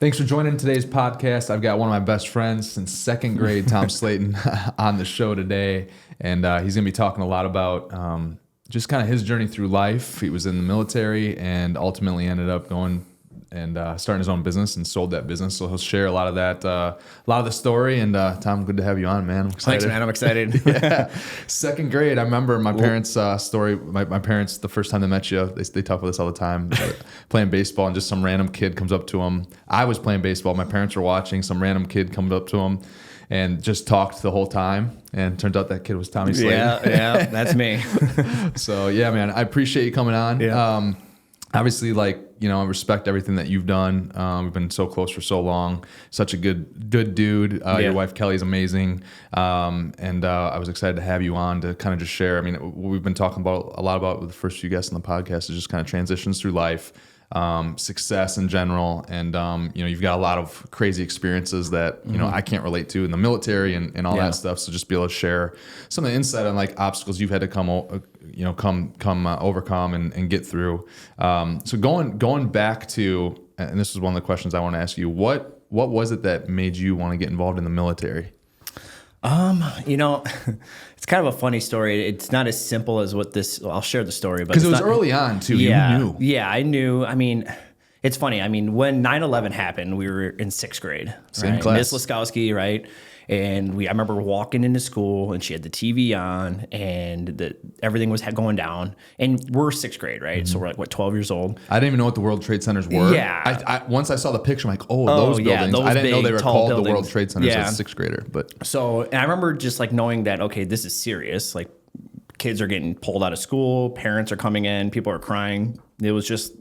Thanks for joining today's podcast. I've got one of my best friends since second grade, Tom Slayton, on the show today. And he's going to be talking a lot about just kind of his journey through life. He was in the military and ultimately ended up going and starting his own business and sold that business. So he'll share a lot of that, a lot of the story. And Tom, good to have you on, man. I'm excited. Thanks, man. I'm excited. Yeah. Second grade, I remember my parents' story. My parents, the first time they met you, they talk about this all the time. Playing baseball, and just some random kid comes up to them. I was playing baseball. My parents were watching. Some random kid comes up to them and just talked the whole time. And turns out that kid was Tommy Slayton. Yeah, that's me. So yeah, man, I appreciate you coming on. Yeah. Obviously, I respect everything that you've done. We've been so close for so long. Such a good dude. Your wife Kelly's amazing. And I was excited to have you on to kind of just share. I mean, what we've been talking about a lot about with the first few guests on the podcast is just kind of transitions through life, success in general. And, you've got a lot of crazy experiences that, I can't relate to in the military and all that stuff. So just be able to share some of the insight on like obstacles you've had to come overcome and get through. So going back to, and this is one of the questions I want to ask you, what was it that made you want to get involved in the military? It's kind of a funny story. It's not as simple as I'll share the story, but because it was early on too. Yeah, you knew. Yeah, I knew. I mean, it's funny. I mean, when 9/11 happened, we were in sixth grade. Same right? class. Miss Laskowski, right? And I remember walking into school and she had the TV on and everything was going down. And we're sixth grade, right? So we're like, 12 years old. I didn't even know what the World Trade Centers were. Yeah. I once I saw the picture, I'm like, those buildings. Those I didn't know they were tall called buildings. the World Trade Centers as a sixth grader. But So, and I remember just like knowing that, okay, this is serious. Like kids are getting pulled out of school, parents are coming in, people are crying. It was just,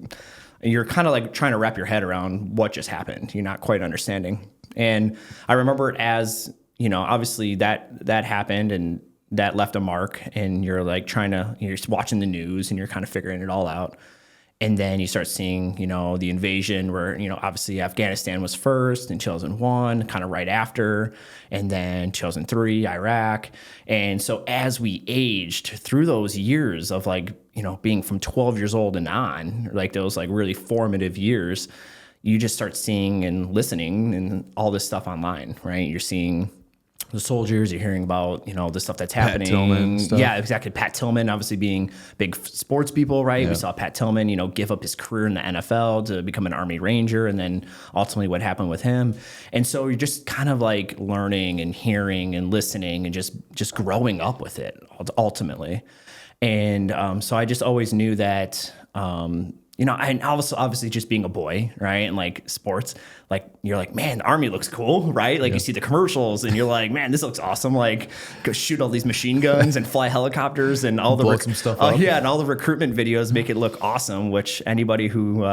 you're kind of like trying to wrap your head around what just happened. You're not quite understanding. And I remember it as, obviously that happened and that left a mark and you're like you're watching the news and you're kind of figuring it all out. And then you start seeing, the invasion where, obviously Afghanistan was first in 2001, kind of right after, and then 2003, Iraq. And so as we aged through those years of being from 12 years old and on, like those like really formative years, you just start seeing and listening and all this stuff online, right? You're seeing the soldiers, you're hearing about, the stuff that's happening. Pat Tillman stuff. Yeah, exactly. Pat Tillman, obviously being big sports people, right? Yeah. We saw Pat Tillman, give up his career in the NFL to become an Army Ranger, and then ultimately what happened with him. And so you're just kind of like learning and hearing and listening and just growing up with it ultimately. And so I just always knew that, and also obviously just being a boy, right? And like sports, like you're like, man, the Army looks cool, right? Like you see the commercials and you're like, man, this looks awesome. Like go shoot all these machine guns and fly helicopters and all blow some stuff up. Yeah, and all the recruitment videos make it look awesome, which anybody who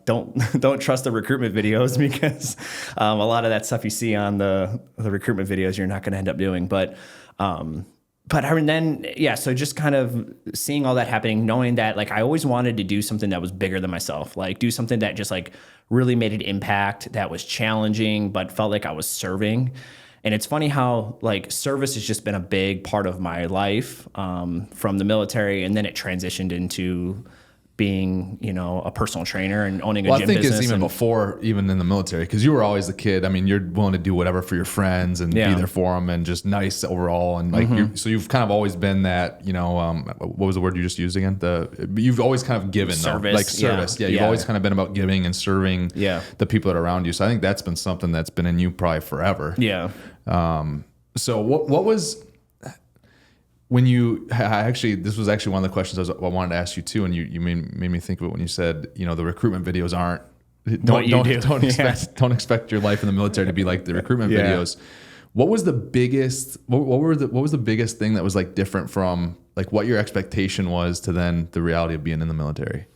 don't trust the recruitment videos because a lot of that stuff you see on the recruitment videos, you're not going to end up doing. But then, so just kind of seeing all that happening, knowing that like I always wanted to do something that was bigger than myself, like do something that just like really made an impact, that was challenging, but felt like I was serving. And it's funny how like service has just been a big part of my life from the military. And then it transitioned into being, a personal trainer and owning a gym business. I think it's even before, even in the military, because you were always the kid. I mean, you're willing to do whatever for your friends and be there for them and just nice overall. And like, so you've kind of always been that, what was the word you just used again? You've always kind of given, service. Like service. Yeah. You've always kind of been about giving and serving the people that are around you. So I think that's been something that's been in you probably forever. Yeah. So what was... When this was actually one of the questions I wanted to ask you too, and you made me think of it when you said, the recruitment videos don't expect your life in the military to be like the recruitment videos. What was the biggest? What was the biggest thing that was like different from like what your expectation was to then the reality of being in the military?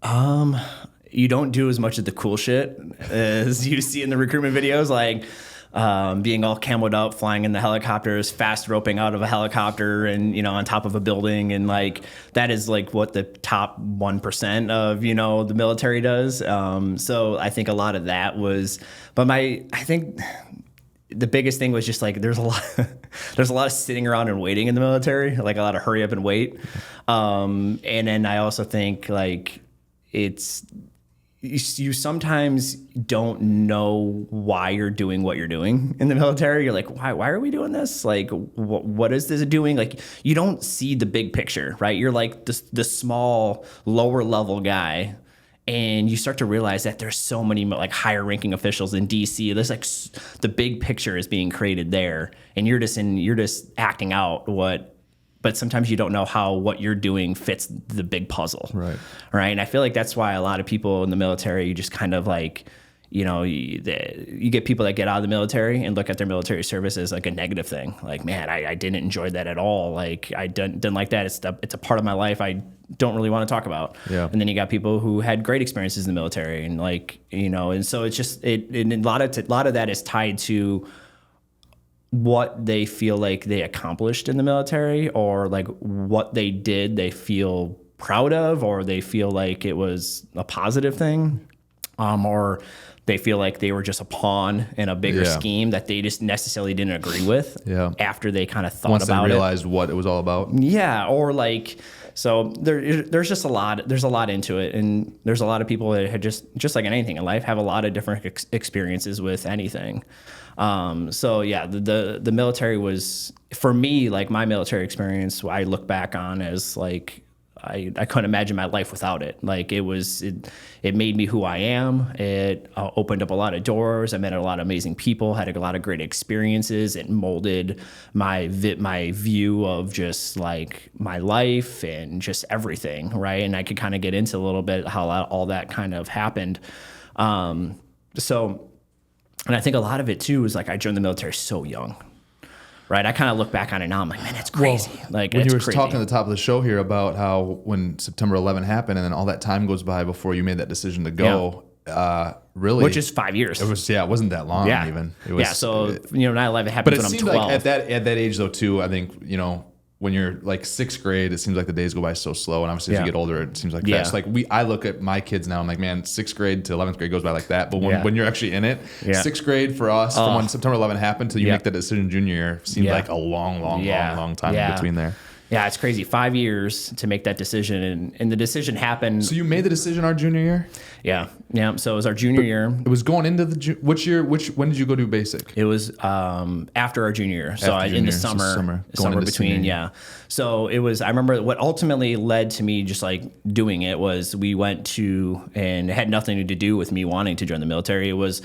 You don't do as much of the cool shit as you see in the recruitment videos, like. Being all camoed up, flying in the helicopters, fast roping out of a helicopter and, on top of a building. And like, that is like what the top 1% of, the military does. So I think a lot of that was, but I think the biggest thing was just like, there's a lot of sitting around and waiting in the military, like a lot of hurry up and wait. And then I also think like you sometimes don't know why you're doing what you're doing in the military. You're like, why are we doing this? Like, what is this doing? Like, you don't see the big picture, right? You're like the small, lower level guy. And you start to realize that there's so many like higher ranking officials in DC. There's like the big picture is being created there. And you're just acting out but sometimes you don't know how what you're doing fits the big puzzle. Right. And I feel like that's why a lot of people in the military, you just kind of like, you know, you get people that get out of the military and look at their military service as like a negative thing. Like, man, I didn't enjoy that at all. Like, I didn't like that. It's a part of my life I don't really want to talk about. Yeah. And then you got people who had great experiences in the military, and like, you know, and so it's just and a lot of that is tied to what they feel like they accomplished in the military, or like what they did they feel proud of, or they feel like it was a positive thing, or they feel like they were just a pawn in a bigger scheme that they just necessarily didn't agree with after they kind of thought Once about they realized what it was all about. Yeah, or like, so there's just a lot into it, and there's a lot of people that had just like anything in life, have a lot of different experiences with anything. So yeah, the military was, for me, like my military experience, I look back on as like, I couldn't imagine my life without it. Like it made me who I am. It opened up a lot of doors. I met a lot of amazing people, had a lot of great experiences. It molded my view of just like my life and just everything, right? And I could kind of get into a little bit how all that kind of happened. So, and I think a lot of it too is like I joined the military so young. Right, I kind of look back on it now. I'm like, man, that's crazy. Well, like when you were crazy. talking at the top of the show here about how when September 11 happened, and then all that time goes by before you made that decision to go, really, which is 5 years. It was, it wasn't that long even. It was, so 9/11 happened when I'm 12. Like at that age though too, I think, you know, when you're like sixth grade, it seems like the days go by so slow, and obviously as you get older, it seems like fast. Like I look at my kids now, I'm like, man, sixth grade to 11th grade goes by like that. But when you're actually in it, sixth grade for us, from when September 11 happened till you make that decision junior year, seemed like a long time in between there. Yeah, it's crazy. 5 years to make that decision, and the decision happened. So you made the decision our junior year? Yeah. So it was our junior year. It was going into which year? When did you go do basic? It was after our junior year. So in the summer between. Yeah. So it was. I remember what ultimately led to me just like doing it was we went to, and it had nothing to do with me wanting to join the military. It was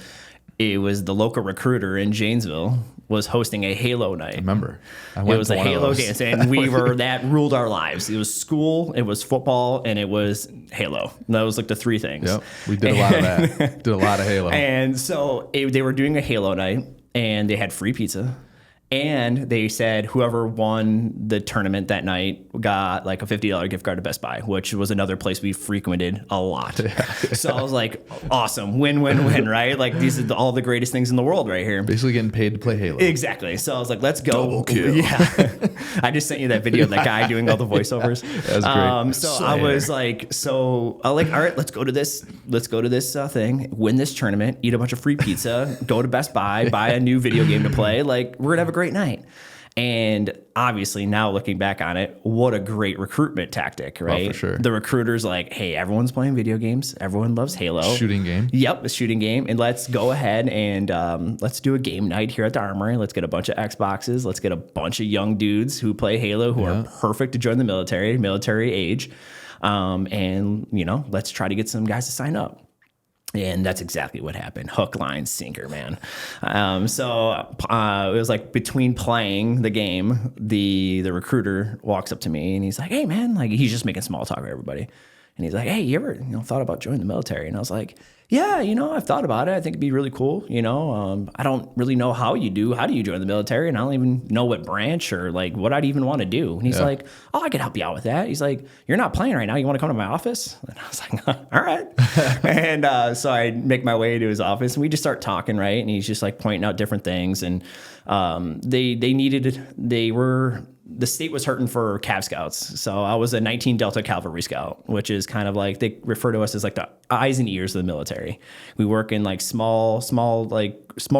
the local recruiter in Janesville was hosting a Halo night. I remember. It was a Halo dance, and that ruled our lives. It was school, it was football, and it was Halo. That was like the three things. Yep, we did a lot of that. Did a lot of Halo. And so they were doing a Halo night, and they had free pizza. And they said whoever won the tournament that night got like a $50 gift card to Best Buy, which was another place we frequented a lot. So I was like, awesome, win, right? Like these are all the greatest things in the world right here. Basically getting paid to play Halo. Exactly. So I was like, let's go. Double kill. Yeah. I just sent you that video of that guy doing all the voiceovers. That's great. So I was like, all right, let's go to this thing, win this tournament, eat a bunch of free pizza, go to Best Buy, buy a new video game to play. Like we're gonna have a great night. And obviously now looking back on it, what a great recruitment tactic, right? Oh, for sure. The recruiter's like, hey, everyone's playing video games. Everyone loves Halo. Shooting game. Yep, a shooting game. And let's go ahead and let's do a game night here at the Armory. Let's get a bunch of Xboxes. Let's get a bunch of young dudes who play Halo who are perfect to join the military age. And, let's try to get some guys to sign up. And that's exactly what happened. Hook, line, sinker, man. So it was like between playing the game, the recruiter walks up to me and he's like, hey, man, like he's just making small talk with everybody. And he's like, hey, you ever thought about joining the military? And I was like, yeah, I've thought about it. I think it'd be really cool. I don't really know how do you join the military? And I don't even know what branch or like what I'd even want to do. And he's like, oh, I could help you out with that. He's like, you're not playing right now. You want to come to my office? And I was like, all right. And so I make my way to his office and we just start talking, right? And he's just like pointing out different things. And the state was hurting for Cav Scouts. So I was a 19 Delta Cavalry Scout, which is kind of like, they refer to us as like the eyes and ears of the military. We work in like small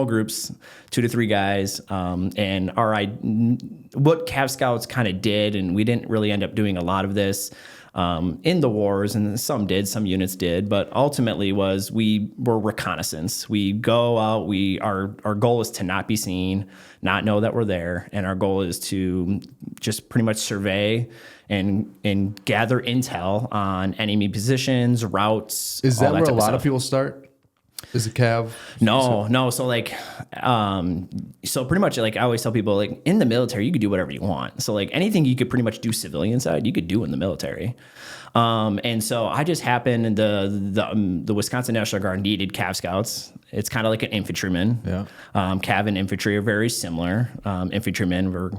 groups, 2 to 3 guys. And what Cav Scouts kind of did, and we didn't really end up doing a lot of this, in the wars, and some units did, but ultimately we were reconnaissance. We go out, our goal is to not be seen, not know that we're there, and our goal is to just pretty much survey and gather intel on enemy positions, routes. Is that where a lot of people start? Is it Cav? No. So like, so pretty much like I always tell people, like in the military, you could do whatever you want. So like anything you could pretty much do civilian side, you could do in the military. And so I just happened, the Wisconsin National Guard needed Cav Scouts. It's kind of like an infantryman. Yeah. Cav and infantry are very similar. Infantrymen were,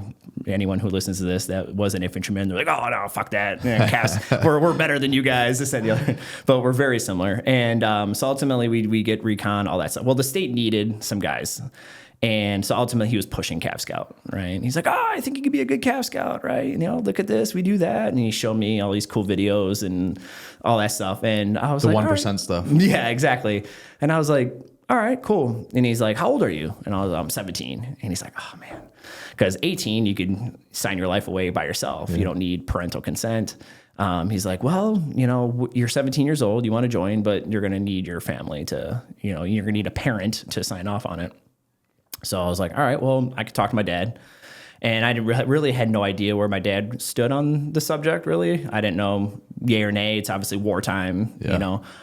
anyone who listens to this that was an infantryman, they're like, oh no, fuck that. Cavs, we're better than you guys, this and the other. But we're very similar. And so ultimately we get recon, all that stuff. Well, the state needed some guys. And so ultimately he was pushing Cav Scout, right? And he's like, I think you could be a good Cav Scout, right? Look at this, we do that. And he showed me all these cool videos and all that stuff. And I was the like, 1% stuff. Yeah, exactly. And I was like, all right, cool. And he's like, how old are you? And I was, I'm 17. And he's like, oh man, because 18, you could sign your life away by yourself. Yeah. You don't need parental consent. He's like, well, you're 17 years old, you want to join, but you're going to need your family to, you're going to need a parent to sign off on it. So I was like, all right, well, I could talk to my dad. And I really had no idea where my dad stood on the subject, really. I didn't know yay or nay. It's obviously wartime,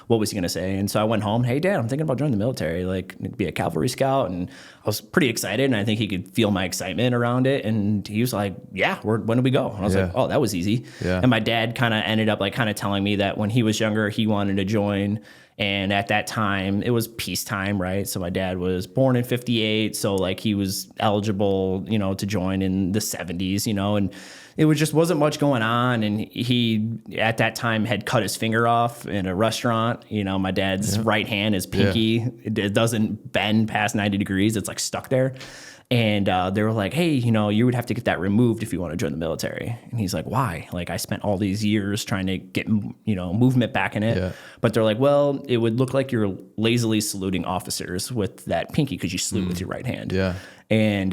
what was he going to say? And so I went home, hey, Dad, I'm thinking about joining the military, like be a cavalry scout. And I was pretty excited, and I think he could feel my excitement around it. And he was like, yeah, when do we go? And I was like, oh, that was easy. Yeah. And my dad kind of ended up like kind of telling me that when he was younger, he wanted to join. And at that time, it was peacetime, right? So my dad was born in 58. So like he was eligible, to join in the 70s, and it wasn't much going on. And he, at that time, had cut his finger off in a restaurant. My dad's right hand is pinky. It doesn't bend past 90 degrees. It's like stuck there. And they were like, hey, you would have to get that removed if you want to join the military. And he's like, why? Like, I spent all these years trying to get, movement back in it. Yeah. But they're like, well, it would look like you're lazily saluting officers with that pinky because you salute with your right hand. Yeah. And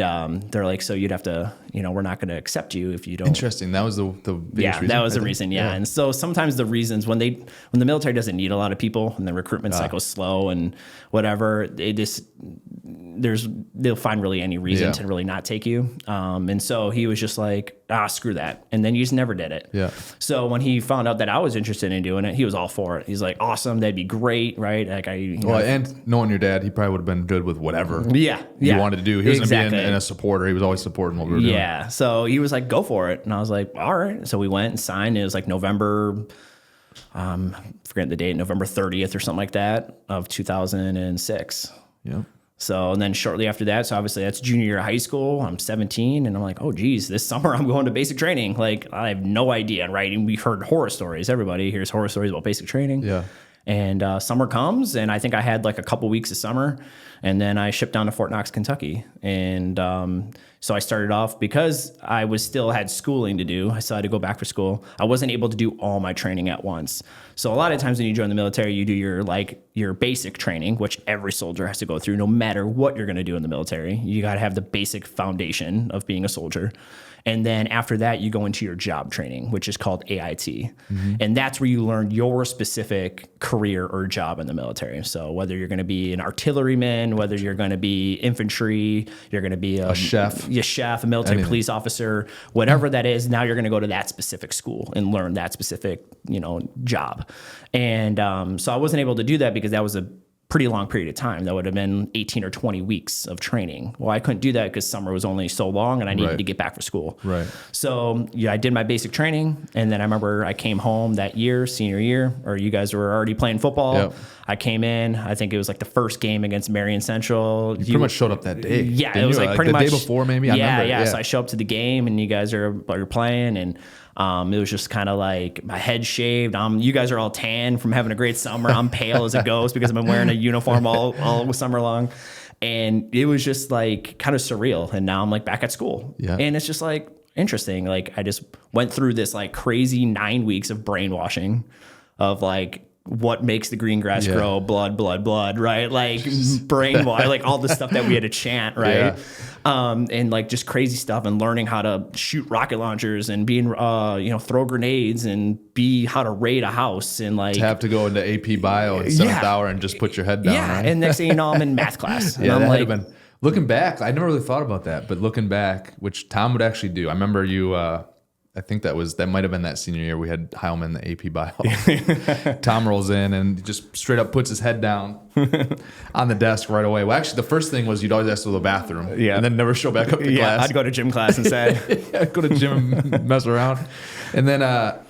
they're like, so you'd have to, we're not going to accept you if you don't. Interesting. That was the biggest reason. That was the reason. Yeah. And so sometimes the reasons when the military doesn't need a lot of people and the recruitment cycle is slow and whatever, they'll find really any reason to really not take you. And so he was just like, screw that. And then you just never did it. Yeah. So when he found out that I was interested in doing it, he was all for it. He's like, awesome. That'd be great. Right. Like and knowing your dad, he probably would have been good with whatever you wanted to do. He was going to be a supporter. He was always supporting what we were doing. Yeah. So he was like, go for it. And I was like, all right. So we went and signed. It was like November, forget the date, November 30th or something like that of 2006. Yeah. So, and then shortly after that, so obviously that's junior year of high school. I'm 17 and I'm like, oh geez, this summer I'm going to basic training. Like I have no idea, right? And we heard horror stories. Everybody hears horror stories about basic training. Yeah. And summer comes, and I think I had like a couple weeks of summer, and then I shipped down to Fort Knox, Kentucky. And so I started off because I still had schooling to do. I still had to go back for school. I wasn't able to do all my training at once. So a lot of times when you join the military, you do your basic training, which every soldier has to go through, no matter what you're going to do in the military. You got to have the basic foundation of being a soldier. And then after that, you go into your job training, which is called AIT. Mm-hmm. And that's where you learn your specific career or job in the military. So whether you're going to be an artilleryman, whether you're going to be infantry, you're going to be a chef, a military police officer, whatever that is, now you're going to go to that specific school and learn that specific, job. And so I wasn't able to do that because that was a pretty long period of time. That would have been 18 or 20 weeks of training. Well, I couldn't do that because summer was only so long and I needed to get back for school. Right. So I did my basic training. And then I remember I came home that year, senior year, or you guys were already playing football. Yep. I came in, I think it was like the first game against Marion Central. You pretty much showed up that day. Yeah. It was like pretty much the day before maybe. I remember. Yeah. So I show up to the game and you guys are playing, and it was just kind of like my head shaved. You guys are all tan from having a great summer. I'm pale as a ghost because I've been wearing a uniform all summer long. And it was just like kind of surreal. And now I'm like back at school. Yeah. And it's just like interesting. Like I just went through this like crazy 9 weeks of brainwashing of like what makes the green grass grow, blood, blood, blood, right? Like brainwash, like all the stuff that we had to chant, right? And like just crazy stuff, and learning how to shoot rocket launchers and being, throw grenades and how to raid a house, and like to have to go into AP Bio in 7th hour and just put your head down, right? And next thing you know, I'm in math class. And Yeah, I'm that like, had been, looking back, I never really thought about that, but looking back, which Tom would actually do. I remember you, I think that might have been that senior year we had Heilman, the AP Bio. Tom rolls in and just straight up puts his head down on the desk right away. Well, actually, the first thing was you'd always ask to go to the bathroom, and then never show back up to class. I'd go to gym class instead. I'd go to gym and mess around, and then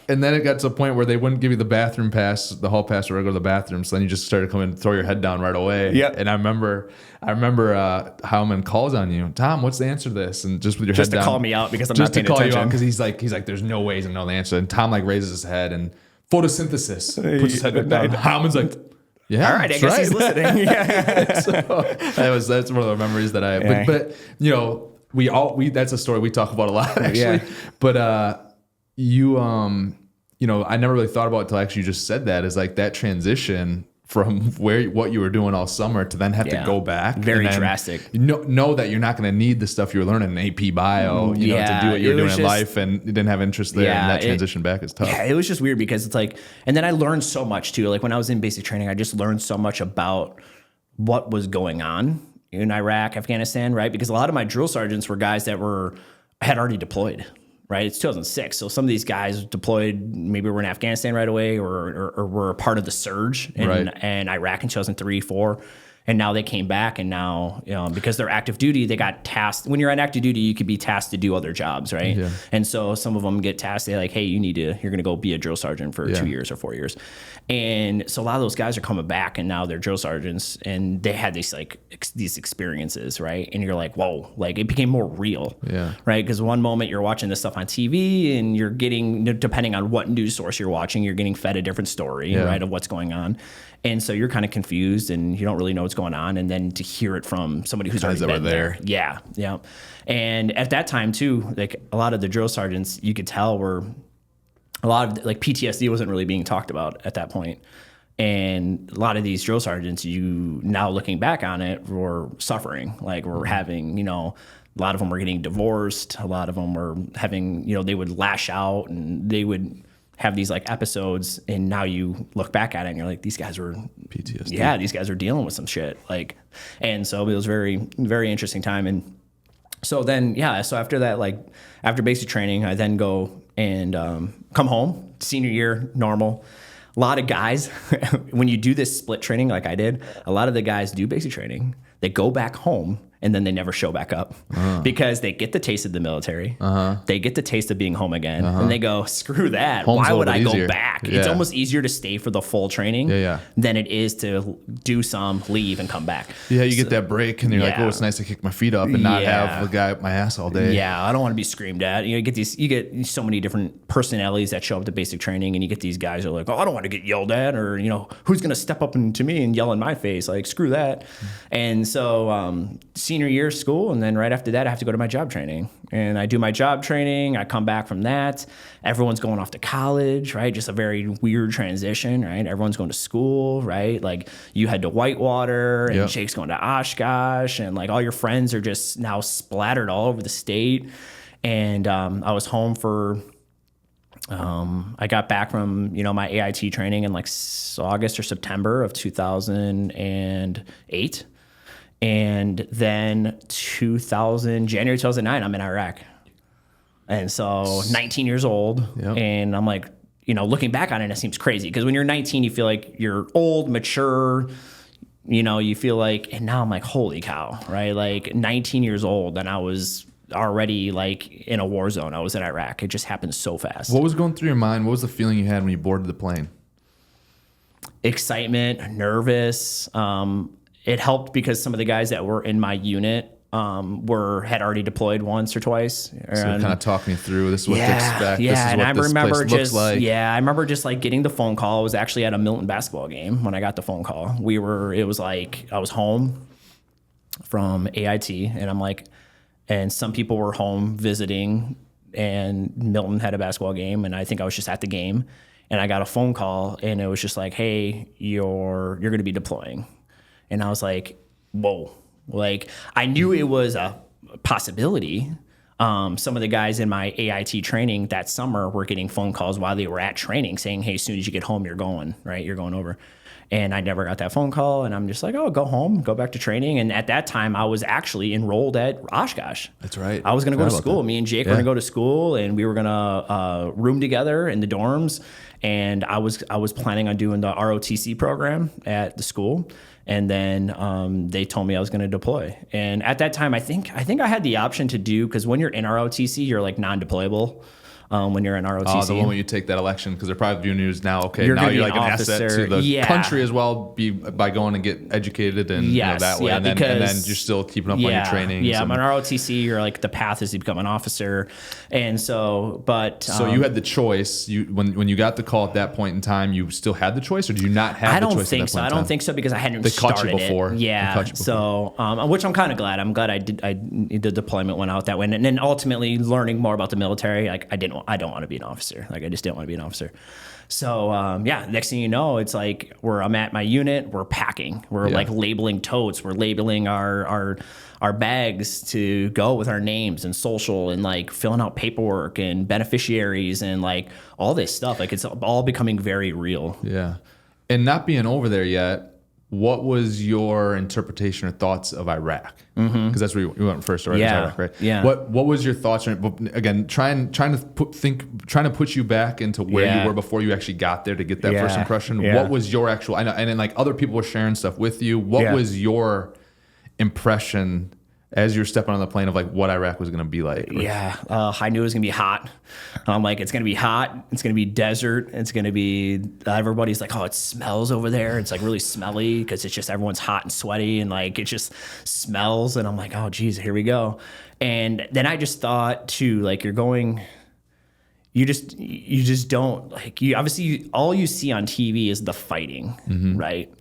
it got to a point where they wouldn't give you the bathroom pass, the hall pass, or go to the bathroom. So then you just started to come in and throw your head down right away. Yeah. And I remember Heilman calls on you, Tom, what's the answer to this? And just with your head down, just to call me out because I'm just not paying to call attention. you out, because he's like, there's no ways I know the answer. And Tom like raises his head and photosynthesis, puts his head down. Heilman's like, yeah, all right, I guess he's listening. So that's one of the memories that I have. Yeah. But we that's a story we talk about a lot, actually. Yeah. But I never really thought about it until actually you just said that, is like that transition from what you were doing all summer to then have to go back. Very drastic. Know that you're not going to need the stuff you were learning in AP Bio, to do what you were doing in life, and you didn't have interest there. And that transition back is tough. Yeah, it was just weird because it's like, and then I learned so much too. Like when I was in basic training, I just learned so much about what was going on in Iraq, Afghanistan, right? Because a lot of my drill sergeants were guys that had already deployed. Right, it's 2006, so some of these guys deployed, maybe were in Afghanistan right away, or were a part of the surge in Iraq in 2003, 4, and now they came back, and now because they're active duty, they got tasked. When you're on active duty, you could be tasked to do other jobs, right? Yeah. And so some of them get tasked. They're like, hey, you're going to go be a drill sergeant for 2 years or 4 years, and so a lot of those guys are coming back, and now they're drill sergeants, and they had these these experiences, right? And you're like, whoa, like it became more real, right? Because one moment you're watching this stuff on TV, and you're getting, depending on what news source you're watching, you're getting fed a different story, right, of what's going on. And so you're kind of confused and you don't really know what's going on. And then to hear it from somebody who's already been there. Yeah. Yeah. And at that time too, like a lot of the drill sergeants, you could tell were a lot of like PTSD wasn't really being talked about at that point. And a lot of these drill sergeants, now looking back on it, were suffering. Like we're having, a lot of them were getting divorced. A lot of them were having, they would lash out and they would have these like episodes, and now you look back at it and you're like, these guys were PTSD. Yeah, these guys are dealing with some shit. Like, and so it was very, very interesting time. And so then, so after that, like after basic training, I then go and come home, senior year, normal. A lot of guys, when you do this split training like I did, a lot of the guys do basic training. They go back home and then they never show back up because they get the taste of the military. They get the taste of being home again. And they go, screw that. Why would I go back? It's almost easier to stay for the full training than it is to do some, leave, and come back. Yeah, you get that break and you're like, oh, it's nice to kick my feet up and not have the guy up my ass all day. Yeah, I don't want to be screamed at. You get so many different personalities that show up to basic training, and you get these guys who are like, oh, I don't want to get yelled at, or, who's going to step up to me and yell in my face? Like, screw that. And so senior year of school, and then right after that I have to go to my job training, and I do my job training. I come back from that, everyone's going off to college, right? Just a very weird transition, right? Everyone's going to school, right? Like you head to Whitewater, and Jake's going to Oshkosh, and like all your friends are just now splattered all over the state. And I was home for I got back from my AIT training in like August or September of 2008. And then January 2009, I'm in Iraq. And so 19 years old. And I'm like, looking back on it, it seems crazy. Because when you're 19, you feel like you're old, mature, you feel like, and now I'm like, holy cow, right? Like 19 years old, and I was already like in a war zone. I was in Iraq. It just happened so fast. What was going through your mind? What was the feeling you had when you boarded the plane? Excitement, nervous. It helped because some of the guys that were in my unit had already deployed once or twice. So kind of talk me through, this is what to expect. Yeah, this is and what I this remember place looks like. I remember just like getting the phone call. I was actually at a Milton basketball game when I got the phone call. It was like I was home from AIT, and I'm like, and some people were home visiting, and Milton had a basketball game, and I think I was just at the game. and I got a phone call, and it was just like, hey, you're going to be deploying. And I was like, whoa. Like, I knew it was a possibility. Some of the guys in my AIT training that summer were getting phone calls while they were at training saying, hey, as soon as you get home, you're going, right? You're going over. And I never got that phone call. And I'm just like, oh, go home, go back to training. And at that time, I was actually enrolled at Oshkosh. That's right. I was going to go to school. Me and Jake were going to go to school, and we were going to room together in the dorms. And I was planning on doing the ROTC program at the school. And then they told me I was going to deploy. And at that time, I think I had the option to do, because when you're in ROTC, you're like non-deployable. When you're in ROTC. The moment you take that election, because they're probably viewing you as now, okay, You're now you're an like an officer. asset to the country as well, by going and get educated and that way. And then you're still keeping up on your training. Yeah, I'm an ROTC, you're like, the path is to become an officer. And so, but... So you had the choice. When you got the call at that point in time, you still had the choice, or did you not have the choice at that point in time? I don't think so, because I hadn't started started it. They caught you before. Yeah, so, which I'm kind of glad. I'm glad the deployment went out that way. And then ultimately learning more about the military, like, I don't want to be an officer. Like, I just didn't want to be an officer. So, next thing you know, it's like I'm at my unit, we're packing, we're like labeling totes, we're labeling our bags to go with our names and social, and like filling out paperwork and beneficiaries and like all this stuff. Like, it's all becoming very real. Yeah. And not being over there yet, what was your interpretation or thoughts of Iraq? Because that's where you went first, right? Iraq, right? Yeah. What was your thoughts? Again, trying to put you back into where you were before you actually got there to get that first impression. Yeah. What was your actual? I know, and then like other people were sharing stuff with you. What was your impression as you're stepping on the plane of like what Iraq was going to be like? I knew it was going to be hot. I'm like, it's going to be hot. It's going to be desert. It's going to be, everybody's like, oh, it smells over there. It's like really smelly, because it's just everyone's hot and sweaty, and like it just smells. And I'm like, oh, geez, here we go. And then I just thought too, like, you just don't, like, you obviously all you see on TV is the fighting, right?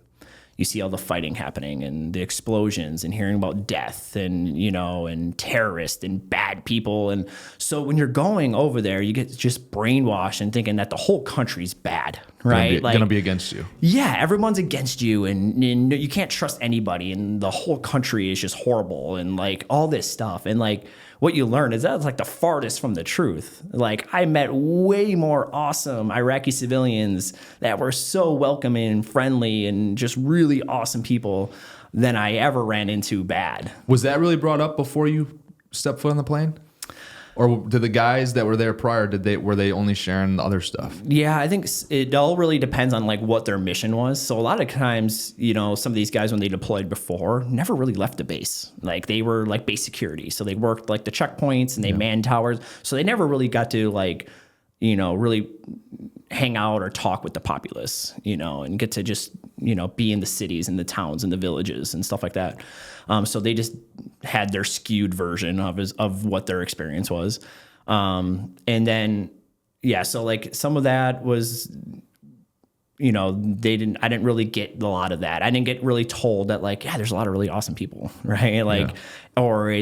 You see all the fighting happening and the explosions and hearing about death and, and terrorists and bad people. And so when you're going over there, you get just brainwashed and thinking that the whole country's bad, right? Gonna be against you. Yeah, everyone's against you, and you can't trust anybody, and the whole country is just horrible, and like all this stuff. And like, what you learn is that's like the farthest from the truth. Like, I met way more awesome Iraqi civilians that were so welcoming and friendly and just really awesome people than I ever ran into bad. Was that really brought up before you stepped foot on the plane? Or did the guys that were there prior, were they only sharing the other stuff? Yeah, I think it all really depends on like what their mission was. So a lot of times, some of these guys, when they deployed before, never really left the base. Like, they were like base security. So they worked like the checkpoints and they manned towers. So they never really got to like, really hang out or talk with the populace, and get to just, be in the cities and the towns and the villages and stuff like that. So they just had their skewed version of what their experience was. And then, so like some of that was, I didn't really get a lot of that. I didn't get really told that like, there's a lot of really awesome people, right? Like, or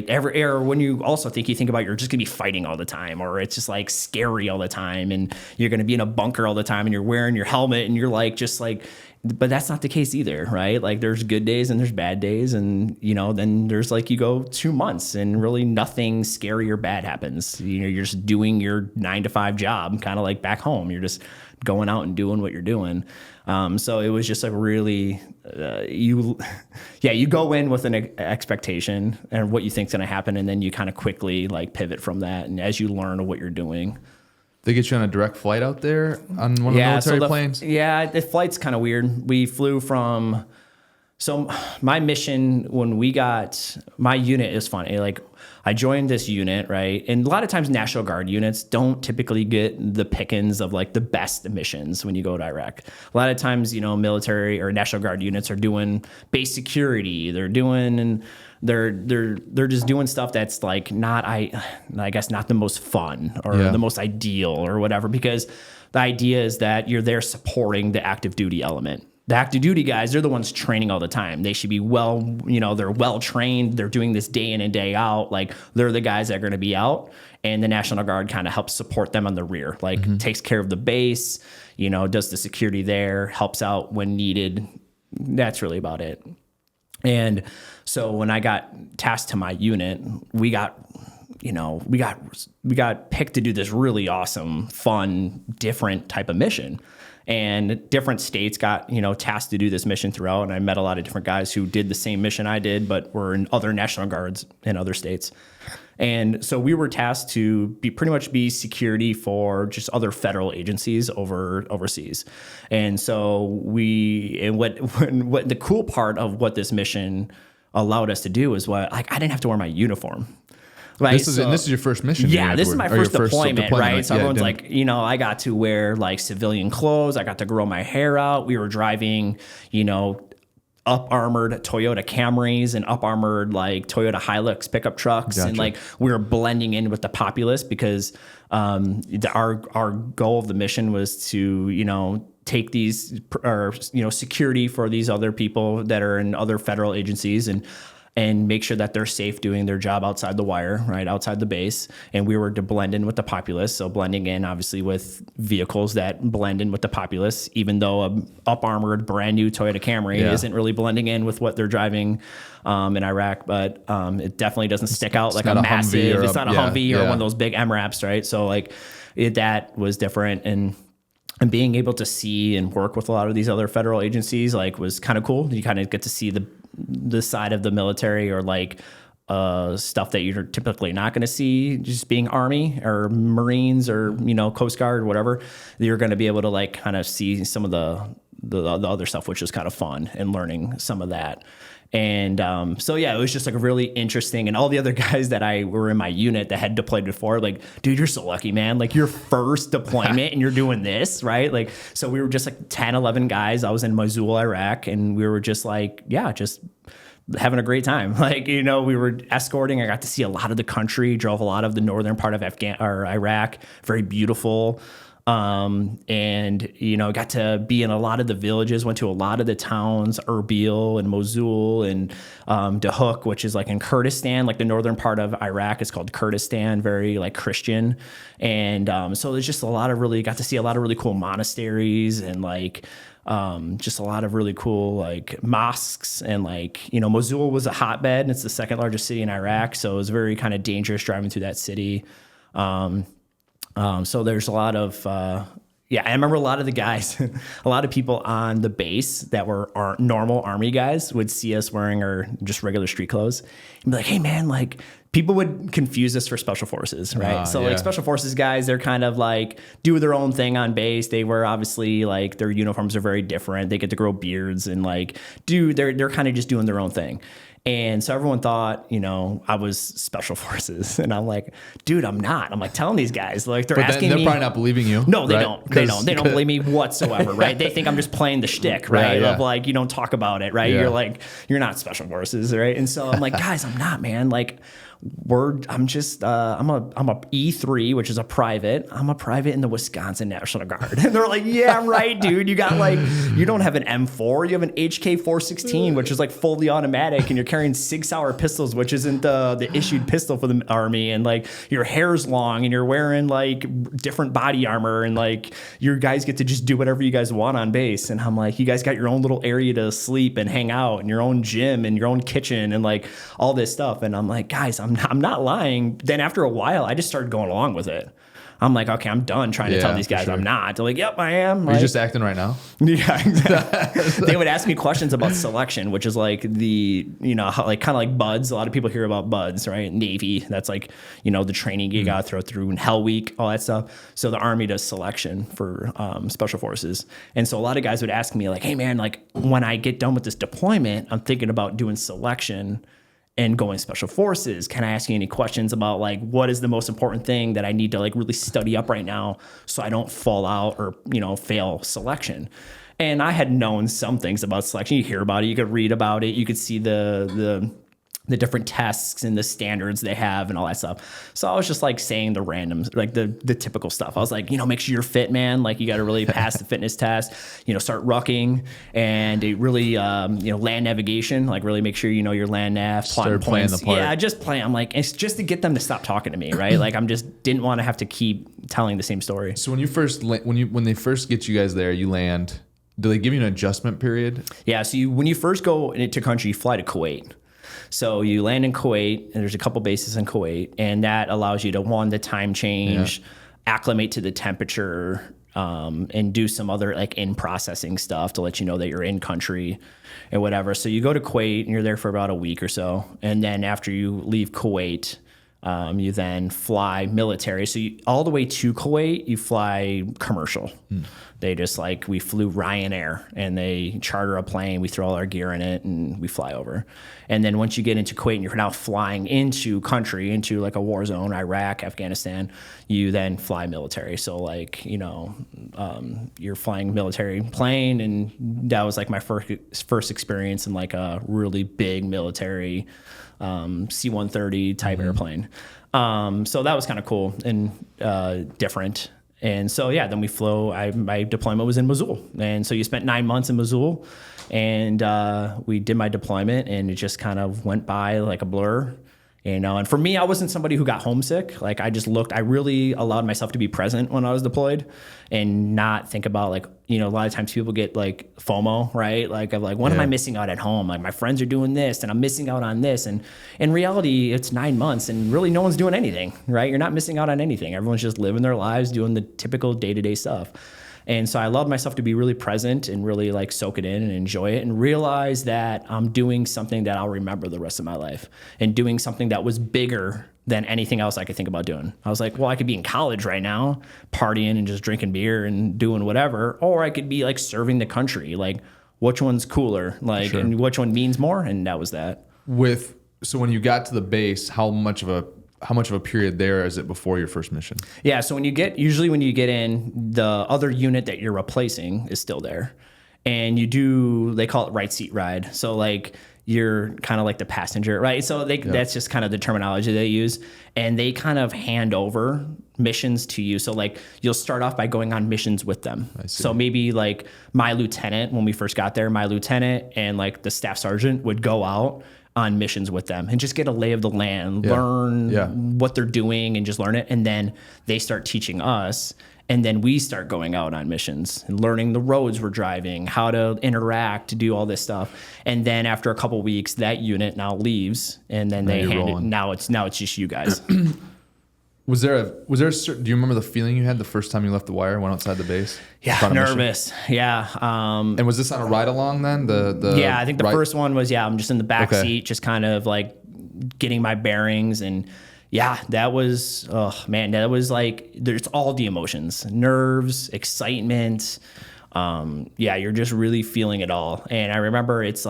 when you also think about you're just gonna be fighting all the time, or it's just like scary all the time, and you're gonna be in a bunker all the time, and you're wearing your helmet, and you're like, just like, but that's not the case either, right? Like, there's good days and there's bad days, and then there's like, you go 2 months and really nothing scary or bad happens. You're just doing your 9-to-5 job, kind of like back home. You're just going out and doing what you're doing. So it was just a really, you go in with an expectation and what you think's going to happen, and then you kind of quickly like pivot from that. And as you learn what you're doing. They get you on a direct flight out there on one of the military planes? Yeah, the flight's kind of weird. We flew from... So my mission when we got... My unit is funny. Like, I joined this unit, right? And a lot of times National Guard units don't typically get the pickings of like the best missions when you go to Iraq. A lot of times, military or National Guard units are doing base security. They're doing... and they're just doing stuff that's like not I guess not the most fun or the most ideal or whatever, because the idea is that you're there supporting the active duty element. The active duty guys, they're the ones training all the time. They should be they're well trained. They're doing this day in and day out. Like, they're the guys that are going to be out. And the National Guard kind of helps support them on the rear, like takes care of the base, does the security there, helps out when needed. That's really about it. And so when I got tasked to my unit, we got picked to do this really awesome, fun, different type of mission. And different states got, tasked to do this mission throughout. And I met a lot of different guys who did the same mission I did, but were in other National Guards in other states. And so we were tasked to pretty much be security for just other federal agencies overseas. And so what the cool part of what this mission allowed us to do is I didn't have to wear my uniform. Right. This is your first mission. Yeah, this is my first deployment, right? So everyone's like, I got to wear like civilian clothes. I got to grow my hair out. We were driving, up armored Toyota Camrys and up armored like Toyota Hilux pickup trucks. Gotcha. And like we were blending in with the populace because our goal of the mission was to, take these security for these other people that are in other federal agencies and make sure that they're safe doing their job outside the wire, right, outside the base. And we were to blend in with the populace, so blending in obviously with vehicles that blend in with the populace, even though a up-armored brand new Toyota Camry isn't really blending in with what they're driving in Iraq, but it definitely doesn't stick out like a massive, it's not a Humvee or one of those big MRAPs, right? So like that was different. And being able to see and work with a lot of these other federal agencies like was kind of cool. You kind of get to see the side of the military or like stuff that you're typically not going to see just being Army or Marines or Coast Guard or whatever. You're going to be able to like kind of see some of the other stuff, which is kind of fun, and learning some of that. And so yeah, it was just like really interesting. And all the other guys that were in my unit that had deployed before, like, dude, you're so lucky, man. Like, your first deployment and you're doing this, right? Like, so we were just like 10, 11 guys. I was in Mosul, Iraq, and we were just like, just having a great time. Like, we were escorting. I got to see a lot of the country, drove a lot of the northern part of Iraq, very beautiful. And, got to be in a lot of the villages, went to a lot of the towns, Erbil and Mosul and Dahuk, which is like in Kurdistan, like the northern part of Iraq is called Kurdistan, very like Christian. And so there's just got to see a lot of really cool monasteries and like just a lot of really cool like mosques. And like, Mosul was a hotbed and it's the second largest city in Iraq. So it was very kind of dangerous driving through that city. So there's a lot of, I remember a lot of the guys, a lot of people on the base that were normal Army guys would see us wearing our just regular street clothes and be like, hey man, like people would confuse us for special forces, right? Like special forces guys, they're kind of like do their own thing on base. They were obviously like their uniforms are very different. They get to grow beards and like, they're kind of just doing their own thing. And so everyone thought, I was special forces. And I'm like, dude, I'm not. I'm like telling these guys, like they're asking me. They're probably not believing you. No, they don't. They don't believe me whatsoever, right? They think I'm just playing the shtick, right? Of like, you don't talk about it, right? Yeah. You're like, you're not special forces, right? And so I'm like, guys, I'm not, man. Like, I'm just I'm a E3, which is a private. I'm a private in the Wisconsin National Guard. And they're like, yeah, right, dude. You got like, you don't have an M4, you have an HK416, which is like fully automatic, and you're carrying 6-hour pistols, which isn't the issued pistol for the Army, and like your hair's long and you're wearing like different body armor, and like your guys get to just do whatever you guys want on base. And I'm like, you guys got your own little area to sleep and hang out, and your own gym and your own kitchen and like all this stuff. And I'm like, guys, I'm not lying. Then after a while, I just started going along with it. I'm like, okay, I'm done trying to tell these guys I'm not. They're like, yep, I am. You're just acting right now? Yeah, exactly. They would ask me questions about selection, which is like like kind of like buds. A lot of people hear about buds, right? Navy, that's like, the training you got to throw through, and Hell Week, all that stuff. So the Army does selection for special forces. And so a lot of guys would ask me like, hey man, like when I get done with this deployment, I'm thinking about doing selection and going special forces. Can I ask you any questions about like, what is the most important thing that I need to like really study up right now so I don't fall out or, fail selection? And I had known some things about selection. You hear about it, you could read about it, you could see the the different tests and the standards they have and all that stuff. So I was just like saying the randoms, like the typical stuff. I was like, make sure you're fit, man. Like you got to really pass the fitness test, start rucking and it really, land navigation, like really make sure you know your land nav, plotting playing points. the part. Yeah, just play. I'm like, it's just to get them to stop talking to me, right? Like didn't want to have to keep telling the same story. So when they first get you guys there, you land, do they give you an adjustment period? Yeah. So when you first go into country, you fly to Kuwait. So you land in Kuwait, and there's a couple bases in Kuwait, and that allows you to, the time change, acclimate to the temperature, and do some other like in-processing stuff to let you know that you're in country and whatever. So you go to Kuwait, and you're there for about a week or so. And then after you leave Kuwait, you then fly military. So all the way to Kuwait, you fly commercial. They just we flew Ryanair and they charter a plane. We throw all our gear in it and we fly over. And then once you get into Kuwait and you're now flying into country, into like a war zone, Iraq, Afghanistan, you then fly military. So you're flying military plane, and that was like my first experience in like a really big military C-130 type airplane. So that was kind of cool and different. And so, then we flew. My deployment was in Mosul. And so you spent 9 months in Mosul, and we did my deployment, and it just kind of went by like a blur. And for me, I wasn't somebody who got homesick. Like I really allowed myself to be present when I was deployed and not think about a lot of times people get like FOMO, right? Like what am I missing out at home? Like my friends are doing this and I'm missing out on this. And in reality, it's 9 months and really no one's doing anything, right? You're not missing out on anything. Everyone's just living their lives, doing the typical day-to-day stuff. And so I allowed myself to be really present and really soak it in and enjoy it and realize that I'm doing something that I'll remember the rest of my life and doing something that was bigger than anything else I could think about doing. I was like, well, I could be in college right now, partying and just drinking beer and doing whatever, or I could be serving the country. Like, which one's cooler? Sure. And which one means more? And that was that. So when you got to the base, how much of a period there is it before your first mission? Yeah, so when you get in, the other unit that you're replacing is still there. And they call it right seat ride. So you're kind of like the passenger, right? So that's just kind of the terminology they use. And they kind of hand over missions to you. So you'll start off by going on missions with them. So maybe my lieutenant, when we first got there, and the staff sergeant would go out on missions with them and just get a lay of the land, learn what they're doing and just learn it. And then they start teaching us. And then we start going out on missions and learning the roads we're driving, how to interact, to do all this stuff. And then after a couple weeks, that unit now leaves, and then they hand it. Now it's just you guys. Was there a certain, do you remember the feeling you had the first time you left the wire, went outside the base? Yeah, nervous. Yeah. And was this on a ride along then? I think the first one was, I'm just in the back seat, just kind of getting my bearings. And that was, there's all the emotions, nerves, excitement. You're just really feeling it all. And I remember it's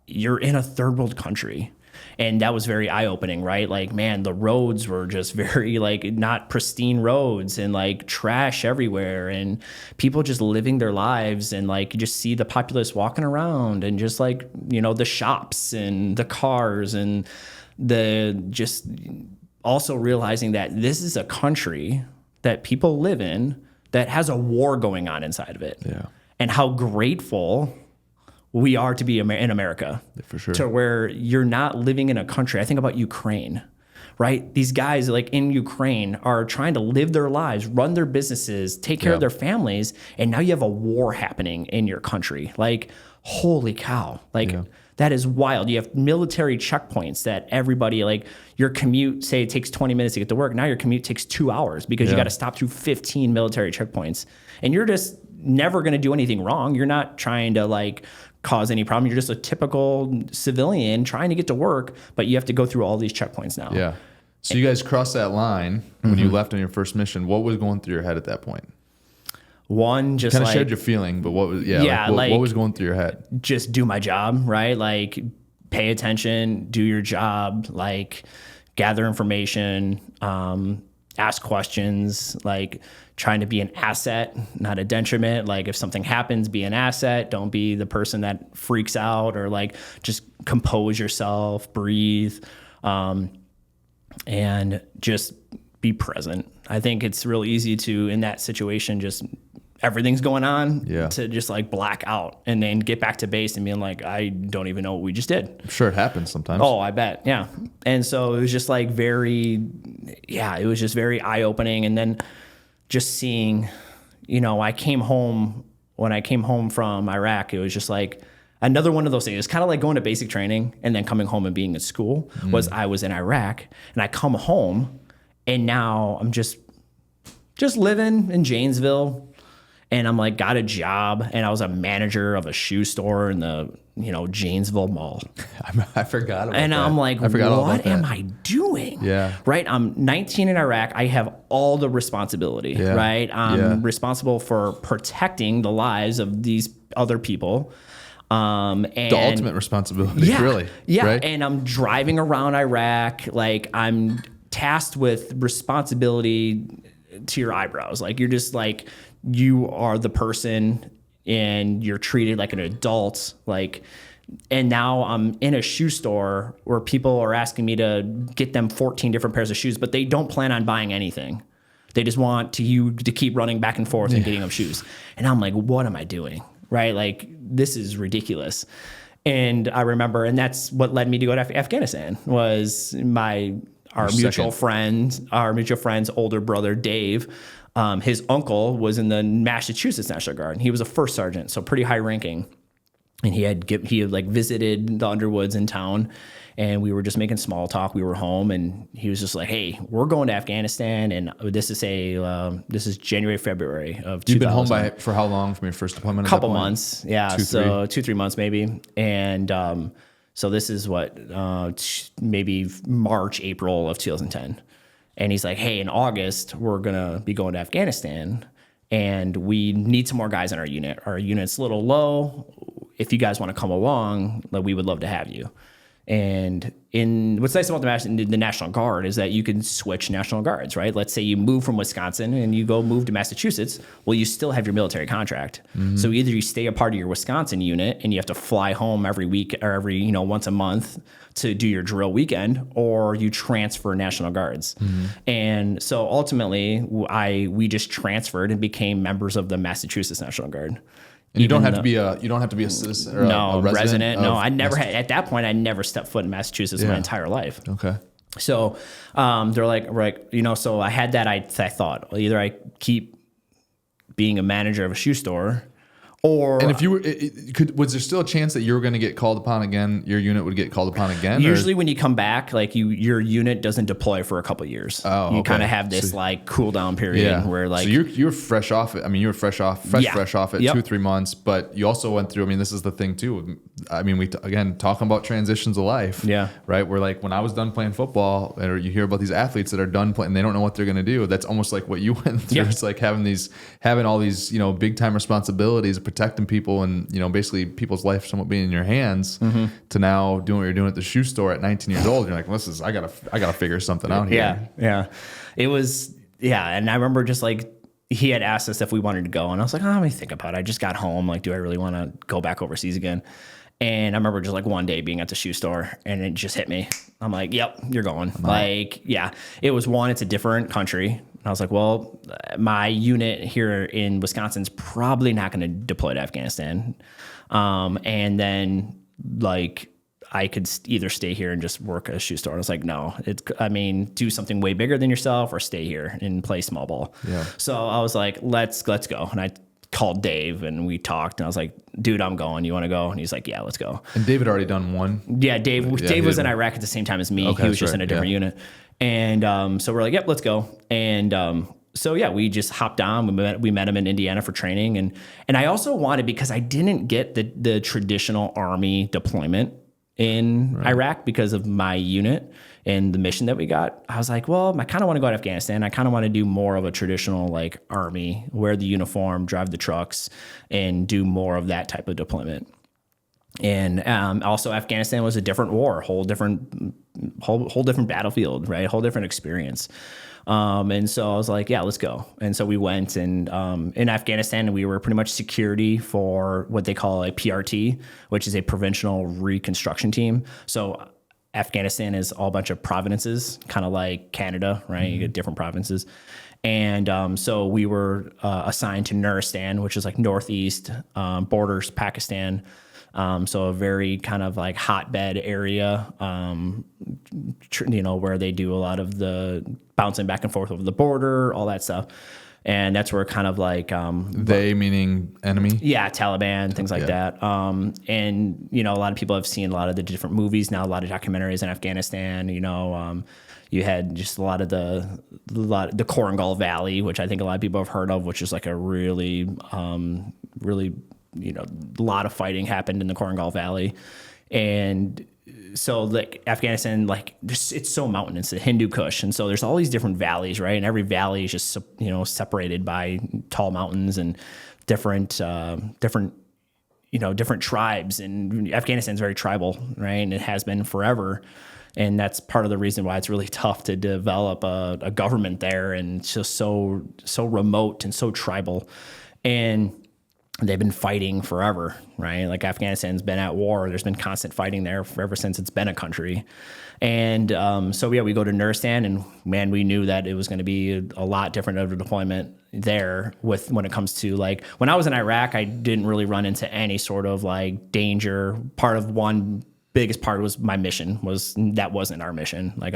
you're in a third world country. And that was very eye-opening, right? The roads were just very not pristine roads and trash everywhere and people just living their lives. And you just see the populace walking around and just the shops and the cars and just also realizing that this is a country that people live in that has a war going on inside of it. Yeah. And how grateful we are to be in America. For sure. To where you're not living in a country. I think about Ukraine, right? These guys in Ukraine are trying to live their lives, run their businesses, take care of their families, and now you have a war happening in your country. Holy cow. That is wild. You have military checkpoints that everybody, your commute, say it takes 20 minutes to get to work. Now your commute takes 2 hours because you got to stop through 15 military checkpoints. And you're just never going to do anything wrong. You're not trying to cause any problem. You're just a typical civilian trying to get to work, but you have to go through all these checkpoints now. Yeah. So you guys crossed that line when you left on your first mission. What was going through your head at that point? One, just kind of shared your feeling, but what was what was going through your head? Just do my job, right? Pay attention, do your job, gather information. ask questions, like trying to be an asset, not a detriment. Like if something happens, be an asset. Don't be the person that freaks out, or like just compose yourself, breathe, and just be present. I think it's real easy to, in that situation, just everything's going on, to just like black out and then get back to base and being like, I don't even know what we just did. I'm sure it happens sometimes. Oh, I bet. Yeah. And so it was just like it was just very eye opening. And then just seeing, when I came home from Iraq, it was just like another one of those things. It's kind of like going to basic training and then coming home and being at school. Was I was in Iraq and I come home and now I'm just living in Janesville. And I'm like, got a job, and I was a manager of a shoe store in the, Janesville Mall. I forgot about that. And I'm like, what am I doing? Yeah. Right? I'm 19 in Iraq. I have all the responsibility, right? I'm responsible for protecting the lives of these other people. And the ultimate responsibility, really. Yeah. Right? And I'm driving around Iraq. Like, I'm tasked with responsibility to your eyebrows. Like, you're just like, you are the person and you're treated like an adult. Like, and now I'm in a shoe store where people are asking me to get them 14 different pairs of shoes, but they don't plan on buying anything. They just want you to keep running back and forth and getting them shoes. And I'm like, what am I doing? Right? Like, this is ridiculous. And I remember, and that's what led me to go to Afghanistan, was our mutual friend's older brother, Dave. His uncle was in the Massachusetts National Guard, and he was a first sergeant, so pretty high ranking. And he had visited the Underwoods in town, and we were just making small talk. We were home, and he was just like, "Hey, we're going to Afghanistan, and this is January, February of 2000." You've been home for how long from your first deployment? A couple months, yeah. 2-3 months maybe, and so this is maybe March, April of 2010. And he's like, hey, in August, we're going to be going to Afghanistan, and we need some more guys in our unit. Our unit's a little low. If you guys want to come along, we would love to have you. And what's nice about the National Guard is that you can switch National Guards, right? Let's say you move from Wisconsin and you go move to Massachusetts. Well, you still have your military contract. Mm-hmm. So either you stay a part of your Wisconsin unit and you have to fly home every week or once a month to do your drill weekend, or you transfer National Guards. Mm-hmm. And so ultimately, we just transferred and became members of the Massachusetts National Guard. And you don't have to be a citizen or a resident. No, I never had, at that point, I never stepped foot in Massachusetts in my entire life. Okay. So they're like, so I had that, I thought, well, either I keep being a manager of a shoe store, or... And if you were, was there still a chance that you were going to get called upon again? Your unit would get called upon again? Usually when you come back, like your unit doesn't deploy for a couple of years. Oh, you kind of have this cool down period where like... So you're fresh off it. I mean, you were fresh off it 2-3 months, but you also went through, I mean, this is the thing too. I mean, talking about transitions of life. Yeah. Right? Where like when I was done playing football, or you hear about these athletes that are done playing, they don't know what they're going to do. That's almost like what you went through. Yeah. It's like having all these, big time responsibilities, protecting people, and basically people's life somewhat being in your hands, to now doing what you're doing at the shoe store at 19 years old. You're like, listen, I gotta figure something out here. Yeah. It was, and I remember just like, he had asked us if we wanted to go, and I was like, let me think about it. I just got home. Like, do I really want to go back overseas again? And I remember just like one day being at the shoe store, and it just hit me. I'm like, yep, you're going. It was it's a different country. I was like, well, my unit here in Wisconsin's probably not going to deploy to Afghanistan. And then like I could either stay here and just work at a shoe store. I was like, no, do something way bigger than yourself, or stay here and play small ball. Yeah. So I was like, let's go. And I called Dave and we talked, and I was like, dude, I'm going. You want to go? And he's like, yeah, let's go. And Dave had already done one? Yeah, Dave was in Iraq at the same time as me. Okay, he was just in a different unit. And so we're like, yep, let's go. And we just hopped on. We met him in Indiana for training. And I also wanted, because I didn't get the traditional Army deployment in Iraq because of my unit and the mission that we got. I was like, well, I kind of want to go to Afghanistan. I kind of want to do more of a traditional like Army, wear the uniform, drive the trucks, and do more of that type of deployment. And also Afghanistan was a different war, whole different whole different battlefield, right? A whole different experience. And so I was like, yeah, let's go. And so we went, and in Afghanistan, we were pretty much security for what they call a PRT, which is a provincial reconstruction team. So Afghanistan is all a bunch of provinces, kind of like Canada, right? You get different provinces. And so we were assigned to Nuristan, which is like northeast, borders Pakistan. So a very kind of like hotbed area, where they do a lot of the bouncing back and forth over the border, all that stuff. And that's where kind of like they meaning enemy, Taliban, things like that. And a lot of people have seen a lot of the different movies now, a lot of documentaries in Afghanistan. You had just a lot of the Korangal Valley, which I think a lot of people have heard of, which is like a really a lot of fighting happened in the Korangal Valley. And so like Afghanistan, like it's so mountainous, the Hindu Kush. And so there's all these different valleys, right? And every valley is just, separated by tall mountains and different tribes. And Afghanistan's very tribal, right? And it has been forever. And that's part of the reason why it's really tough to develop a government there. And it's just so remote and so tribal. And they've been fighting forever, right? Like Afghanistan's been at war. There's been constant fighting there ever since it's been a country. And we go to Nuristan, and man, we knew that it was going to be a lot different of a deployment there when it comes to like, when I was in Iraq, I didn't really run into any sort of like danger. Biggest part was my mission that wasn't our mission. Like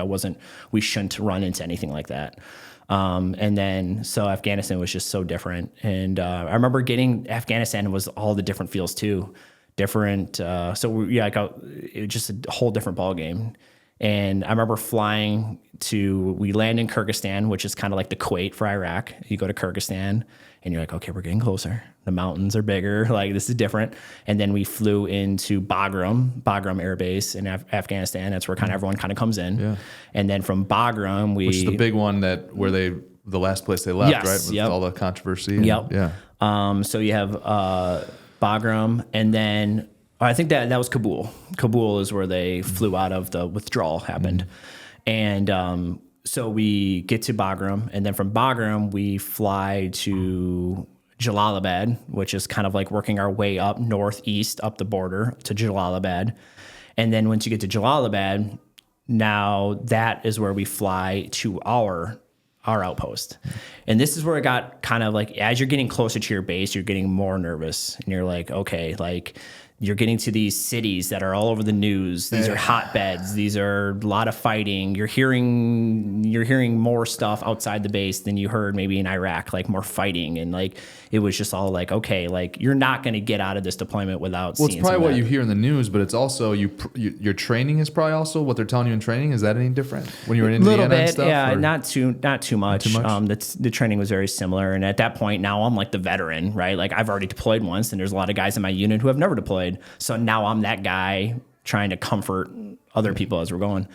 we shouldn't run into anything like that. And then, so Afghanistan was just so different. And, I remember Afghanistan was all the different feels too. Different. It was just a whole different ball game. And I remember we land in Kyrgyzstan, which is kind of like the Kuwait for Iraq. You go to Kyrgyzstan and you're like, okay, we're getting closer. The mountains are bigger. Like, this is different. And then we flew into Bagram Air Base in Afghanistan. That's where kind of everyone kind of comes in. Yeah. And then from Bagram, which is the big one the last place they left, yes, right? With all the controversy. Yep. Yeah. So you have Bagram, and then I think that was Kabul. Kabul is where they flew out of, the withdrawal happened. And so we get to Bagram, and then from Bagram, we fly to Jalalabad, which is kind of like working our way up northeast up the border to Jalalabad. And then once you get to Jalalabad, now that is where we fly to our outpost. And this is where it got kind of like, as you're getting closer to your base, you're getting more nervous, and you're like, okay, like you're getting to these cities that are all over the news. These are hotbeds. These are a lot of fighting. You're hearing more stuff outside the base than you heard maybe in Iraq, like more fighting. And like, it was just all like, okay, like you're not going to get out of this deployment without seeing. Well, it's probably what you hear in the news, but it's also your training is probably also what they're telling you in training. Is that any different when you were in Indiana? A little bit, and stuff, yeah, or? not too much. The training was very similar. And at that point, now I'm like the veteran, right? Like I've already deployed once, and there's a lot of guys in my unit who have never deployed. So now I'm that guy trying to comfort other people as we're going.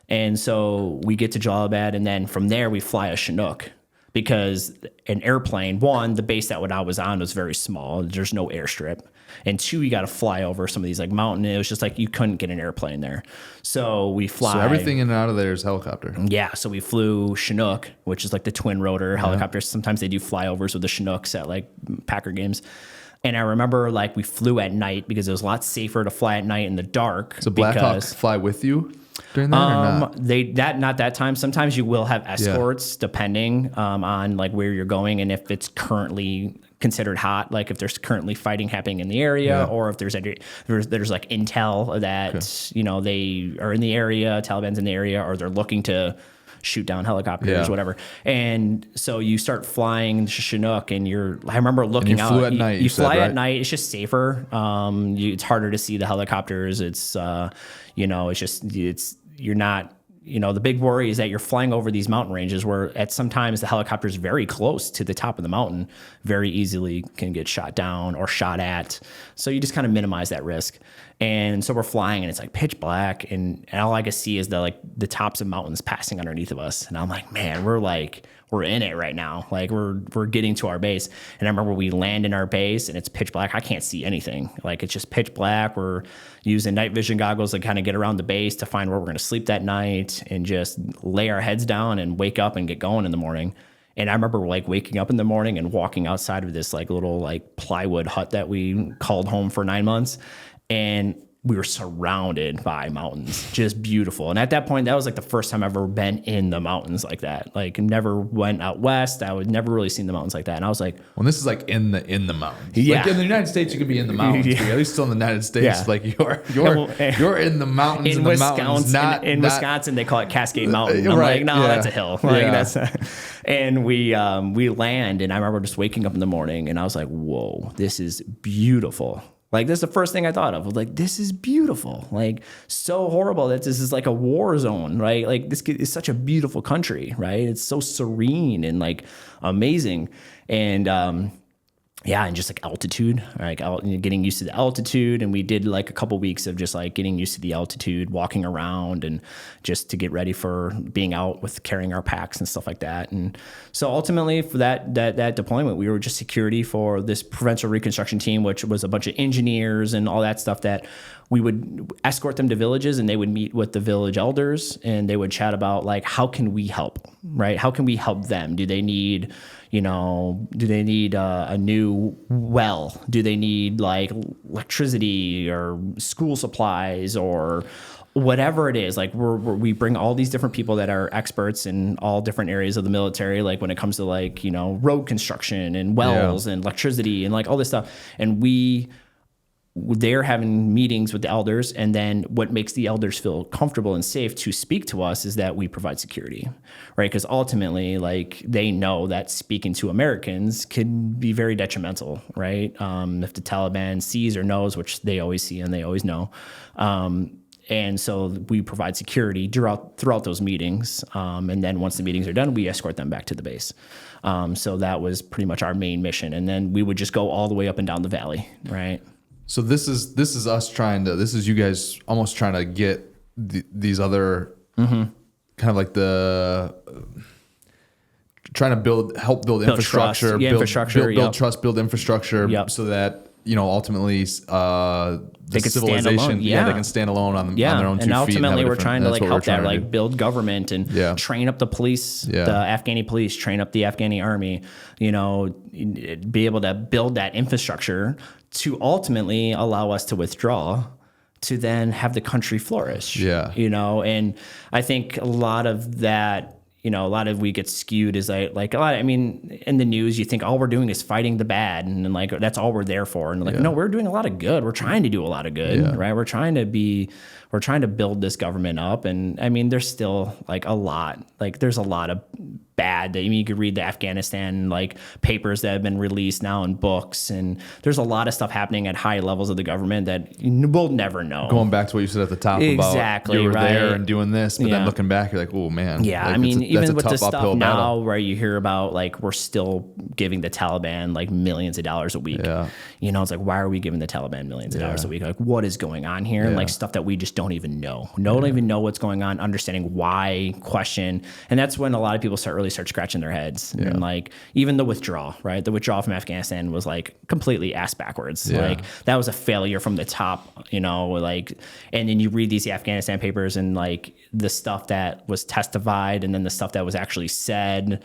And so we get to Jalalabad, and then from there we fly a Chinook, because an airplane, one, the base that I was on was very small. There's no airstrip. And two, you got to fly over some of these like mountain. It was just like you couldn't get an airplane there. So we fly. So everything in and out of there is helicopter. Yeah. So we flew Chinook, which is like the twin rotor helicopters. Sometimes they do flyovers with the Chinooks at like Packer games. And I remember like we flew at night because it was a lot safer to fly at night in the dark. So Blackhawks fly with you during that or not? Not that time. Sometimes you will have escorts depending on like where you're going and if it's currently considered hot, like if there's currently fighting happening in the area, or if there's like intel that they are in the area, Taliban's in the area, or they're looking to shoot down helicopters, whatever. And so you start flying Chinook, and I remember looking out. You flew at night. You fly at night. It's just safer. It's harder to see the helicopters. It's you're not. The big worry is that you're flying over these mountain ranges where at sometimes the helicopter is very close to the top of the mountain, very easily can get shot down or shot at. So you just kind of minimize that risk. And so we're flying, and it's like pitch black, and all I can see is the tops of mountains passing underneath of us. And I'm like, man, we're we're in it right now. Like we're getting to our base. And I remember we land in our base and it's pitch black. I can't see anything. Like it's just pitch black. We're using night vision goggles to kind of get around the base to find where we're going to sleep that night and just lay our heads down and wake up and get going in the morning. And I remember like waking up in the morning and walking outside of this like little like plywood hut that we called home for 9 months. And we were surrounded by mountains, just beautiful. And at that point, that was like the first time I've ever been in the mountains like that. Like never went out west. I would never really seen the mountains like that. And I was like, well, this is like in the mountains. Yeah. Like in the United States, you could be in the mountains. Yeah. But at least still in the United States, yeah. like you're in the mountains. In the Wisconsin, mountains, in Wisconsin, they call it Cascade Mountain. I'm right, like, no, that's a hill. Like that's. And we land, and I remember just waking up in the morning, and I was like, whoa, this is beautiful. Like, this is the first thing I thought of. I was like, this is beautiful. Like, so horrible that this is like a war zone, right? Like, this is such a beautiful country, right? It's so serene and, like, amazing. And, and just like altitude, like getting used to the altitude. And we did like a couple weeks of just like getting used to the altitude, walking around and just to get ready for being out with carrying our packs and stuff like that. And so ultimately for that deployment, we were just security for this provincial reconstruction team, which was a bunch of engineers and all that stuff that we would escort them to villages, and they would meet with the village elders and they would chat about like, how can we help, right? How can we help them? Do they need a new well? Do they need like electricity or school supplies or whatever it is? Like we bring all these different people that are experts in all different areas of the military, like when it comes to like, road construction and wells and electricity and like all this stuff. And they're having meetings with the elders, and then what makes the elders feel comfortable and safe to speak to us is that we provide security, right? Because ultimately, like, they know that speaking to Americans can be very detrimental, right? If the Taliban sees or knows, which they always see and they always know, and so we provide security throughout those meetings, and then once the meetings are done, we escort them back to the base. So that was pretty much our main mission, and then we would just go all the way up and down the valley, right? So this is you guys almost trying to get these other kind of like trying to help build infrastructure, build trust, build infrastructure, so that ultimately the civilization, they can stand alone on their own 2 feet. And ultimately, we're trying to like help that, like do. build government and train up the police, the Afghani police, train up the Afghani army, be able to build that infrastructure to ultimately allow us to withdraw, to then have the country flourish. And I think a lot of that, we get skewed is in the news, you think all we're doing is fighting the bad, and like that's all we're there for. And no, we're doing a lot of good. We're trying to do a lot of good, right? We're trying to build this government up. And I mean, there's still like a lot, like there's a lot of bad. You could read the Afghanistan like papers that have been released now in books, and there's a lot of stuff happening at high levels of the government that we'll never know. Going back to what you said at the top about you were there and doing this, but then looking back, you're like, oh man. Yeah, like, even with the stuff now battle. where you hear about like we're still giving the Taliban like millions of dollars a week. It's like, why are we giving the Taliban millions of dollars a week? Like, what is going on here? And like stuff that we just don't even know. Don't even know what's going on, understanding why, question. And that's when a lot of people start scratching their heads. And like even the withdrawal, right? The withdrawal from Afghanistan was like completely ass backwards. Like that was a failure from the top, like, and then you read these Afghanistan papers and like the stuff that was testified and then the stuff that was actually said,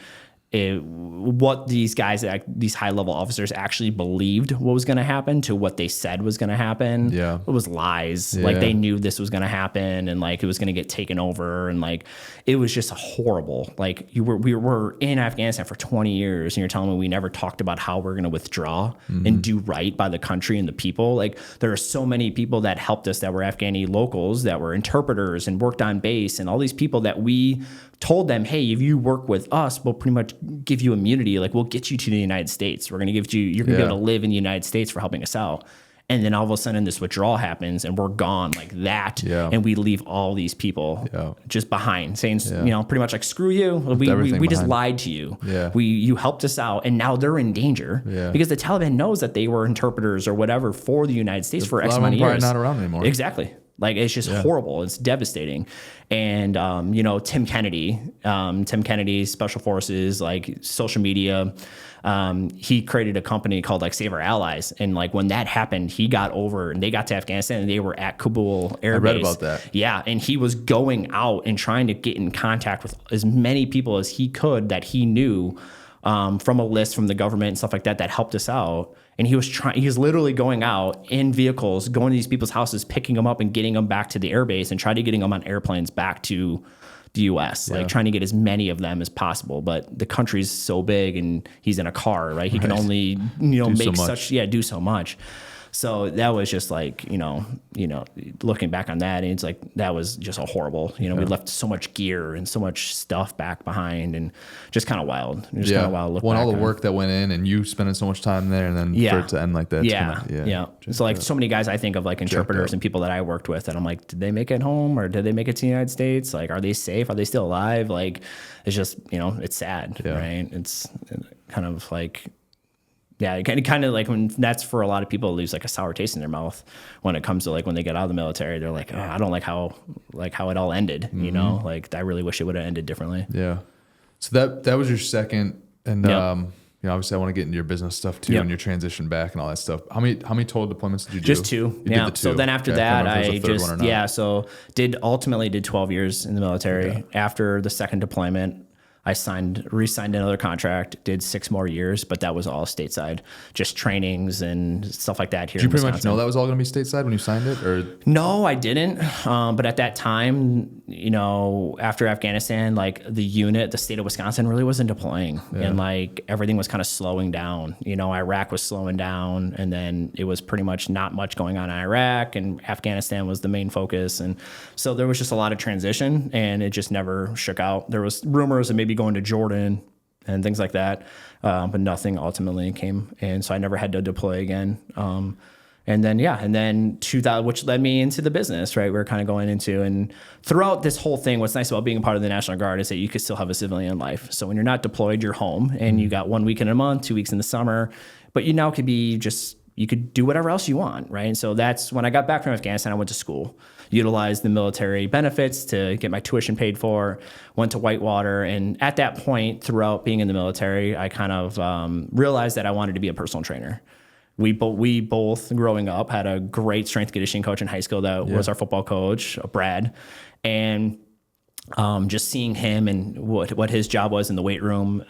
what these guys, these high level officers actually believed what was going to happen to what they said was going to happen. It was lies. Like they knew this was going to happen and like it was going to get taken over. And like, it was just horrible. Like we were in Afghanistan for 20 years and you're telling me we never talked about how we're going to withdraw and do right by the country and the people. Like there are so many people that helped us that were Afghani locals, that were interpreters and worked on base, and all these people that we told them, hey, if you work with us, we'll pretty much give you immunity. Like we'll get you to the United States. We're going to you're going to be able to live in the United States for helping us out. And then all of a sudden this withdrawal happens and we're gone like that. And we leave all these people just behind saying, pretty much like, screw you. We just lied to you. You helped us out. And now they're in danger because the Taliban knows that they were interpreters or whatever for the United States for X amount of years. Probably not around anymore. Exactly. Like, it's just horrible. It's devastating. And, Tim Kennedy, Special Forces, like social media, he created a company called like Save Our Allies. And like when that happened, he got over and they got to Afghanistan and they were at Kabul Air Base. I read about that. Yeah. And he was going out and trying to get in contact with as many people as he could that he knew, from a list from the government and stuff like that helped us out. And he was literally going out in vehicles, going to these people's houses, picking them up and getting them back to the airbase and trying to getting them on airplanes back to the U.S., like trying to get as many of them as possible. But the country's so big and he's in a car, right? He can only, do so much. So that was just like, looking back on that, and it's like, that was just a horrible, we left so much gear and so much stuff back behind, and just kind of wild. Kind of wild. When all the work that went in and you spending so much time there, and then for it to end like that. So like so many guys I think of, like interpreters and people that I worked with, and I'm like, did they make it home, or did they make it to the United States? Like, are they safe? Are they still alive? Like, it's just, it's sad, right? It's kind of like, kind of like when that's for a lot of people, it leaves like a sour taste in their mouth when it comes to like when they get out of the military. They're like, oh, I don't like how it all ended. Like I really wish it would have ended differently. Yeah. So that was your second, and obviously I want to get into your business stuff too, and your transition back and all that stuff. How many total deployments did you do? Just two. You did the two. So then after that, I just ultimately did 12 years in the military. Okay. After the second deployment, I re-signed another contract, did 6 more years, but that was all stateside, just trainings and stuff like that here. Did you pretty much know that was all going to be stateside when you signed it, or? No, I didn't. But at that time, after Afghanistan, like the state of Wisconsin really wasn't deploying, and like everything was kind of slowing down. Iraq was slowing down, and then it was pretty much not much going on in Iraq, and Afghanistan was the main focus, and so there was just a lot of transition, and it just never shook out. There was rumors of maybe going to Jordan and things like that, but nothing ultimately came, and so I never had to deploy again. And then 2000, which led me into the business, right? We're kind of going into, and throughout this whole thing, what's nice about being a part of the National Guard is that you could still have a civilian life. So when you're not deployed, you're home, and you got 1 week in a month, 2 weeks in the summer, but you now could be you could do whatever else you want, right? And so that's when I got back from Afghanistan, I went to school, utilized the military benefits to get my tuition paid for, went to Whitewater. And at that point, throughout being in the military, I kind of realized that I wanted to be a personal trainer. We both, growing up, had a great strength conditioning coach in high school that was our football coach, Brad. And just seeing him and what his job was in the weight room.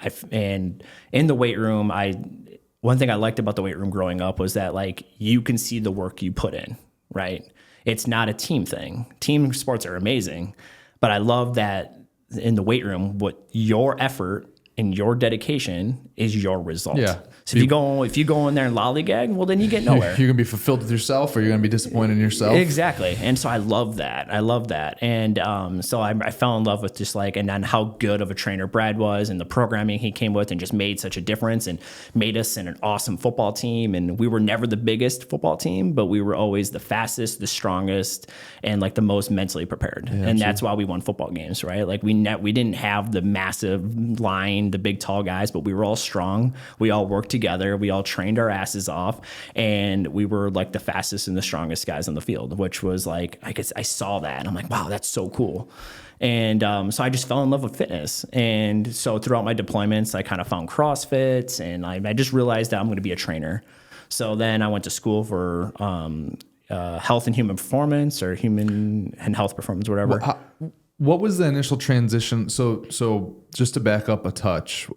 One thing I liked about the weight room growing up was that like you can see the work you put in, right? It's not a team thing. Team sports are amazing, but I love that in the weight room, what your effort and your dedication is your result. Yeah. So if you go in there and lollygag, well, then you get nowhere. You're gonna be fulfilled with yourself, or you're gonna be disappointed in yourself. Exactly. And so I love that. And so I fell in love with just like, and then how good of a trainer Brad was, and the programming he came with, and just made such a difference, and made us an awesome football team. And we were never the biggest football team, but we were always the fastest, the strongest, and like the most mentally prepared. Yeah, and that's why we won football games, right? Like we didn't have the massive line, the big tall guys, but we were all strong. We all worked together. We all trained our asses off, and we were like the fastest and the strongest guys on the field, which was like, I saw that and I'm like, wow, that's so cool. And so I just fell in love with fitness. And so throughout my deployments, I kind of found CrossFit, and I just realized that I'm going to be a trainer. So then I went to school for health and human performance, or human and health performance, whatever. What was the initial transition? So just to back up a touch,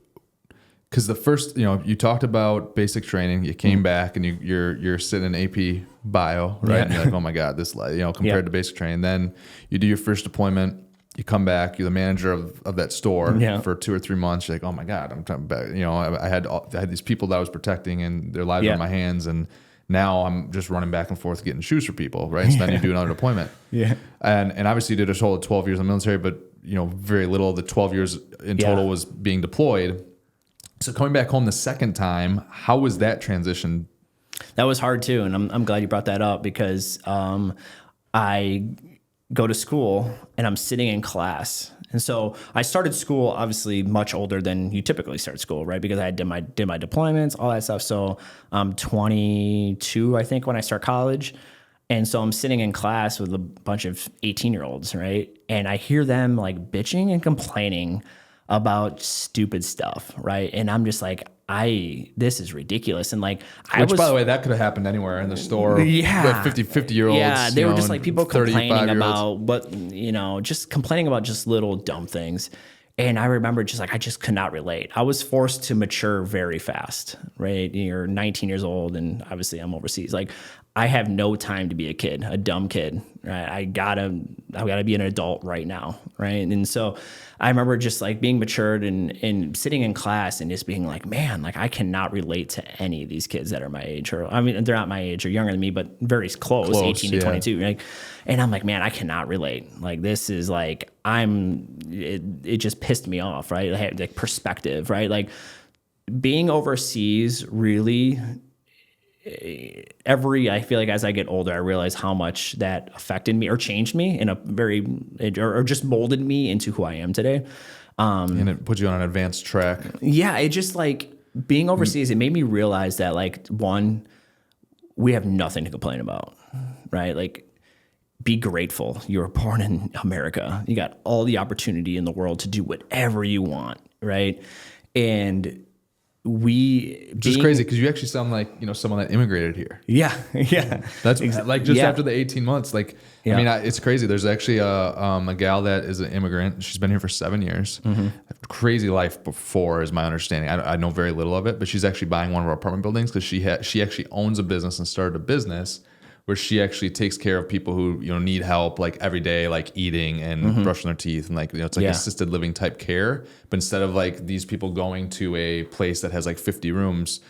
because the first, you talked about basic training, you came back and you're sitting in AP bio, right? And you're like, oh my God, this, compared to basic training. Then you do your first deployment, you come back, you're the manager of that store for 2 or 3 months. You're like, oh my God, I'm coming back. I had these people that I was protecting, and their lives are in my hands, and now I'm just running back and forth getting shoes for people, right? So then you do another deployment. And obviously you did a total of 12 years in the military, but very little of the 12 years in total was being deployed. So coming back home the second time, how was that transition? That was hard too, and I'm glad you brought that up, because I go to school and I'm sitting in class. And so I started school obviously much older than you typically start school, right? Because I did my deployments, all that stuff. So I'm 22, I think, when I start college. And so I'm sitting in class with a bunch of 18-year-olds, right? And I hear them like bitching and complaining about stupid stuff, right? And I'm just like, this is ridiculous. And like, by the way, that could have happened anywhere in the store. Yeah. 50-year-olds. Yeah. They were just like people complaining about just complaining about just little dumb things. And I remember just like, I just could not relate. I was forced to mature very fast, right? You're 19 years old and obviously I'm overseas. Like I have no time to be a kid, a dumb kid, right? I gotta be an adult right now, right? And so I remember just like being matured and sitting in class and just being like, man, like I cannot relate to any of these kids that are my age, or I mean, they're not my age or younger than me, but very close 18 to 22, right? And I'm like, man, I cannot relate. Like this is like, it just pissed me off, right? I had like perspective, right? Like being overseas really, I feel like as I get older, I realize how much that affected me or changed me in a or just molded me into who I am today. And it put you on an advanced track. Yeah. It just like being overseas, it made me realize that like, one, we have nothing to complain about, right? Like be grateful. You were born in America. You got all the opportunity in the world to do whatever you want. Right. And which is crazy because you actually sound like someone that immigrated here. Yeah, yeah. That's like just after the 18 months. Like, I mean, it's crazy. There's actually a gal that is an immigrant. She's been here for 7 years. Crazy life before, is my understanding. I know very little of it, but she's actually buying one of our apartment buildings because she actually owns a business and started a business where she actually takes care of people who need help like every day, like eating and brushing their teeth, and like it's like assisted living type care. But instead of like these people going to a place that has like 50 rooms,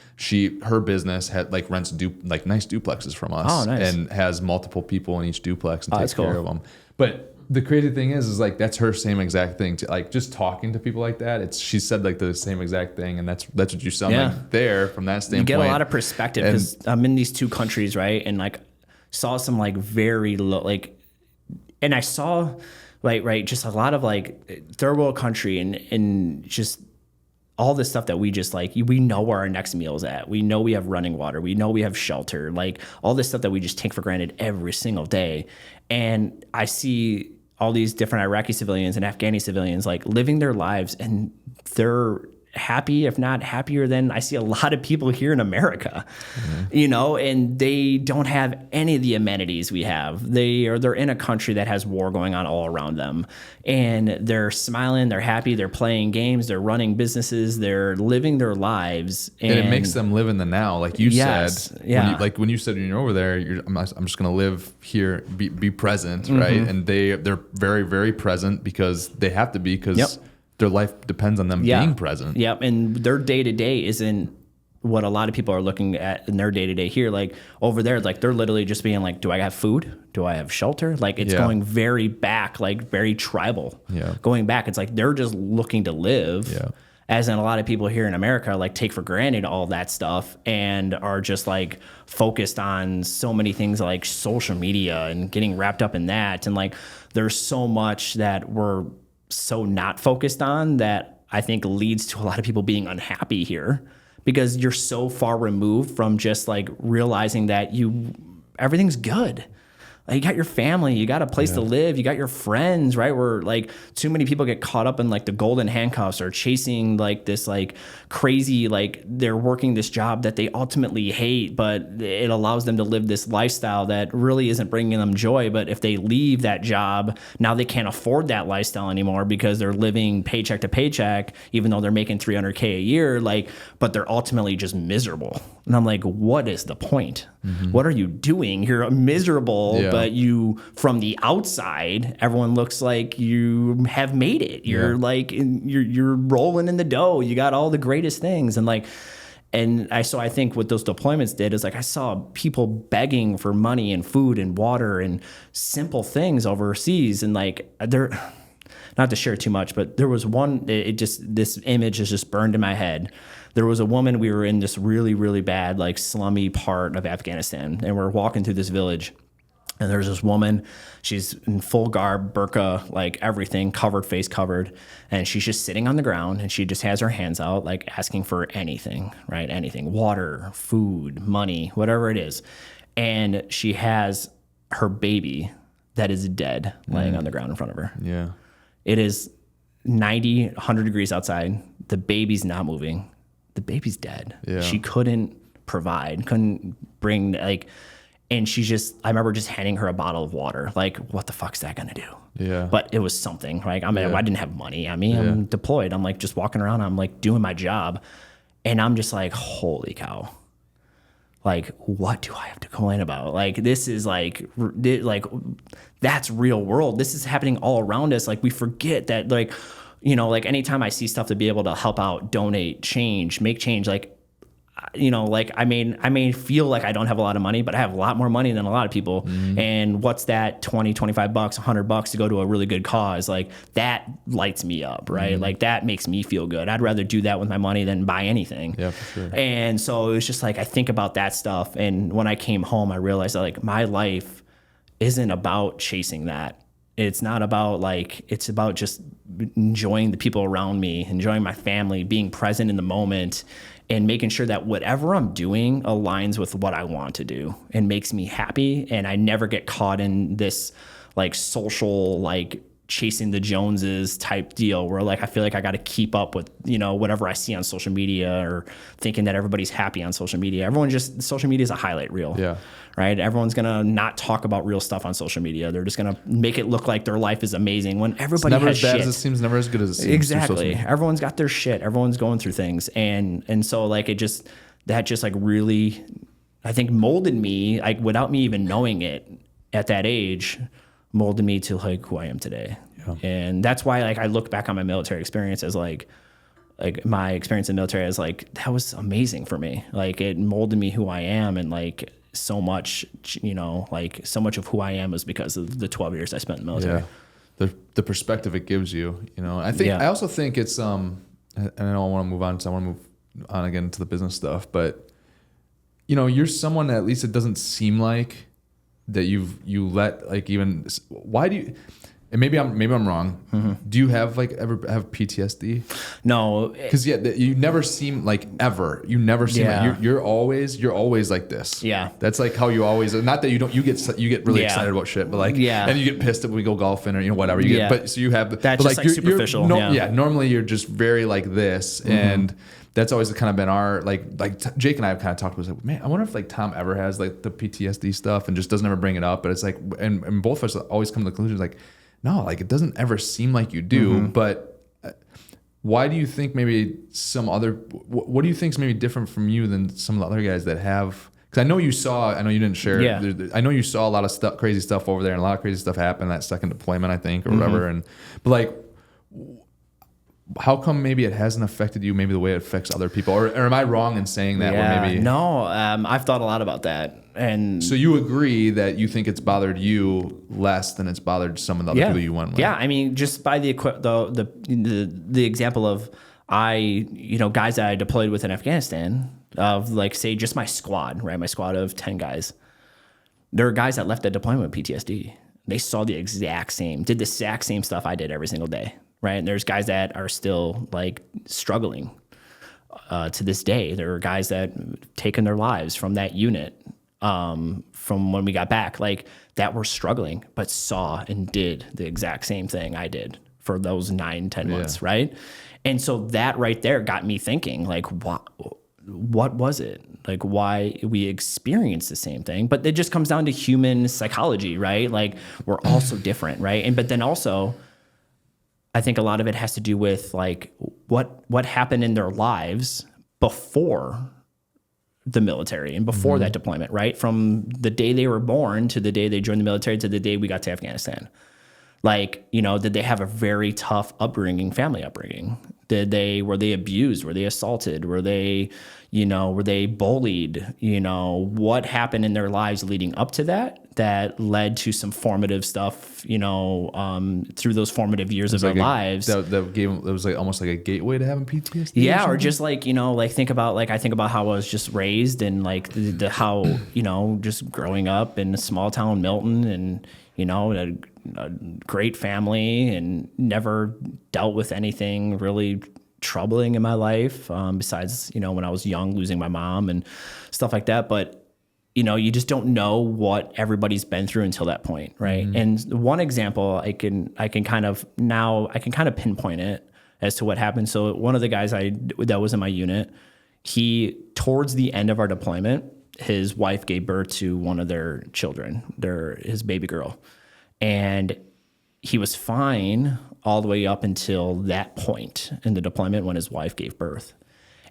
her business had like rents like nice duplexes from us. Oh, nice. And has multiple people in each duplex and takes cool. care of them. But the crazy thing is like that's her same exact thing. To like just talking to people like that, she said like the same exact thing, and that's what you sound like there from that standpoint. You get a lot of perspective because I'm in these two countries, right? And like saw some like very low, like, and I saw right, just a lot of like third world country and just all this stuff that we just like, we know where our next meal is at. We know we have running water. We know we have shelter, like all this stuff that we just take for granted every single day. And I see all these different Iraqi civilians and Afghani civilians like living their lives, and they're happy, if not happier than I see a lot of people here in America, and they don't have any of the amenities we have. They're in a country that has war going on all around them, and they're smiling, they're happy, they're playing games, they're running businesses, they're living their lives. And it makes them live in the now. Like you said, yeah. when you said when you're over there, I'm just going to live here, be present. Right. And they're very, very present because they have to be, because their life depends on them being present. Yep. And their day-to-day isn't what a lot of people are looking at in their day-to-day here. Like over there, like they're literally just being like, do I have food? Do I have shelter? Like it's going very back, like very tribal. Yeah. Going back, it's like they're just looking to live. Yeah. As in a lot of people here in America, like take for granted all that stuff and are just like focused on so many things like social media and getting wrapped up in that. And like there's so much that we're so not focused on that I think leads to a lot of people being unhappy here, because you're so far removed from just like realizing that everything's good. Like you got your family, you got a place to live, you got your friends, right? Where like too many people get caught up in like the golden handcuffs or chasing like this like crazy, like they're working this job that they ultimately hate, but it allows them to live this lifestyle that really isn't bringing them joy. But if they leave that job, now they can't afford that lifestyle anymore because they're living paycheck to paycheck, even though they're making $300K a year, like, but they're ultimately just miserable. And I'm like, what is the point? What are you doing? You're miserable, but you, from the outside, everyone looks like you have made it. You're like, you're rolling in the dough. You got all the greatest things. And like, so I think what those deployments did is like, I saw people begging for money and food and water and simple things overseas. And like, not to share too much, but there was one, this image is just burned in my head. There was a woman, we were in this really, really bad, like slummy part of Afghanistan, and we're walking through this village, and there's this woman, she's in full garb, burqa, like everything, face covered, and she's just sitting on the ground, and she just has her hands out, like asking for anything, right? Anything, water, food, money, whatever it is. And she has her baby that is dead laying on the ground in front of her. Yeah. It is 90, 100 degrees outside. The baby's not moving. The baby's dead. Yeah. She couldn't provide, couldn't bring, like, and she's just, I remember just handing her a bottle of water. Like, what the fuck's that gonna do? Yeah. But it was something. Like, I mean, I didn't have money. I mean, I'm deployed. I'm like just walking around. I'm like doing my job. And I'm just like, holy cow. Like, what do I have to complain about? Like, this is like that's real world. This is happening all around us. Like, we forget that, like, you know, like anytime I see stuff to be able to help out, donate, change, make change, like, you know, like I may feel like I don't have a lot of money, but I have a lot more money than a lot of people. Mm-hmm. And what's that 20, 25 bucks, $100 to go to a really good cause? Like, that lights me up, right? Mm-hmm. Like, that makes me feel good. I'd rather do that with my money than buy anything. Yeah, for sure. And so it was just like, I think about that stuff. And when I came home, I realized that, like, my life isn't about chasing that. It's not about, like, it's about just enjoying the people around me, enjoying my family, being present in the moment, and making sure that whatever I'm doing aligns with what I want to do and makes me happy. And I never get caught in this, like, social, like, chasing the Joneses type deal where, like, I feel like I got to keep up with, you know, whatever I see on social media, or thinking that everybody's happy on social media. Social media is a highlight reel. Yeah. Right? Everyone's going to not talk about real stuff on social media. They're just going to make it look like their life is amazing when everybody has shit. Never as bad as it seems, never as good as it seems. Exactly. Everyone's got their shit. Everyone's going through things. And so, like, that just like really, I think, molded me, like, without me even knowing it at that age, molded me to, like, who I am today. Yeah. And that's why, like, I look back on my military experience as like my experience in the military as, like, that was amazing for me. Like, it molded me who I am. And, like, so much, you know, like, so much of who I am was because of the 12 years I spent in the military. Yeah. The perspective it gives you, you know. I also think it's and I don't want to move on, so I want to move on again to the business stuff, but, you know, you're someone that, at least it doesn't seem like that you let, like, even, why do you, and maybe I'm wrong. Mm-hmm. Do you have, like, ever have PTSD? No, because you never seem like, ever. You never seem like you're always like this. Yeah, that's like how you always. Not that you get really excited about shit, but, like, and you get pissed if we go golfing or, you know, whatever. You get, but so you have that's just, like, superficial. Normally you're just very like this, and that's always kind of been our like Jake and I have kind of talked about, like, man, I wonder if, like, Tom ever has, like, the PTSD stuff and just doesn't ever bring it up. But it's like, and both of us always come to the conclusion, like, no, like, it doesn't ever seem like you do. But why do you think maybe what do you think is maybe different from you than some of the other guys that have? Because I know you didn't share. Yeah. I know you saw a lot of stuff, crazy stuff over there, and a lot of crazy stuff happened that second deployment, I think, or whatever. But like, how come maybe it hasn't affected you maybe the way it affects other people? Or am I wrong in saying that? Yeah, or maybe no, I've thought a lot about that. And so you agree that you think it's bothered you less than it's bothered some of the other people you went with? Yeah, I mean, just by the example of guys that I deployed with in Afghanistan, of, like, say, just my squad, right? My squad of 10 guys. There are guys that left that deployment with PTSD. They saw the exact same stuff I did every single day. Right. And there's guys that are still, like, struggling to this day. There are guys that taken their lives from that unit from when we got back, like, that were struggling, but saw and did the exact same thing I did for those 9-10 months. Right. And so that right there got me thinking, like, what was it? Like, why we experienced the same thing? But it just comes down to human psychology, right? Like, we're all so different. Right. But then also, I think a lot of it has to do with, like, what happened in their lives before the military and before that deployment, right? From the day they were born to the day they joined the military to the day we got to Afghanistan. Like, you know, did they have a very tough family upbringing? Were they abused? Were they assaulted? Were they bullied? You know, what happened in their lives leading up to that led to some formative stuff, you know, through those formative years of their lives. That was like almost like a gateway to having PTSD. Yeah, or just, like, you know, like, I think about how I was just raised, and, like, how, you know, just growing up in a small town Milton, and, you know, a great family, and never dealt with anything really troubling in my life, besides, you know, when I was young, losing my mom and stuff like that. But you just don't know what everybody's been through until that point, right? And one example I can kind of pinpoint it as to what happened. So one of the guys that was in my unit, he, towards the end of our deployment, his wife gave birth to one of their children, his baby girl, and he was fine all the way up until that point in the deployment when his wife gave birth.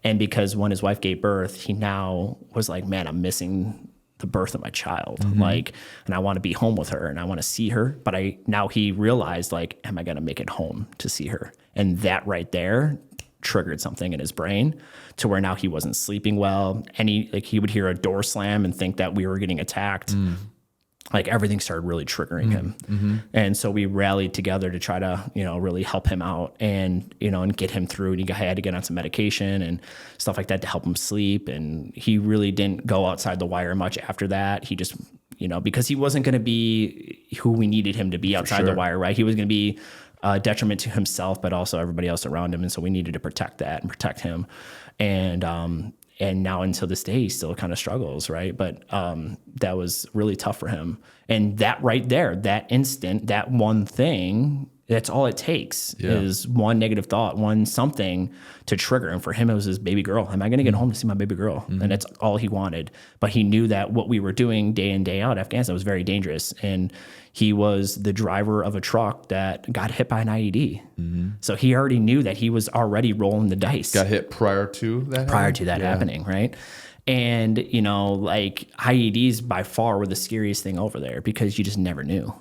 And because when his wife gave birth, he now was like, man, I'm missing the birth of my child. Like, and I want to be home with her and I want to see her. But now he realized, like, am I going to make it home to see her? And that right there triggered something in his brain to where now he wasn't sleeping well. And he would hear a door slam and think that we were getting attacked. Like, everything started really triggering him. And so we rallied together to try to, really help him out and, and get him through. And he had to get on some medication and stuff like that to help him sleep. And he really didn't go outside the wire much after that. He just, because he wasn't going to be who we needed him to be outside the wire, right? He was going to be a detriment to himself, but also everybody else around him. And so we needed to protect that and protect him. And now until this day, he still kind of struggles, right? But that was really tough for him. And that right there, that instant, that one thing, that's all it takes is one negative thought, one something to trigger. And for him, it was his baby girl. Am I going to get home to see my baby girl? And that's all he wanted. But he knew that what we were doing day in, day out, Afghanistan, was very dangerous. And he was the driver of a truck that got hit by an IED. So he already knew that he was already rolling the dice. Got hit prior to that happening, right? And, like, IEDs by far were the scariest thing over there because you just never knew.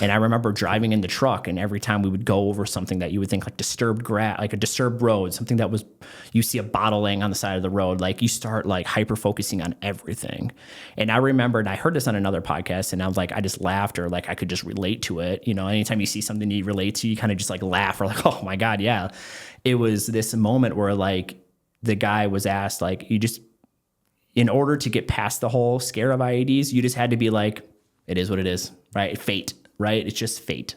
And I remember driving in the truck, and every time we would go over something that you would think like disturbed grass, like a disturbed road, something that was, you see a bottle laying on the side of the road, like you start like hyper focusing on everything. And I remember, and I heard this on another podcast, and I was like, I just laughed, or like I could just relate to it. Anytime you see something you relate to, you kind of just like laugh, or like, oh my God, yeah. It was this moment where like the guy was asked, like, in order to get past the whole scare of IEDs, you just had to be like, it is what it is, right? Fate. Right? It's just fate.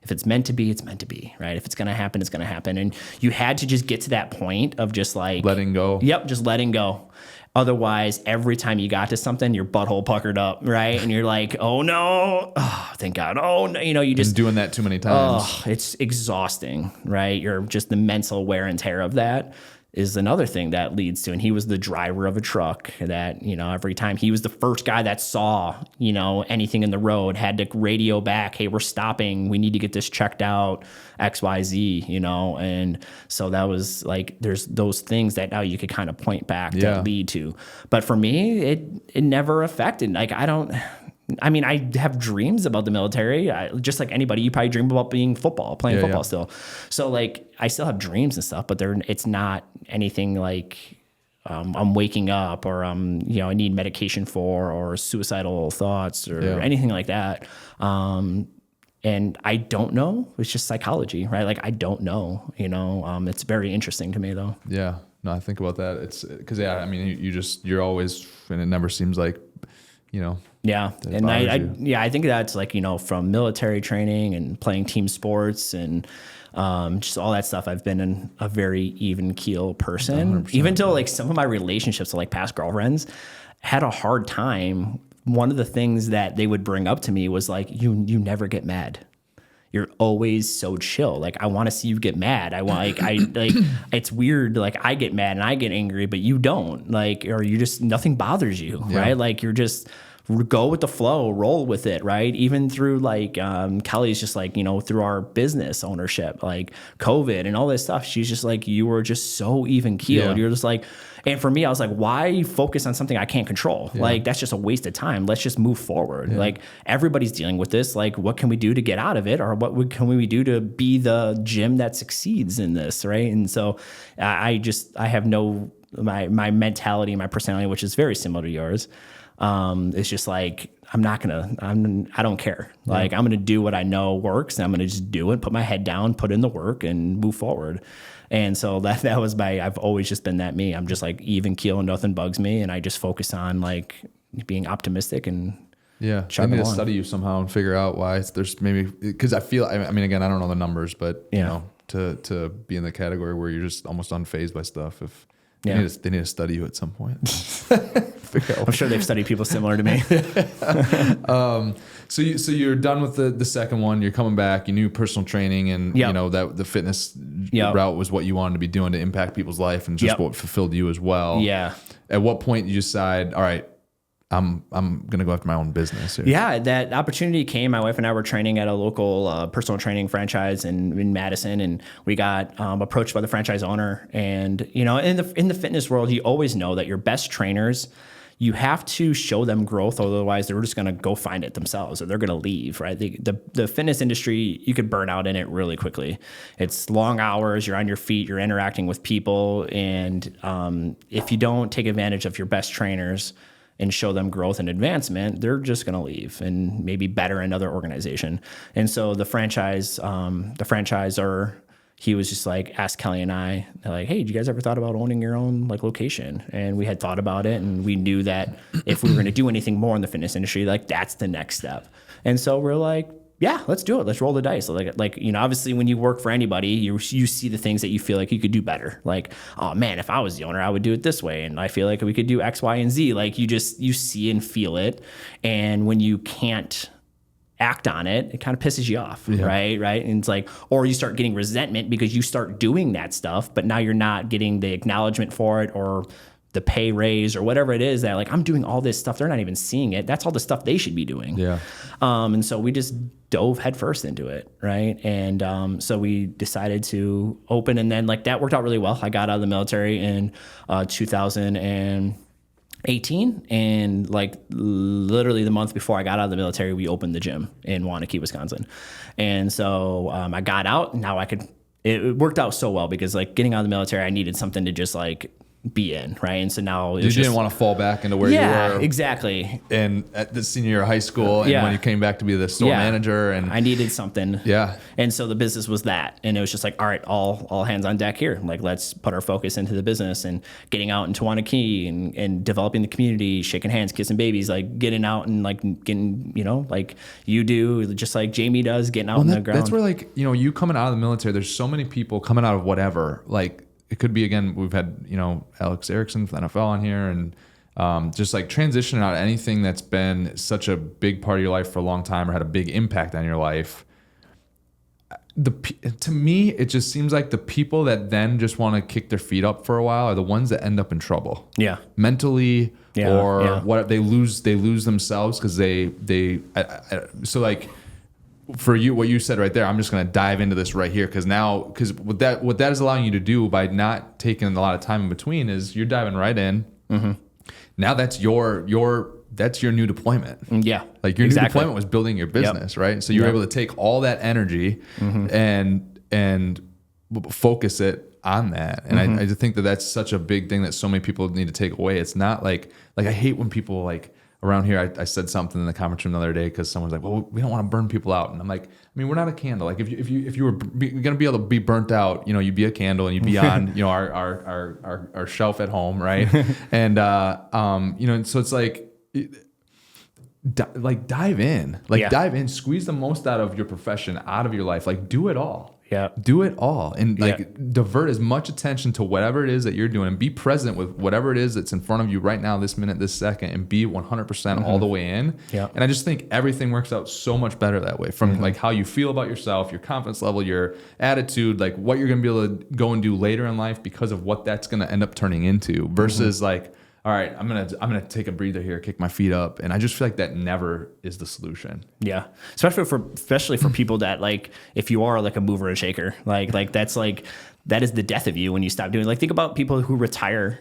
If it's meant to be, it's meant to be, right? If it's going to happen, it's going to happen. And you had to just get to that point of just like letting go. Yep. Just letting go. Otherwise, every time you got to something, your butthole puckered up, right? And you're like, oh no, oh, thank God. Oh no. You just been doing that too many times. Oh, it's exhausting, right? You're just the mental wear and tear of that is another thing that leads to, and he was the driver of a truck that, every time he was the first guy that saw, anything in the road, had to radio back, hey, we're stopping, we need to get this checked out, XYZ, and so that was like, there's those things that now you could kind of point back that lead to. But for me, it never affected, like, I have dreams about the military. Just like anybody, you probably dream about playing football still. So like, I still have dreams and stuff, but it's not anything like I'm waking up or I need medication for, or suicidal thoughts or anything like that. And I don't know. It's just psychology, right? Like, I don't know. It's very interesting to me though. Yeah. No, I think about that. It's because you're always, and it never seems like. Yeah. And I think that's like, from military training and playing team sports and just all that stuff, I've been a very even keel person, even till like some of my relationships with like past girlfriends had a hard time. One of the things that they would bring up to me was like, you never get mad. You're always so chill. Like, I want to see you get mad. It's weird. Like, I get mad and I get angry, but you don't, like, or you just, nothing bothers you, right? Like, you're just go with the flow, roll with it, right? Even through like, Kelly's just like, through our business ownership, like COVID and all this stuff, she's just like, you were just so even keeled. You're just like, and for me, I was like, why focus on something I can't control? Like, that's just a waste of time. Let's just move forward. Like, everybody's dealing with this. Like, what can we do to get out of it? Or can we do to be the gym that succeeds in this, right? And so I have my mentality, my personality, which is very similar to yours. It's just like, I don't care. Like, I'm going to do what I know works, and I'm going to just do it, put my head down, put in the work, and move forward. And so that was I've always just been that me. I'm just like even keel and nothing bugs me. And I just focus on like being optimistic and I need to study you somehow and figure out why there's maybe, because I feel, again, I don't know the numbers, but to be in the category where you're just almost unfazed by stuff. Yeah. They need to study you at some point. I'm sure they've studied people similar to me. So you're done with the second one. You're coming back. You knew personal training, and Yep. you know that the fitness Yep. route was what you wanted to be doing to impact people's life, and just Yep. what fulfilled you as well. Yeah. At what point did you decide, all right, I'm gonna go after my own business here? Yeah, that opportunity came. My wife and I were training at a local personal training franchise in Madison, and we got approached by the franchise owner. And you know, in the fitness world, you always know that your best trainers, you have to show them growth, otherwise they're just going to go find it themselves, or they're going to leave. Right? The fitness industry, you could burn out in it really quickly. It's long hours. You're on your feet. You're interacting with people, and if you don't take advantage of your best trainers and show them growth and advancement, they're just going to leave and maybe better another organization. And so the franchisor, he was just like, asked Kelly and I, like, hey, did you guys ever thought about owning your own like location? And we had thought about it, and we knew that if we were going to do anything more in the fitness industry, like that's the next step. And so we're like, yeah, let's do it. Let's roll the dice. Like, you know, obviously when you work for anybody, you see the things that you feel like you could do better. Like, oh man, if I was the owner, I would do it this way. And I feel like we could do X, Y, and Z. Like you see and feel it. And when you can't act on it, it kind of pisses you off, right? And it's like, or you start getting resentment because you start doing that stuff, but now you're not getting the acknowledgement for it or the pay raise or whatever it is that like, I'm doing all this stuff. They're not even seeing it. That's all the stuff they should be doing. Yeah. And so we just dove headfirst into it. Right. And so we decided to open, and then like that worked out really well. I got out of the military in 2018, and like literally the month before I got out of the military, we opened the gym in Waunakee, Wisconsin. And so I got out, and now it worked out so well because like getting out of the military, I needed something to just like be in, right? And so now you didn't want to fall back into where you were. Yeah, exactly. And at the senior year of high school, and when you came back to be the store manager, and I needed something. Yeah. And so the business was that, and it was just like, all right, all hands on deck here. Like, let's put our focus into the business and getting out into Waunakee and developing the community, shaking hands, kissing babies, like getting out and like getting, you know, like you do, just like Jamie does, getting out on the ground. That's where like, you know, you coming out of the military, there's so many people coming out of whatever, like, it could be, again, we've had, you know, Alex Erickson from the NFL on here, and just like transitioning out of anything that's been such a big part of your life for a long time or had a big impact on your life. To me, it just seems like the people that then just want to kick their feet up for a while are the ones that end up in trouble. Yeah. Mentally, what they lose themselves because so like, for you, what you said right there, I'm just going to dive into this right here because what that is allowing you to do by not taking a lot of time in between is you're diving right in. Mm-hmm. Now that's your new deployment. Yeah, like your new deployment was building your business, right? So you're able to take all that energy and focus it on that. And I just think that that's such a big thing that so many people need to take away. It's not like I hate when people like. Around here, I said something in the conference room the other day because someone's like, "Well, we don't want to burn people out," and I'm like, "I mean, we're not a candle. Like, if you were gonna be able to be burnt out, you know, you'd be a candle and you'd be on, you know, our shelf at home, right? And you know, so it's like, dive in, dive in, squeeze the most out of your profession, out of your life, like do it all." Yeah. Do it all and divert as much attention to whatever it is that you're doing and be present with whatever it is that's in front of you right now, this minute, this second, and be 100% all the way in. Yeah. And I just think everything works out so much better that way, from like how you feel about yourself, your confidence level, your attitude, like what you're going to be able to go and do later in life because of what that's going to end up turning into versus like, all right, I'm gonna take a breather here, kick my feet up, and I just feel like that never is the solution. Yeah, especially for people that like, if you are like a mover and shaker, like that's like that is the death of you when you stop doing. Like, think about people who retire.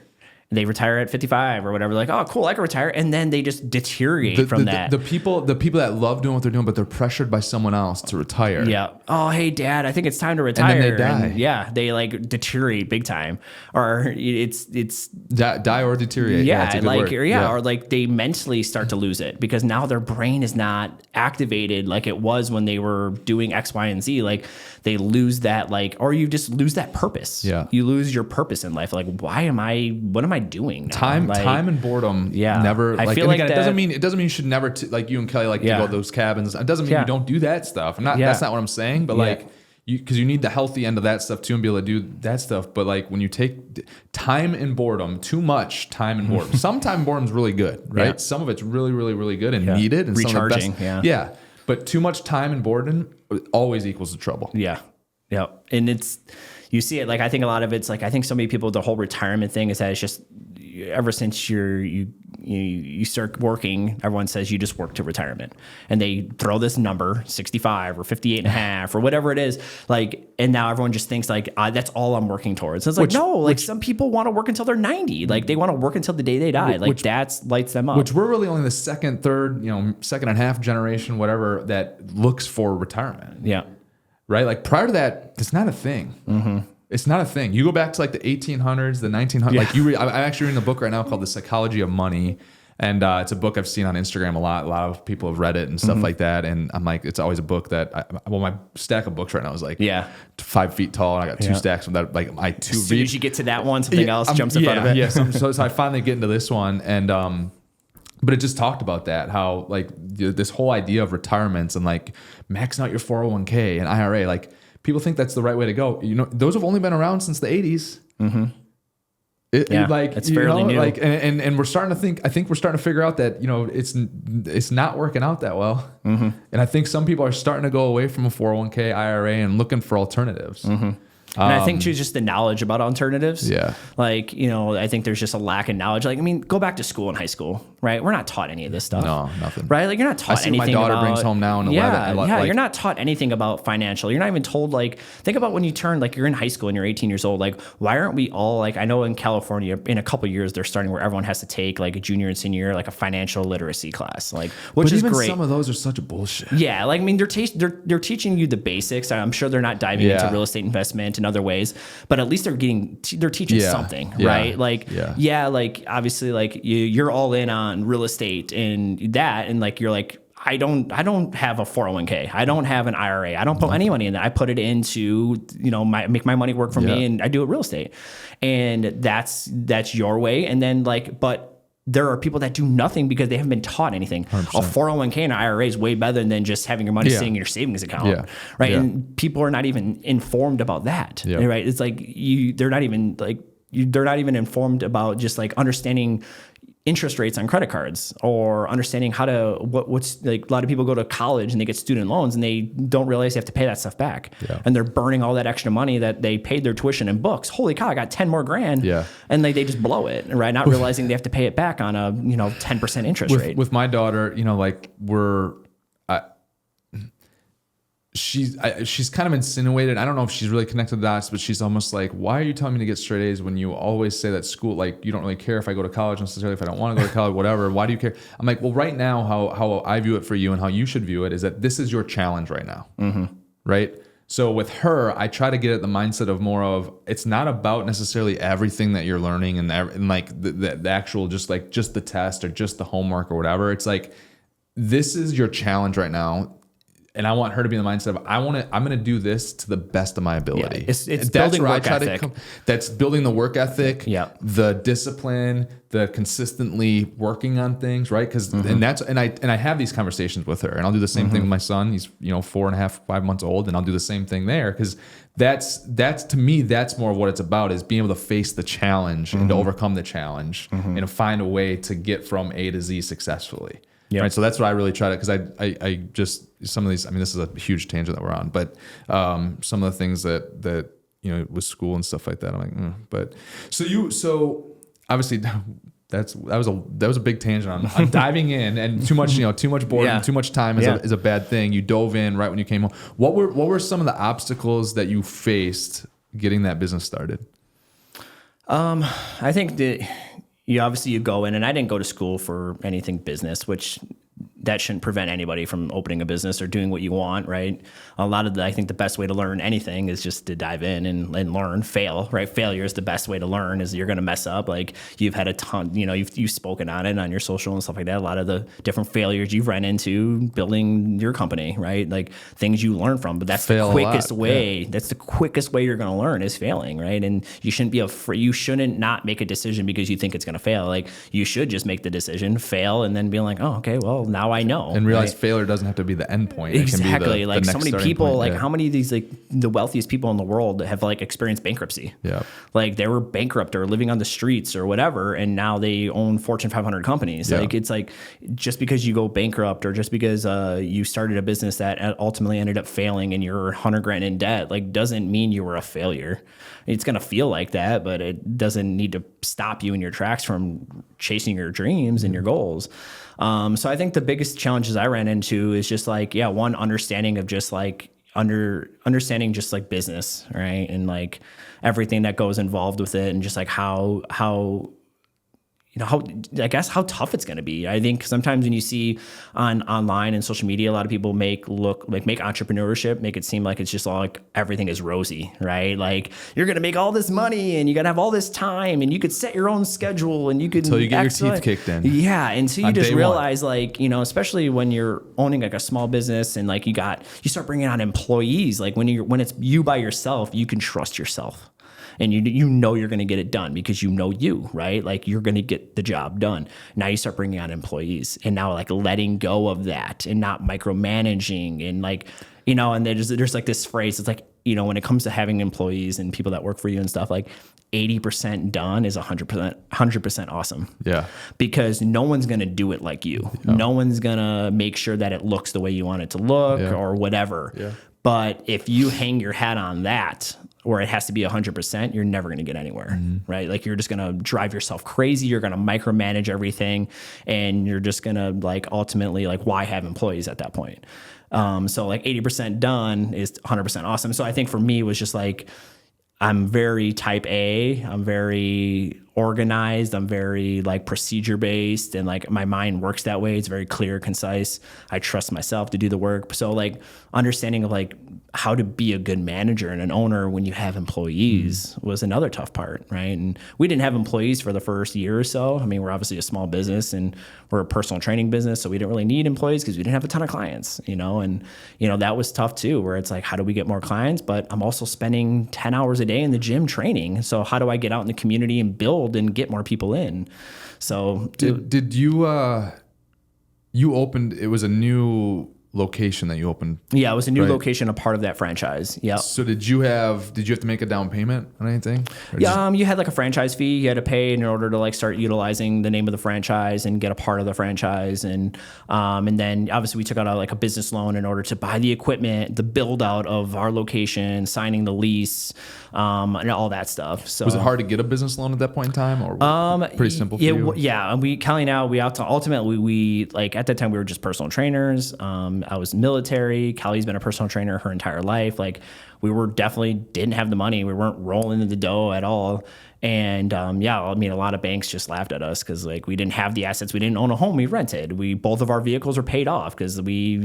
They retire at 55 or whatever. Like, oh, cool, I can retire, and then they just deteriorate from that. The people that love doing what they're doing, but they're pressured by someone else to retire. Yeah. Oh, hey, Dad, I think it's time to retire. And then they die. And they like deteriorate big time, or it's die or deteriorate. Yeah, it's a good word. Or like they mentally start to lose it because now their brain is not activated like it was when they were doing X, Y, and Z. Like they lose that, like, or you just lose that purpose. Yeah. You lose your purpose in life. Like, what am I doing now? Time and boredom. Yeah. Never. I like, feel like again, that, it doesn't mean you should never like you and Kelly like to go to those cabins. It doesn't mean you don't do that stuff. That's not what I'm saying. But like because you need the healthy end of that stuff too and be able to do that stuff. But like when you take time and boredom, too much time and boredom, some time and boredom's really good, right? Yeah. Some of it's really, really, really good and needed. And recharging, some of the best, yeah. But too much time and boredom always equals to trouble. Yeah. Yeah. And you see it, like, I think a lot of it's like, I think so many people, the whole retirement thing is that it's just, ever since you start working, everyone says you just work to retirement, and they throw this number 65 or 58 and a half or whatever it is, like, and now everyone just thinks like that's all I'm working towards. And it's like, no, some people want to work until they're 90, like they want to work until the day they die, like that's lights them up. Which we're really only the second, third, second and a half generation, whatever, that looks for retirement. Yeah. Right? Like prior to that, it's not a thing. Mm-hmm. It's not a thing. You go back to like the 1800s, the 1900s. Yeah. Like I'm actually reading a book right now called The Psychology of Money. And it's a book I've seen on Instagram a lot. A lot of people have read it and stuff like that. And I'm like, it's always a book that, my stack of books right now is like 5 feet tall. And I got 2 stacks of that. Like my two. As soon as you get to that one, something else jumps in front of it. Yeah. So I finally get into this one. And, but it just talked about that, how like this whole idea of retirements and like maxing out your 401k and IRA, like people think that's the right way to go. Those have only been around since the 80s. Mm-hmm. It's fairly new. Like, and we're starting to think. I think we're starting to figure out that it's not working out that well. Mm-hmm. And I think some people are starting to go away from a 401k, IRA, and looking for alternatives. Mm-hmm. And I think too, just the knowledge about alternatives. Yeah. Like, I think there's just a lack of knowledge. Like, I mean, go back to school in high school, right? We're not taught any of this stuff. No, nothing. Right? Like, you're not taught anything about... I see my daughter brings home now in 11. Yeah, you're not taught anything about financial. You're not even told, like, think about when you turn, like, you're in high school and you're 18 years old. Like, why aren't we all, like, I know in California, in a couple of years, they're starting where everyone has to take, like, a junior and senior year, like, a financial literacy class, like, which is great. Some of those are such bullshit. Yeah. Like, I mean, they're teaching you the basics. I'm sure they're not diving into real estate investment and other ways. But at least they're teaching something, right? Like, like obviously, like you're all in on real estate and that, and like you're like, I don't have a 401k, I don't have an IRA, I don't put any money in that. I put it into make my money work for me, and I do it real estate, and that's your way. And then but there are people that do nothing because they haven't been taught anything. 100%. A 401k and IRA is way better than just having your money sitting in your savings account, right? Yeah. And people are not even informed about that, right? It's like they're not even informed about just like understanding interest rates on credit cards, or understanding how to what's like. A lot of people go to college and they get student loans and they don't realize they have to pay that stuff back, and they're burning all that extra money that they paid their tuition and books. Holy cow, I got 10 more grand, and they just blow it, right? Not realizing they have to pay it back on a 10% interest rate. With my daughter, she's kind of insinuated, I don't know if she's really connected the dots, but she's almost like, why are you telling me to get straight A's when you always say that school, like, you don't really care if I go to college necessarily, if I don't want to go to college, whatever, why do you care? I'm like, well, right now, how I view it for you and how you should view it is that this is your challenge right now, right? So with her, I try to get at the mindset of more of, it's not about necessarily everything that you're learning and like the actual, just the test or just the homework or whatever. It's like, this is your challenge right now. And I want her to be in the mindset of, I'm going to do this to the best of my ability. Yeah, it's building work ethic. That's building the work ethic, the discipline, the consistently working on things, right? Because and I have these conversations with her, and I'll do the same thing with my son. He's 4.5, 5 months old, and I'll do the same thing there, because that's to me, that's more of what it's about, is being able to face the challenge and to overcome the challenge and to find a way to get from A to Z successfully. Yep. Right. So that's what I really try to, because I just, some of these, I mean, this is a huge tangent that we're on, but some of the things that with school and stuff like that, I'm like, but so obviously that was a big tangent on diving in, and too much boredom, too much time is a bad thing. You dove in right when you came home. What were some of the obstacles that you faced getting that business started? I think that you go in, and I didn't go to school for anything business, which that shouldn't prevent anybody from opening a business or doing what you want, right? I think the best way to learn anything is just to dive in and learn, fail, right? Failure is the best way to learn, is you're going to mess up. Like, you've had a ton, you've spoken on it on your social and stuff like that. A lot of the different failures you've run into building your company, right? Like, things you learn from, but that's the quickest way. Yeah. That's the quickest way you're going to learn, is failing, right? And you shouldn't be you shouldn't not make a decision because you think it's going to fail. Like, you should just make the decision, fail, and then be like, oh, okay, well, now now I know. And realize failure doesn't have to be the end point. Exactly. It can be Like the so next many people, point. like how many of these, like the wealthiest people in the world have like experienced bankruptcy. Yeah. Like they were bankrupt or living on the streets or whatever. And now they own Fortune 500 companies. Like it's like, just because you go bankrupt or just because you started a business that ultimately ended up failing and you're 100 grand in debt, like doesn't mean you were a failure. It's going to feel like that, but it doesn't need to stop you in your tracks from chasing your dreams and your goals. So I think the biggest challenges I ran into is just like, one understanding of just like understanding just like business, right? And like everything that goes involved with it, and just like how I guess how tough it's going to be. I think sometimes when you see online and social media, a lot of people make entrepreneurship, make it seem like it's just all like everything is rosy, right? Like you're going to make all this money and you got to have all this time and you could set your own schedule and you could until you get your teeth kicked in. Yeah. And so you just realize like, especially when you're owning like a small business and like you start bringing on employees, like when it's you by yourself, you can trust yourself. And you know you're going to get it done because you, right? Like you're going to get the job done. Now you start bringing on employees and now like letting go of that and not micromanaging and like, and there's like this phrase. It's like, when it comes to having employees and people that work for you and stuff, like 80% done is 100% awesome. Yeah. Because no one's going to do it like you. Yeah. No one's going to make sure that it looks the way you want it to look or whatever. Yeah. But if you hang your hat on that, or it has to be 100%, you're never going to get anywhere, right? Like you're just going to drive yourself crazy. You're going to micromanage everything, and you're just going to like ultimately like why have employees at that point? So like 80% done is 100% awesome. So I think for me it was just like I'm very type A. I'm very organized. I'm very like procedure based, and like my mind works that way. It's very clear, concise. I trust myself to do the work. So like understanding of like how to be a good manager and an owner when you have employees was another tough part, right? And we didn't have employees for the first year or so. I mean, we're obviously a small business and we're a personal training business, so we didn't really need employees because we didn't have a ton of clients, and that was tough too, where it's like, how do we get more clients? But I'm also spending 10 hours a day in the gym training. So how do I get out in the community and build and get more people in? So did you you opened, it was a new location that you opened? Yeah, it was a new location, a part of that franchise. Yeah. So did you have to make a down payment on anything? Yeah, you had like a franchise fee you had to pay in order to like start utilizing the name of the franchise and get a part of the franchise, and then obviously we took out a business loan in order to buy the equipment, the build out of our location, signing the lease, and all that stuff. So was it hard to get a business loan at that point in time, or pretty simple for you? Yeah, Kelly and I, ultimately like at that time we were just personal trainers. I was military. Kelly's been a personal trainer her entire life. Like we were definitely didn't have the money. We weren't rolling in the dough at all. And a lot of banks just laughed at us because like we didn't have the assets. We didn't own a home. We rented. Both of our vehicles were paid off because we,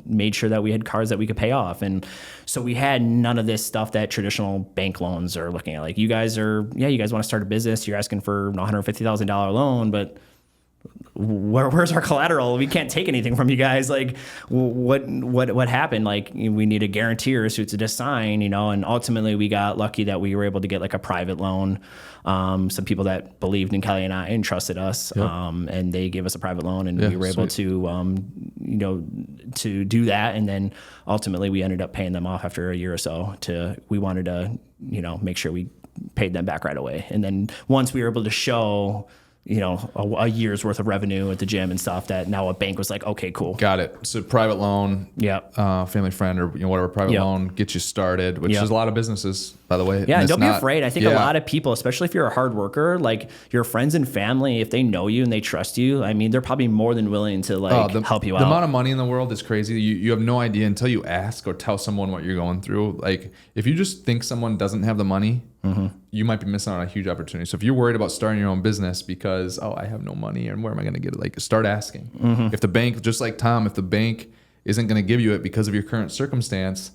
made sure that we had cars that we could pay off. And so we had none of this stuff that traditional bank loans are looking at. Like you guys want to start a business. You're asking for a $150,000 loan, but where's our collateral? We can't take anything from you guys. Like what happened? Like we need a guarantor so to sign, and ultimately we got lucky that we were able to get like a private loan. Some people that believed in Kelly and I and trusted us, and they gave us a private loan, and we were able to, to do that. And then ultimately we ended up paying them off after a year or so. We wanted to, make sure we paid them back right away. And then once we were able to show a year's worth of revenue at the gym and stuff, that now a bank was like, okay, cool. Got it. So private loan, family friend or whatever, private loan gets you started, which is a lot of businesses, by the way. Yeah, and don't be afraid. I think a lot of people, especially if you're a hard worker, like your friends and family, if they know you and they trust you, I mean, they're probably more than willing to help you out. The amount of money in the world is crazy. You have no idea until you ask or tell someone what you're going through. Like if you just think someone doesn't have the money, you might be missing out on a huge opportunity. So if you're worried about starting your own business because, I have no money and where am I going to get it? Like start asking. If the bank, just like Tom, if the bank isn't going to give you it because of your current circumstance,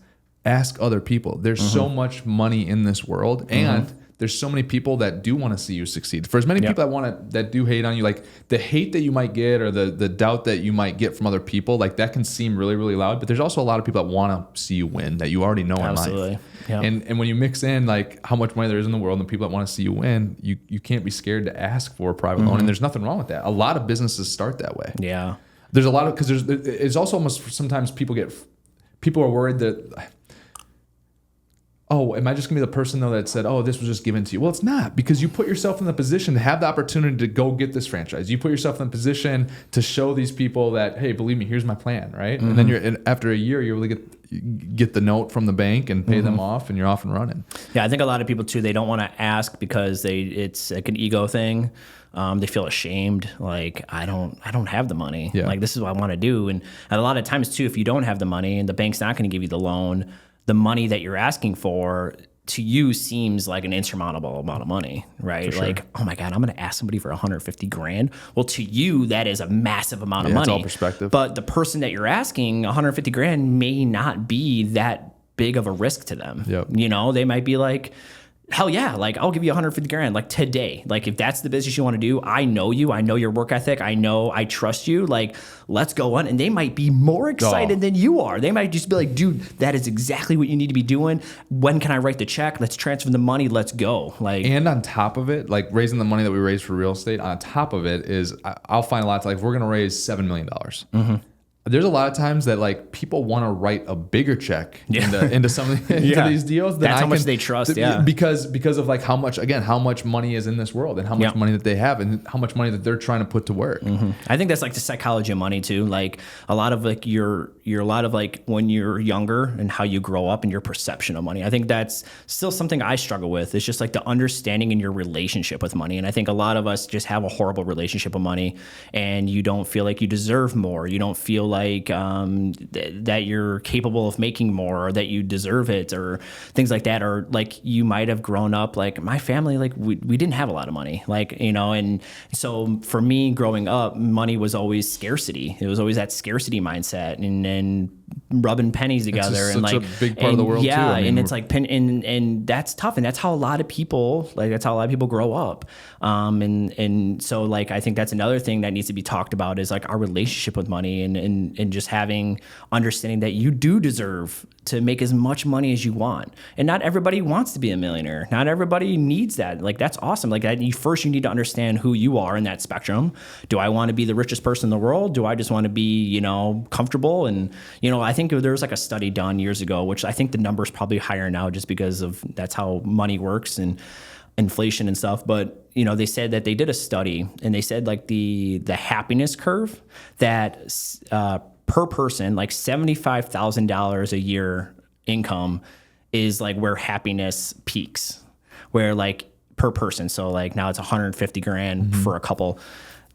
ask other people. There's so much money in this world, and there's so many people that do want to see you succeed. For as many people that do hate on you, like the hate that you might get or the doubt that you might get from other people, like that can seem really, really loud. But there's also a lot of people that want to see you win that you already know in life. Yep. And when you mix in like how much money there is in the world and people that want to see you win, you can't be scared to ask for a private loan. And there's nothing wrong with that. A lot of businesses start that way. Yeah. There's a lot of, because it's also almost sometimes people are worried that, oh, am I just gonna be the person though that said, oh, this was just given to you? Well, it's not, because you put yourself in the position to have the opportunity to go get this franchise. You put yourself in the position to show these people that, hey, believe me, here's my plan, right? Mm-hmm. And then after a year, you're able to get the note from the bank and pay them off, and you're off and running. Yeah, I think a lot of people too, they don't want to ask because it's like an ego thing. They feel ashamed, like I don't have the money. Yeah. Like this is what I want to do, and a lot of times too, if you don't have the money and the bank's not going to give you the loan, the money that you're asking for to you seems like an insurmountable amount of money, right? Sure. Like, oh my God, I'm going to ask somebody for $150,000. Well, to you, that is a massive amount of money. It's all perspective. But the person that you're asking $150,000 may not be that big of a risk to them. Yep. You know, they might be like, hell yeah, like I'll give you $150,000 like today. Like if that's the business you want to do, I know you, I know your work ethic, I trust you, like let's go on. And they might be more excited than you are. They might just be like, dude, that is exactly what you need to be doing. When can I write the check? Let's transfer the money. Let's go. Like, and on top of it, like raising the money that we raise for real estate, on top of it is I'll find a lot to, like if we're going to raise $7 million. Mm-hmm. There's a lot of times that like people want to write a bigger check into something into these deals. That's how much they trust. Because of like how much money is in this world and how much money that they have and how much money that they're trying to put to work. Mm-hmm. I think that's like the psychology of money too. Like a lot of like you're a lot of like when you're younger and how you grow up and your perception of money. I think that's still something I struggle with. It's just like the understanding in your relationship with money. And I think a lot of us just have a horrible relationship with money, and you don't feel like you deserve more. You don't feel like that you're capable of making more, or that you deserve it, or things like that. Or like you might have grown up like my family, like we didn't have a lot of money, like, you know, and so for me growing up, money was always scarcity. It was always that scarcity mindset and rubbing pennies together. And like a big part of the world too. I mean, and it's like and that's tough, and that's how a lot of people grow up. And so like I think that's another thing that needs to be talked about is like our relationship with money and just having understanding that you do deserve to make as much money as you want. And not everybody wants to be a millionaire. Not everybody needs that. Like that's awesome. Like that, first you need to understand who you are in that spectrum. Do I want to be the richest person in the world? Do I just want to be, you know, comfortable? And, you know, I think there was like a study done years ago, which I think the number's probably higher now just because of that's how money works and inflation and stuff. But, you know, they said that they did a study and they said like the happiness curve that per person, like $75,000 a year income is like where happiness peaks, where like per person. So like now it's $150,000 for a couple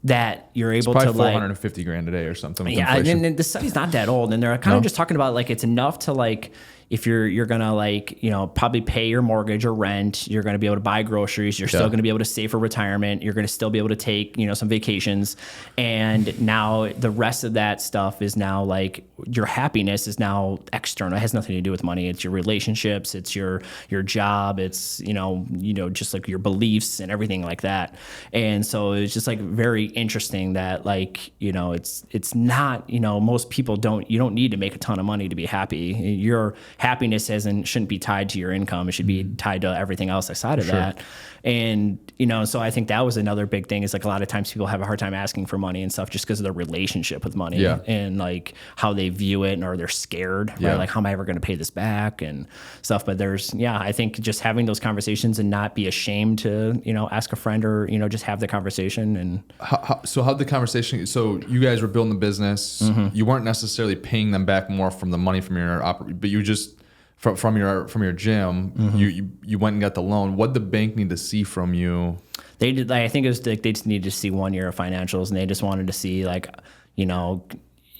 that you're able to like $450,000 a day or something. Yeah. And the study's not that old, and they're kind of just talking about like, it's enough to like, if you're gonna like, you know, probably pay your mortgage or rent, you're gonna be able to buy groceries, you're still gonna be able to save for retirement, you're gonna still be able to take, you know, some vacations. And now the rest of that stuff is now like your happiness is now external. It has nothing to do with money. It's your relationships, it's your job, it's, you know, just like your beliefs and everything like that. And so it's just like very interesting that like, you know, it's not, you know, most people you don't need to make a ton of money to be happy. Your happiness shouldn't be tied to your income. It should be tied to everything else outside of that. And, you know, so I think that was another big thing is like a lot of times people have a hard time asking for money and stuff just because of their relationship with money and like how they view it, or they're scared, right? Like, how am I ever going to pay this back and stuff? But I think just having those conversations and not be ashamed to, you know, ask a friend or, you know, just have the conversation. And how'd the conversation, so you guys were building the business. You weren't necessarily paying them back more from the money from your but you just from your gym, you went and got the loan. What did the bank need to see from you? They did. I think it was like they just needed to see 1 year of financials, and they just wanted to see like, you know,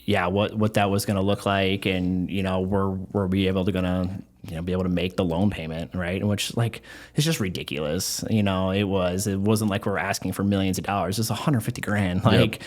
what that was going to look like, and you know, were we able to you know, be able to make the loan payment, right? Which like it's just ridiculous. You know, it wasn't like we're asking for millions of dollars. It's $150,000, like.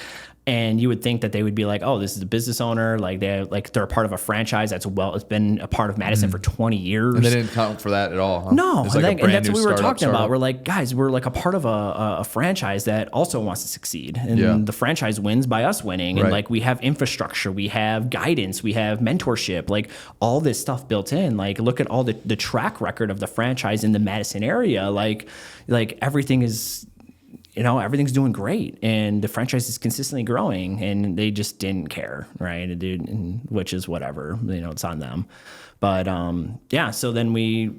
And you would think that they would be like, oh, this is a business owner. Like they're a part of a franchise it's been a part of Madison for 20 years. And they didn't count for that at all, huh? No, and that's what we were talking about. We're like, guys, we're like a part of a franchise that also wants to succeed. And the franchise wins by us winning. And like we have infrastructure, we have guidance, we have mentorship, like all this stuff built in. Like look at all the track record of the franchise in the Madison area. Like everything is everything's doing great and the franchise is consistently growing, and they just didn't care, right? Which is whatever, it's on them. But so then we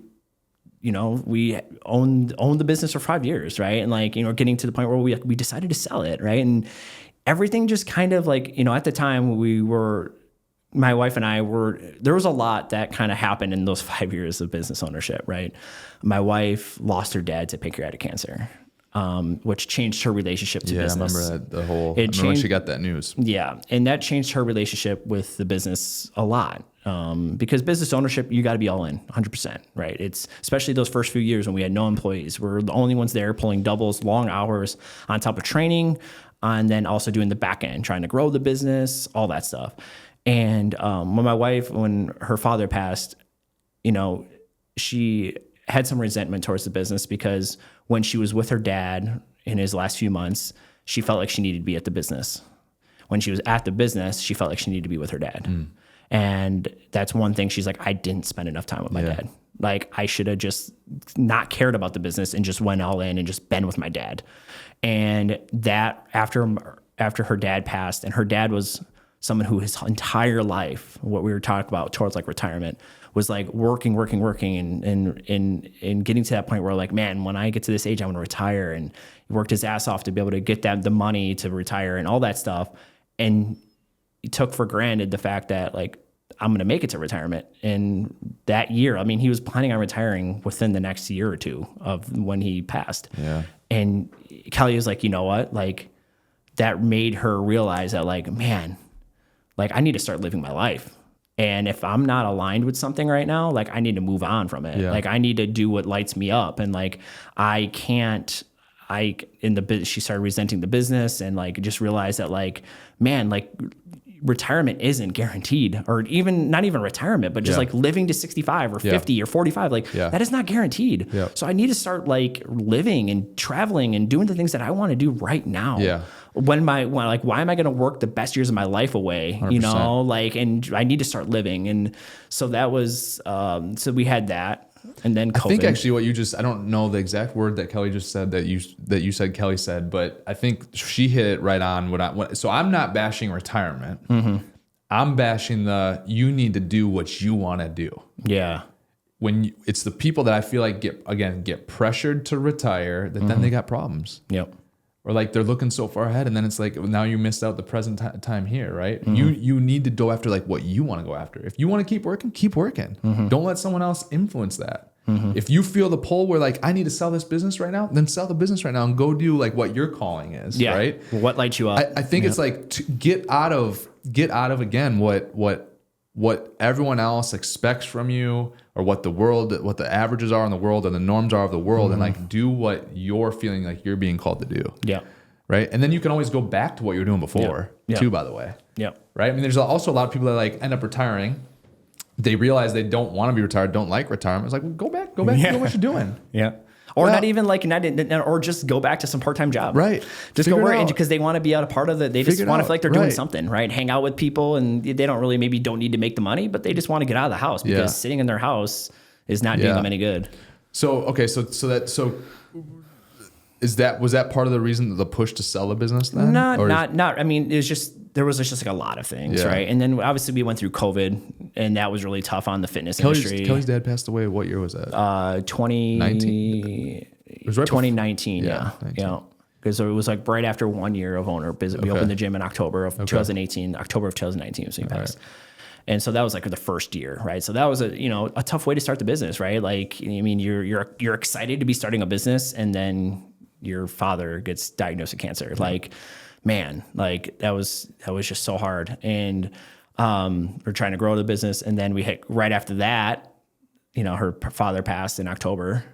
owned the business for 5 years, right? And getting to the point where we decided to sell it, right? And everything just kind of at the time my wife and I there was a lot that kind of happened in those 5 years of business ownership, right? My wife lost her dad to pancreatic cancer, which changed her relationship to business. I remember that, I remember when she got that news. Yeah, and that changed her relationship with the business a lot. Because business ownership, you got to be all in 100%, right? It's especially those first few years when we had no employees. We're the only ones there pulling doubles, long hours on top of training, and then also doing the back end, trying to grow the business, all that stuff. And when her father passed, she had some resentment towards the business because when she was with her dad in his last few months, she felt like she needed to be at the business. When she was at the business, she felt like she needed to be with her dad. Mm. And that's one thing she's like, I didn't spend enough time with my dad. Like, I should have just not cared about the business and just went all in and just been with my dad. And that after her dad passed, and her dad was someone who his entire life, what we were talking about towards retirement, was working and getting to that point where man, when I get to this age, I want to retire. And he worked his ass off to be able to get the money to retire and all that stuff. And he took for granted the fact that I'm going to make it to retirement. And that year, he was planning on retiring within the next year or two of when he passed. Yeah. And Kelly was like, you know what? That made her realize that man, I need to start living my life. And if I'm not aligned with something right now, I need to move on from it. Yeah. I need to do what lights me up. And she started resenting the business and just realized that man, retirement isn't guaranteed, or not even retirement, but just living to 65 or 50 or 45, that is not guaranteed. Yeah. So I need to start living and traveling and doing the things that I want to do right now. Yeah. Why am I going to work the best years of my life away? 100%. And I need to start living. And so that was, so we had that. And then COVID. I think actually what I don't know the exact word that Kelly just said that you said Kelly said, but I think she hit it right on. So I'm not bashing retirement. Mm-hmm. I'm bashing you need to do what you want to do. Yeah. It's the people that I feel like get pressured to retire that then they got problems. Yep. Or they're looking so far ahead, and then it's now you missed out the present time here, right? Mm-hmm. You need to go after what you want to go after. If you want to keep working, keep working. Mm-hmm. Don't let someone else influence that. Mm-hmm. If you feel the pull where I need to sell this business right now, then sell the business right now and go do what your calling is, right? What lights you up? I think it's to get out of again what everyone else expects from you, or what the averages are in the world and the norms are of the world, mm-hmm. and do what you're feeling you're being called to do. Yeah. Right. And then you can always go back to what you were doing before too, by the way. Yeah. Right. There's also a lot of people that end up retiring. They realize they don't want to be retired, don't like retirement. It's go back, do what you're doing. Yeah. Or not even or just go back to some part-time job. Right. Just go work because they want to be out a part of it. They just want to feel like they're doing something, right? Hang out with people, and they don't really don't need to make the money, but they just want to get out of the house because sitting in their house is not doing them any good. So, okay. Was that part of the reason, the push to sell the business then? Not. There was just a lot of things, right? And then obviously we went through COVID, and that was really tough on the fitness industry. Kelly's dad passed away. What year was that? 2019. It was right 2019. Yeah. Because it was right after 1 year of owner business. We opened the gym in October of 2018. October of 2019, so he passed. Right. And so that was the first year, right? So that was a tough way to start the business, right? You're excited to be starting a business, and then your father gets diagnosed with cancer. Man, that was just so hard. And we're trying to grow the business, and then we hit right after that, her father passed in October,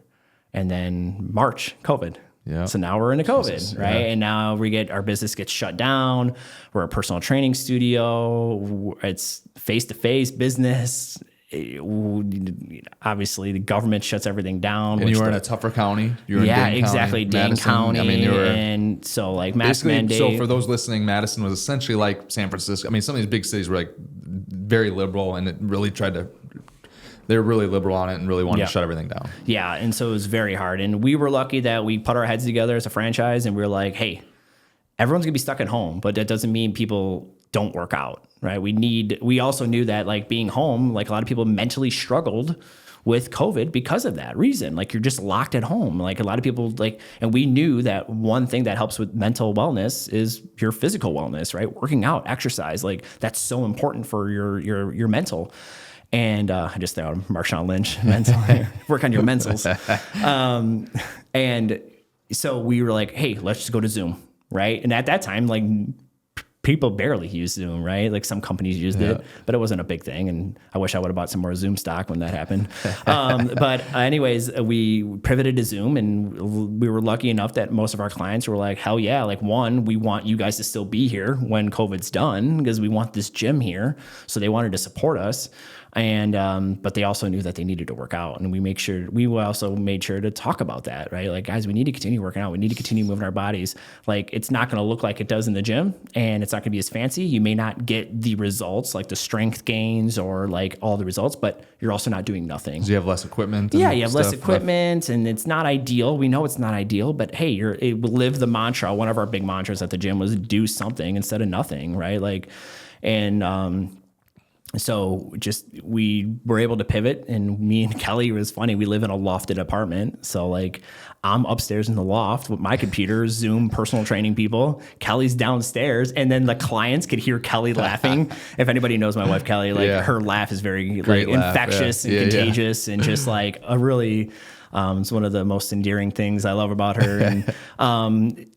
and then March, COVID. Yeah. So now we're into COVID, right? Yeah. And now our business gets shut down. We're a personal training studio. It's face-to-face business. Obviously the government shuts everything down. And you were in a tougher county. You were in Dane County, Dane County. And so mask mandate. So for those listening, Madison was essentially like San Francisco. Some of these big cities were very liberal, and it really tried to they were really liberal on it and really wanted Yeah. to shut everything down. Yeah, and so it was very hard. And we were lucky that we put our heads together as a franchise, and we were like, hey, everyone's gonna be stuck at home, but that doesn't mean people don't work out, right? We also knew that like being home, like a lot of people mentally struggled with COVID because of that reason. Like you're just locked at home. Like a lot of people like, and we knew that one thing that helps with mental wellness is your physical wellness, right? Working out, exercise, like that's so important for your mental. And I just thought Marshawn Lynch, mental, work on your mentals. And so we were like, hey, let's just go to Zoom, right? And at that time, like people barely use Zoom, right? Like some companies used it, but it wasn't a big thing. And I wish I would have bought some more Zoom stock when that happened. But anyways, we pivoted to Zoom, and we were lucky enough that most of our clients were like, hell yeah. Like one, we want you guys to still be here when COVID's done because we want this gym here. So they wanted to support us. And, but they also knew that they needed to work out, and we also made sure to talk about that, right? Like, guys, we need to continue working out. We need to continue moving our bodies. Like, it's not going to look like it does in the gym, and it's not going to be as fancy. You may not get the results, like the strength gains or like all the results, but you're also not doing nothing. Do you have less equipment? Yeah, you have less equipment, and it's not ideal. We know it's not ideal, but hey, live the mantra. One of our big mantras at the gym was do something instead of nothing, right? Like, and, so just we were able to pivot, and me and Kelly, it was funny. We live in a lofted apartment. So like I'm upstairs in the loft with my computer, Zoom, personal training people. Kelly's downstairs, and then the clients could hear Kelly laughing. If anybody knows my wife, Kelly, like her laugh is very like infectious and contagious and just like a really, it's one of the most endearing things I love about her.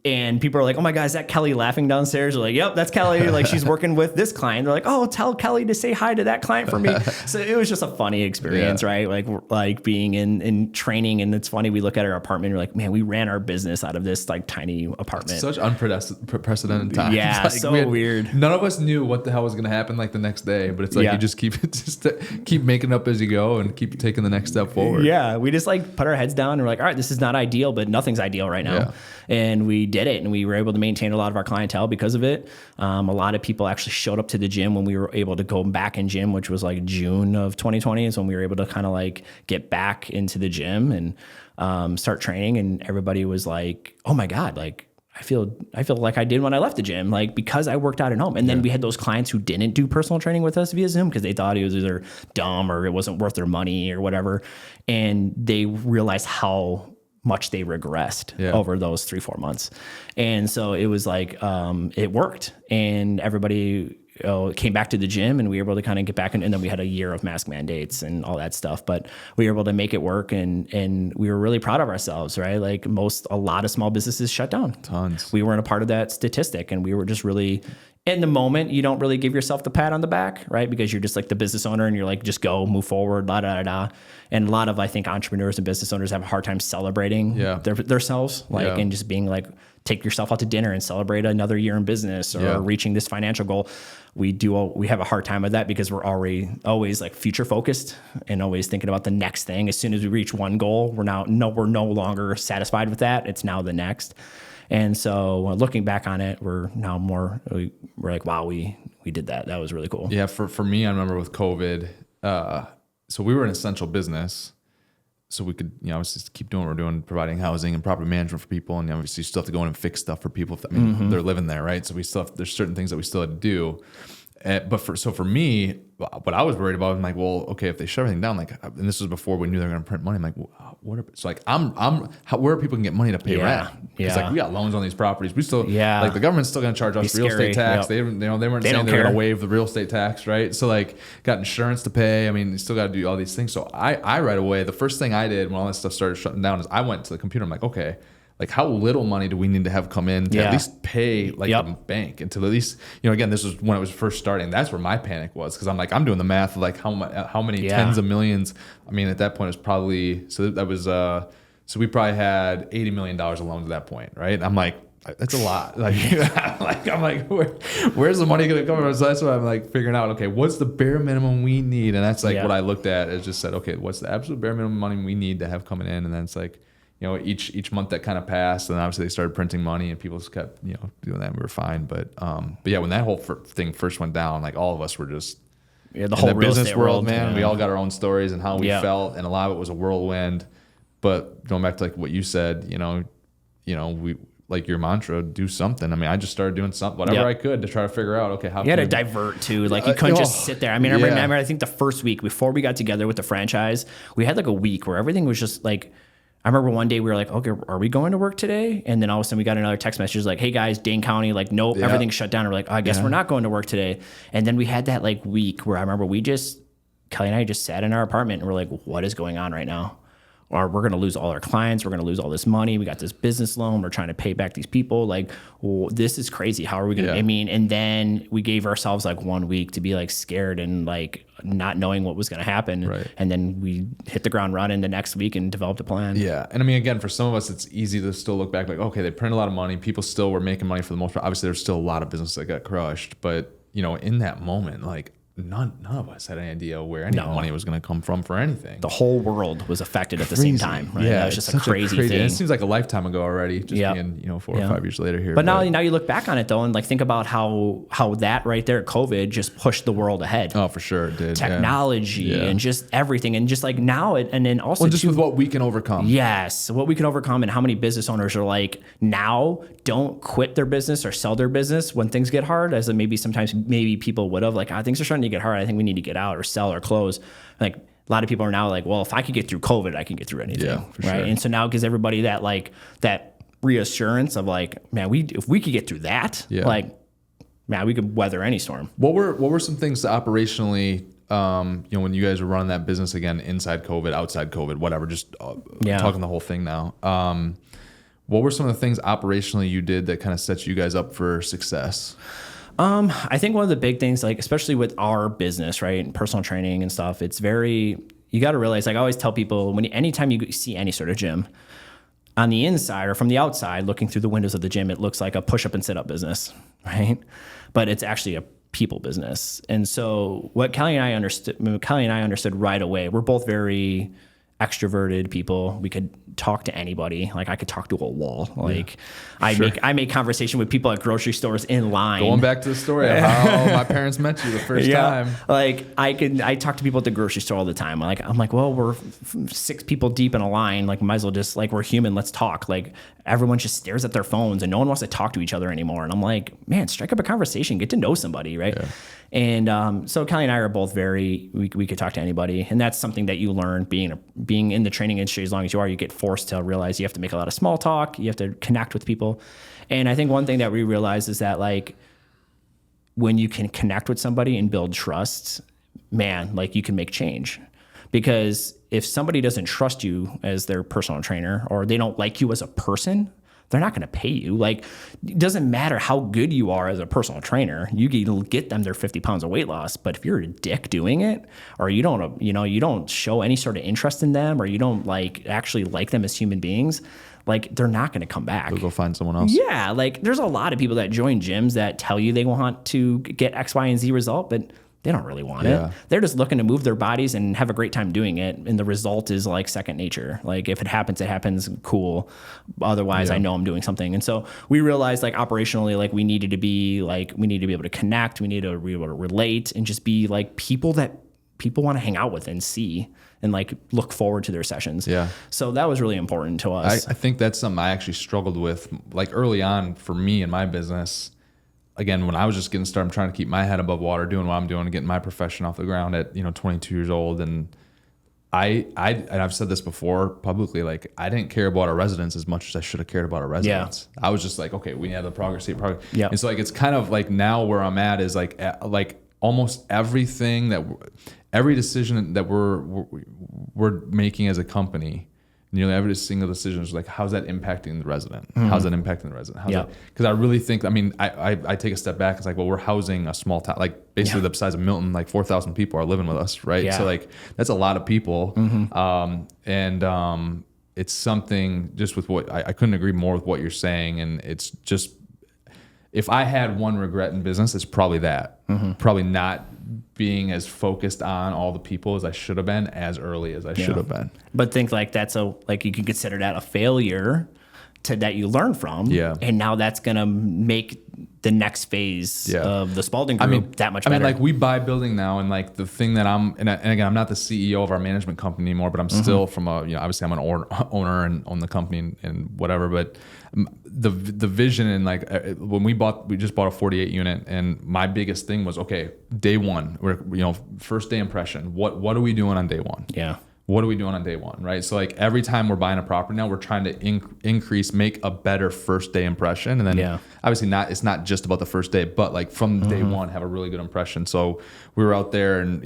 And people are like, oh my God, is that Kelly laughing downstairs? They're like, yep, that's Kelly. Like she's working with this client. They're like, oh, tell Kelly to say hi to that client for me. So it was just a funny experience, right? Like being in training. And it's funny, we look at our apartment and we're like, man, we ran our business out of this like tiny apartment. It's such unprecedented times. Yeah, like, so weird. None of us knew what the hell was going to happen like the next day, but it's like you just keep making it up as you go and keep taking the next step forward. Yeah, we just like put our heads down and we're like, all right, this is not ideal, but nothing's ideal right now. Yeah. And we did it, and we were able to maintain a lot of our clientele because of it. A lot of people actually showed up to the gym when we were able to go back in gym, which was like June of 2020 is when we were able to kind of like get back into the gym and start training. And everybody was like, oh my God, like I feel like I did when I left the gym, like because I worked out at home. And then we had those clients who didn't do personal training with us via Zoom because they thought it was either dumb or it wasn't worth their money or whatever. And they realized how much they regressed over those 3-4 months. And so it was like, it worked, and everybody came back to the gym, and we were able to kind of get back in, and then we had a year of mask mandates and all that stuff, but we were able to make it work, and we were really proud of ourselves, right? Like a lot of small businesses shut down. Tons. We weren't a part of that statistic, and we were just really, in the moment, you don't really give yourself the pat on the back, right? Because you're just like the business owner, and you're like, just go, move forward, da da da. And a lot of, I think, entrepreneurs and business owners have a hard time celebrating themselves, like, and just being like, take yourself out to dinner and celebrate another year in business or reaching this financial goal. We have a hard time with that because we're always like future focused and always thinking about the next thing. As soon as we reach one goal, we're no longer satisfied with that. It's now the next. And so looking back on it, we're like, wow, we did that. That was really cool. Yeah. For me, I remember with COVID, so we were an essential business, so we could, obviously keep doing what we're doing, providing housing and property management for people. And obviously you still have to go in and fix stuff for people. They're living there, right? So there's certain things that we still had to do. But for me, what I was worried about, I'm like, well, okay, if they shut everything down, like, and this was before we knew they were going to print money. I'm like, where are people can get money to pay rent? It's like, we got loans on these properties. We still, like, the government's still going to charge us real estate tax. They weren't saying they were going to waive the real estate tax, right? So like, got insurance to pay. I mean, you still got to do all these things. So I right away, the first thing I did when all this stuff started shutting down is I went to the computer. I'm like, okay, like how little money do we need to have come in to at least pay like the bank, and to at least, again, this was when it was first starting. That's where my panic was, because I'm like, I'm doing the math of like how many tens of millions. I mean, at that point it was probably, so that was so we probably had $80 million of loans at that point, right? I'm like, that's a lot. Like, I'm like, where's the money going to come from? So that's what I'm like figuring out. Okay, what's the bare minimum we need? And that's like what I looked at, is just said, okay, what's the absolute bare minimum money we need to have coming in? And then it's like, each month that kind of passed, and obviously they started printing money, and people just kept, doing that, and we were fine. But yeah, when that whole thing first went down, like all of us were just, the whole real business estate world, man. We all got our own stories and how we Yeah. felt, and a lot of it was a whirlwind. But going back to like what you said, we like your mantra, do something. I mean, I just started doing something, whatever I could to try to figure out, okay, how you had to divert too. Like you couldn't just sit there. I mean, I remember, I think the first week before we got together with the franchise, we had like a week where everything was just like, I remember one day we were like, okay, are we going to work today? And then all of a sudden we got another text message like, hey guys, Dane County, like, nope, everything's shut down. And we're like, oh, I guess we're not going to work today. And then we had that like week where I remember Kelly and I just sat in our apartment and we're like, what is going on right now? Or we're going to lose all our clients. We're going to lose all this money. We got this business loan. We're trying to pay back these people. Like, this is crazy. How are we going to, I mean, and then we gave ourselves like 1 week to be like scared and like not knowing what was going to happen. Right. And then we hit the ground running the next week and developed a plan. Yeah. And I mean, again, for some of us, it's easy to still look back like, okay, they printed a lot of money. People still were making money for the most part. Obviously, there's still a lot of business that got crushed. But, in that moment, like, none of us had any idea where any money was going to come from for anything. The whole world was affected at the same time. Right? Yeah, That was just a crazy thing. It seems like a lifetime ago already, just being 4 or 5 years later here. But now you look back on it though, and like think about how that right there, COVID, just pushed the world ahead. Oh, for sure, it did. Technology and just everything, and just like now and then also just with what we can overcome. Yes, what we can overcome, and how many business owners are like now don't quit their business or sell their business when things get hard, as sometimes people would have like, things are starting to get hard. I think we need to get out or sell or close. Like a lot of people are now like, well, if I could get through COVID, I can get through anything. Yeah, for right. Sure. And so now it gives everybody that like that reassurance of like, man, if we could get through that, like, man, we could weather any storm. What were some things operationally, when you guys were running that business again, inside COVID, outside COVID, whatever, just talking the whole thing now. What were some of the things operationally you did that kind of set you guys up for success? I think one of the big things, like especially with our business, right, and personal training and stuff, it's you got to realize, like I always tell people, anytime you see any sort of gym, on the inside or from the outside, looking through the windows of the gym, it looks like a push-up and sit-up business, right? But it's actually a people business. And so what Kelly and I understood right away, we're both very extroverted people. We could talk to anybody. Like I could talk to a wall. Like I make conversation with people at grocery stores in line. Going back to the story of how my parents met you the first time. Like I talk to people at the grocery store all the time. Like I'm like, well, we're 6 people deep in a line. Like might as well just like we're human. Let's talk. Like everyone just stares at their phones and no one wants to talk to each other anymore. And I'm like, man, strike up a conversation, get to know somebody, right? Yeah. And so Kelly and I are both we could talk to anybody, and that's something that you learn being in the training industry. As long as you are, you get forced to realize you have to make a lot of small talk, you have to connect with people. And I think one thing that we realize is that like when you can connect with somebody and build trust, man, like you can make change. Because if somebody doesn't trust you as their personal trainer, or they don't like you as a person, they're not going to pay you. Like, it doesn't matter how good you are as a personal trainer. You can get them their 50 pounds of weight loss. But if you're a dick doing it, or you don't show any sort of interest in them, or you don't actually like them as human beings, like they're not going to come back. They'll go find someone else. Yeah. Like there's a lot of people that join gyms that tell you they want to get X, Y, and Z result, but they don't really want it. They're just looking to move their bodies and have a great time doing it. And the result is like second nature. Like if it happens, cool. Otherwise, I know I'm doing something. And so we realized like operationally, like we needed to be able to connect. We need to be able to relate and just be like people that people want to hang out with and see and like look forward to their sessions. Yeah. So that was really important to us. I think that's something I actually struggled with like early on for me in my business. Again, when I was just getting started, I'm trying to keep my head above water, doing what I'm doing, and getting my profession off the ground at 22 years old. And I've said this before publicly, like I didn't care about our residents as much as I should have cared about our residents. I was just like, okay, we have the progress. Yeah. And so like it's kind of like now where I'm at is like almost every decision that we're making as a company. Nearly every single decision is like, how's that impacting the resident? Mm-hmm. How's that impacting the resident? Because I really think, I take a step back. It's like, well, we're housing a small town, like basically the size of Milton, like 4,000 people are living with us, right? Yeah. So like, that's a lot of people. Mm-hmm. And it's something just with what, I couldn't agree more with what you're saying. And it's just, if I had one regret in business, it's probably that. Mm-hmm. Probably not being as focused on all the people as I should have been as early as I should have been. But think like you can consider that a failure that you learn from. Yeah. And now that's going to make the next phase of the Spalding group that much better. I mean, like we buy building now, and like the thing that and again, I'm not the CEO of our management company anymore, but I'm still from obviously I'm an owner and own the company and whatever, but the vision and like when we just bought a 48 unit, and my biggest thing was, okay, day one, first day impression, what are we doing on day one? Yeah. What are we doing on day one, right? So like every time we're buying a property now, we're trying to make a better first day impression. And then obviously it's not just about the first day, but like from day one, have a really good impression. So we were out there and,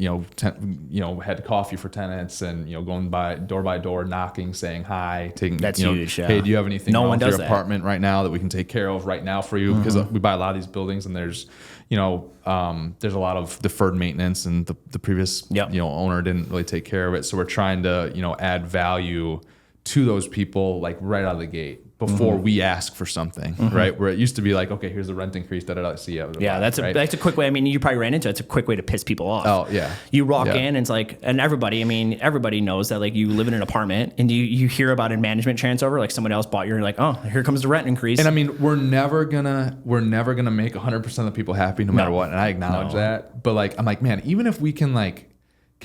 had coffee for tenants and, going by door, knocking, saying hi, taking, that's huge. Yeah. Hey, do you have anything no wrong one with does your apartment right now that we can take care of right now for you? Because we buy a lot of these buildings and there's, there's a lot of deferred maintenance and the previous, owner didn't really take care of it. So we're trying to, add value to those people like right out of the gate before we ask for something, right? Where it used to be like, okay, here's the rent increase, see you. Yeah, that's a quick way. I mean, you probably ran into it. It's a quick way to piss people off. Oh, yeah. You walk in and it's like, and everybody knows that like you live in an apartment and you hear about a management transfer, like someone else bought you're like, oh, here comes the rent increase. And I mean, we're never gonna make 100% of the people happy no matter what. And I acknowledge that. But like, I'm like, man, even if we can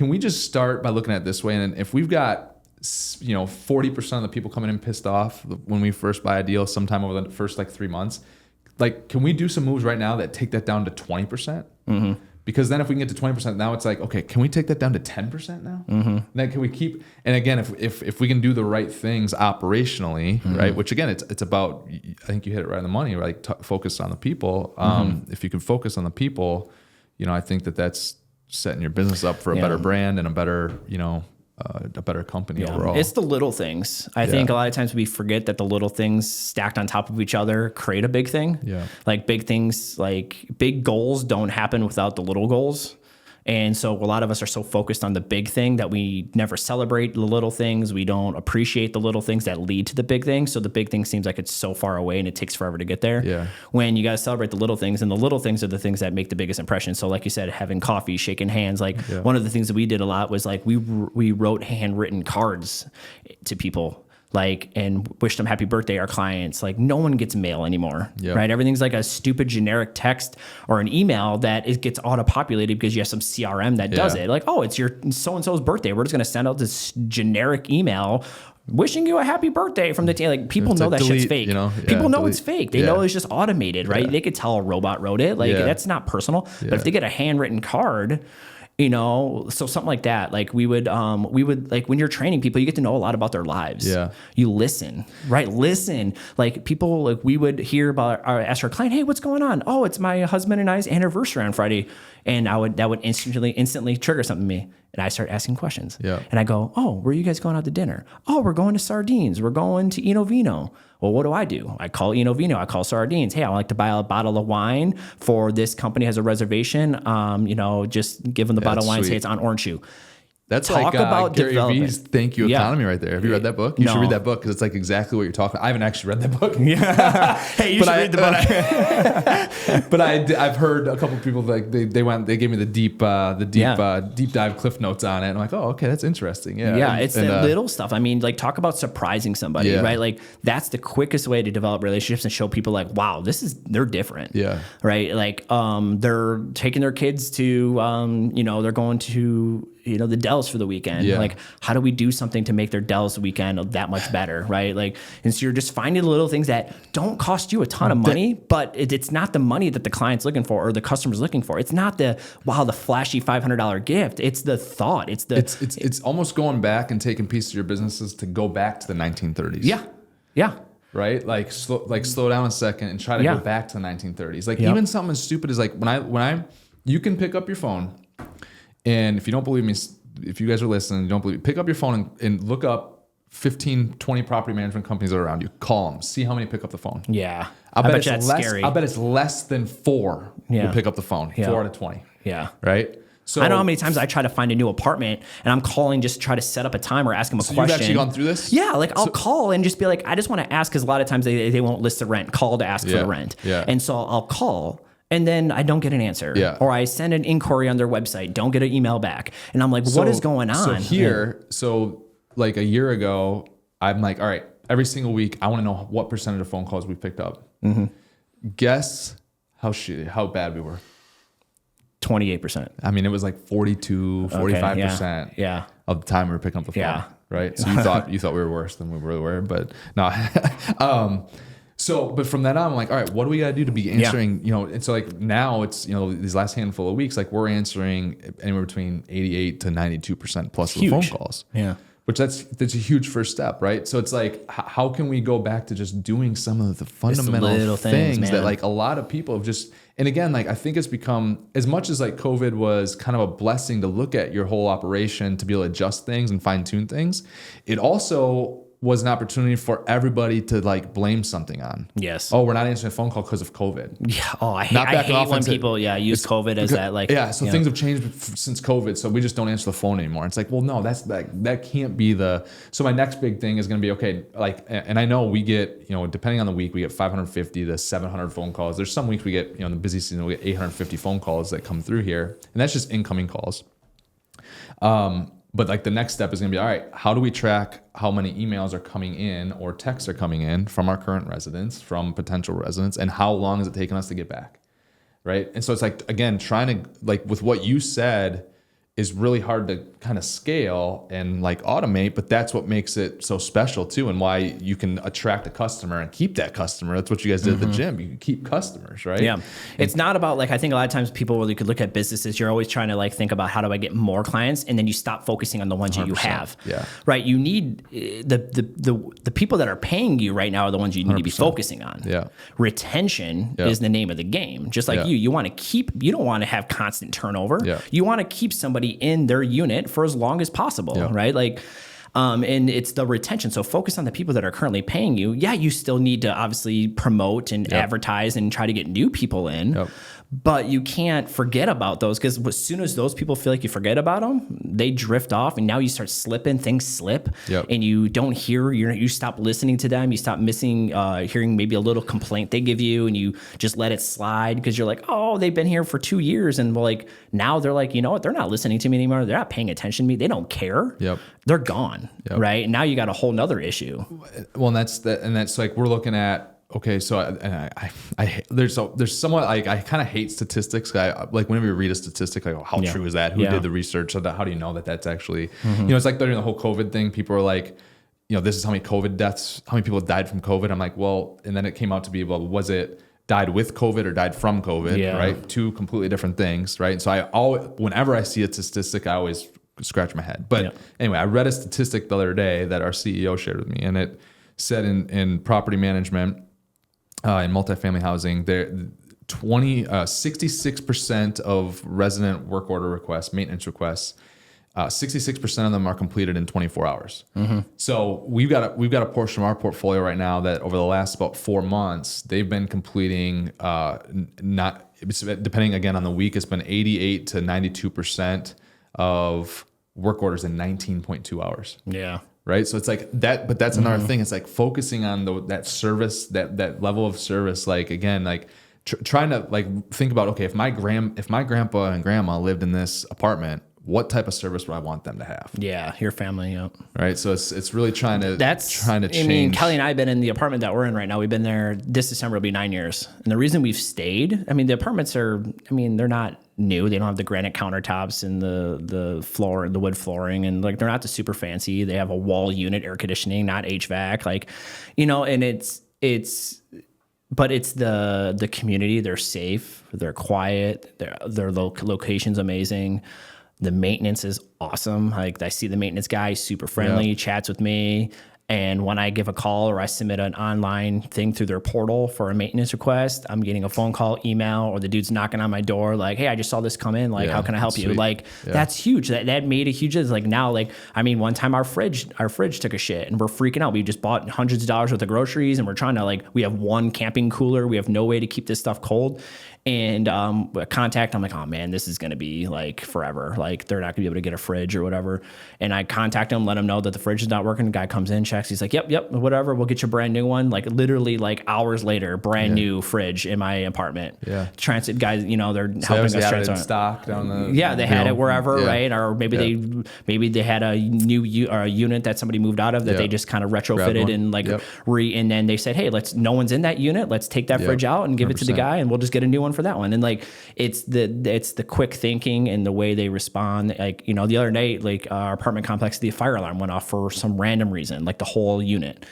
we just start by looking at it this way? And if we've got 40% of the people coming in pissed off when we first buy a deal sometime over the first 3 months, like, can we do some moves right now that take that down to 20%? Because then if we can get to 20%, now it's like, okay, can we take that down to 10% now? Then can we keep, and again, if we can do the right things operationally, right? Which again, it's about, I think you hit it right on the money, right? Focus on the people. If you can focus on the people, I think that's setting your business up for a better brand and a better, a better company overall. It's the little things. I think a lot of times we forget that the little things stacked on top of each other create a big thing. Yeah. Like big things, like big goals don't happen without the little goals. And so a lot of us are so focused on the big thing that we never celebrate the little things. We don't appreciate the little things that lead to the big thing. So the big thing seems like it's so far away and it takes forever to get there. Yeah. When you got to celebrate the little things, and the little things are the things that make the biggest impression. So like you said, having coffee, shaking hands, one of the things that we did a lot was like we wrote handwritten cards to people. And wished them happy birthday, our clients. Like no one gets mail anymore, right? Everything's like a stupid generic text or an email that it gets auto-populated because you have some CRM that does it. Like, oh, it's your so-and-so's birthday. We're just going to send out this generic email wishing you a happy birthday from the team. Like people know that shit's fake. People know it's fake. They know it's just automated, right? They could tell a robot wrote it. Like that's not personal. But if they get a handwritten card, so something like that, like we would like when you're training people, you get to know a lot about their lives. Yeah. You listen, right? Listen, like people, like we would hear about ask our client, hey, what's going on? Oh, it's my husband and I's anniversary on Friday. And that would instantly trigger something in me. And I start asking questions. Yeah. And I go, oh, where are you guys going out to dinner? Oh, we're going to Sardines. We're going to Eno Vino. Well, what do? I call Eno Vino. I call Sardines. Hey, I would like to buy a bottle of wine for this company has a reservation. Just give them the bottle of wine. Sweet. Say it's on Orange Shoe. That's talk like about Gary V's Thank You Economy right there. Have you read that book? You should read that book because it's like exactly what you're talking about. I haven't actually read that book. Yeah. Hey, you should read the book. But I've heard a couple of people like they gave me the deep dive cliff notes on it. And I'm like, oh, okay, that's interesting. Yeah. Yeah, it's the little stuff. I mean, like talk about surprising somebody, right? Like that's the quickest way to develop relationships and show people like, wow, they're different. Yeah. Right. Like they're taking their kids to they're going to the Dells for the weekend. Yeah. Like, how do we do something to make their Dells weekend that much better, right? Like, and so you're just finding the little things that don't cost you a ton of money, but it's not the money that the client's looking for or the customer's looking for. It's not the flashy $500 gift. It's the thought. It's almost going back and taking pieces of your businesses to go back to the 1930s. Yeah. Yeah. Right? Like slow down a second and try to go back to the 1930s. Like even something as stupid as like when you can pick up your phone. And if you don't believe me, if you guys are listening, you don't believe me, pick up your phone and look up 15, 20 property management companies that are around you. Call them. See how many pick up the phone. Yeah. I bet that's scary. I bet it's less than 4 will pick up the phone. 4 out of 20. Yeah. Right? So I know how many times I try to find a new apartment and I'm calling just to try to set up a time or ask them a question. You've actually gone through this? Yeah. Like I'll call and just be like, I just want to ask because a lot of times they won't list the rent. Call to ask for the rent. Yeah. And so I'll call. And then I don't get an answer. Yeah. Or I send an inquiry on their website, don't get an email back. And I'm like, what is going on? So like a year ago, I'm like, all right, every single week, I want to know what percentage of phone calls we picked up. Guess how bad we were. 28%. I mean, it was like 42, 45% of the time we were picking up the phone. Yeah. Right. So you thought we were worse than we really were, but no. But from then on, I'm like, all right, what do we got to do to be answering, and so like now it's, these last handful of weeks, like we're answering anywhere between 88 to 92% plus of the phone calls. Yeah. Which that's a huge first step, right? So it's like, how can we go back to just doing some of the fundamental little things that like a lot of people have just, and again, like I think it's become, as much as like COVID was kind of a blessing to look at your whole operation to be able to adjust things and fine tune things, it also was an opportunity for everybody to like blame something on. Yes. Oh, we're not answering a phone call because of COVID. Yeah. Oh, I hate when people use COVID as that like. Yeah. So things have changed since COVID, so we just don't answer the phone anymore. It's like, well, no, that can't be the. So my next big thing is going to be okay. Like, and I know we get depending on the week, we get 550 to 700 phone calls. There's some weeks we get in the busy season we get 850 phone calls that come through here, and that's just incoming calls. But like the next step is going to be, all right, how do we track how many emails are coming in or texts are coming in from our current residents, from potential residents, and how long is it taking us to get back, right? And so it's like, again, trying to, like with what you said, is really hard to kind of scale and like automate, but that's what makes it so special too, and why you can attract a customer and keep that customer. That's what you guys did at the gym. You can keep customers, right? Yeah. It's not about like, I think a lot of times people, when you could look at businesses, you're always trying to like think about how do I get more clients, and then you stop focusing on the ones that you have. Yeah. Right. You need the people that are paying you right now are the ones you need 100%. To be focusing on. Yeah. Retention is the name of the game. Just like you want to keep, you don't want to have constant turnover. Yeah. You want to keep somebody in their unit for as long as possible, right? Like, and it's the retention. So focus on the people that are currently paying you. Yeah, you still need to obviously promote and advertise and try to get new people in. But you can't forget about those, because as soon as those people feel like you forget about them, they drift off, and now you start slipping, things slip, and you don't hear, you stop listening to them, you stop hearing maybe a little complaint they give you, and you just let it slide because you're like, oh, they've been here for 2 years, and like now they're like, you know what, they're not listening to me anymore, they're not paying attention to me, they don't care, they're gone, right? And now you got a whole nother issue. Well, and that's like we're looking at. Okay, so there's somewhat like I kind of hate statistics. Like whenever you read a statistic, like how true is that? Who did the research? So how do you know that that's actually? It's like during the whole COVID thing, people are like, this is how many COVID deaths, how many people died from COVID. I'm like, well, and then it came out to be, well, was it died with COVID or died from COVID? Right, two completely different things, right? And so whenever I see a statistic, I always scratch my head. But anyway, I read a statistic the other day that our CEO shared with me, and it said in property management. In multifamily housing, 66% of resident work order requests, maintenance requests, 66% of them are completed in 24 hours. So we've got a portion of our portfolio right now that over the last about 4 months, they've been completing depending again on the week, it's been 88 to 92% of work orders in 19.2 hours. Yeah. Right. So it's like that, but that's another thing. It's like focusing on that service, that level of service. Like, again, like trying to like think about, okay, if my grandpa and grandma lived in this apartment, what type of service would I want them to have? Yeah. Your family. Yep. Right. So it's really trying to change. I mean, Kelly and I have been in the apartment that we're in right now. We've been there this December will be 9 years. And the reason we've stayed, I mean, the apartments they're not new. They don't have the granite countertops and the floor, the wood flooring, and like they're not the super fancy. They have a wall unit, air conditioning, not HVAC. Like, and but it's the community. They're safe. They're quiet. Their location's amazing. The maintenance is awesome. Like I see the maintenance guy, super friendly, chats with me. And when I give a call or I submit an online thing through their portal for a maintenance request, I'm getting a phone call, email, or the dude's knocking on my door like, hey, I just saw this come in. Like, how can I help you? Like, that's huge. That made a huge, like now, like, I mean, one time our fridge took a shit and we're freaking out. We just bought hundreds of dollars worth of groceries and we're trying to like, we have one camping cooler. We have no way to keep this stuff cold. And I'm like, oh man, this is going to be like forever. Like they're not gonna be able to get a fridge or whatever. And I contact them, let them know that the fridge is not working. The guy comes in, checks checks. He's like, yep, whatever. We'll get you a brand new one. Like literally like hours later, brand new fridge in my apartment. Yeah. Transit guys, they're helping us had it transit. in stock down the. Yeah, they had it wherever, right? Or maybe Yeah. they had a new unit that somebody moved out of that they just kind of retrofitted and like and then they said, hey, no one's in that unit. Let's take that fridge out and give it to the guy, and we'll just get a new one for that one. And like it's the quick thinking and the way they respond. Like the other night, like our apartment complex, the fire alarm went off for some random reason, like the whole unit.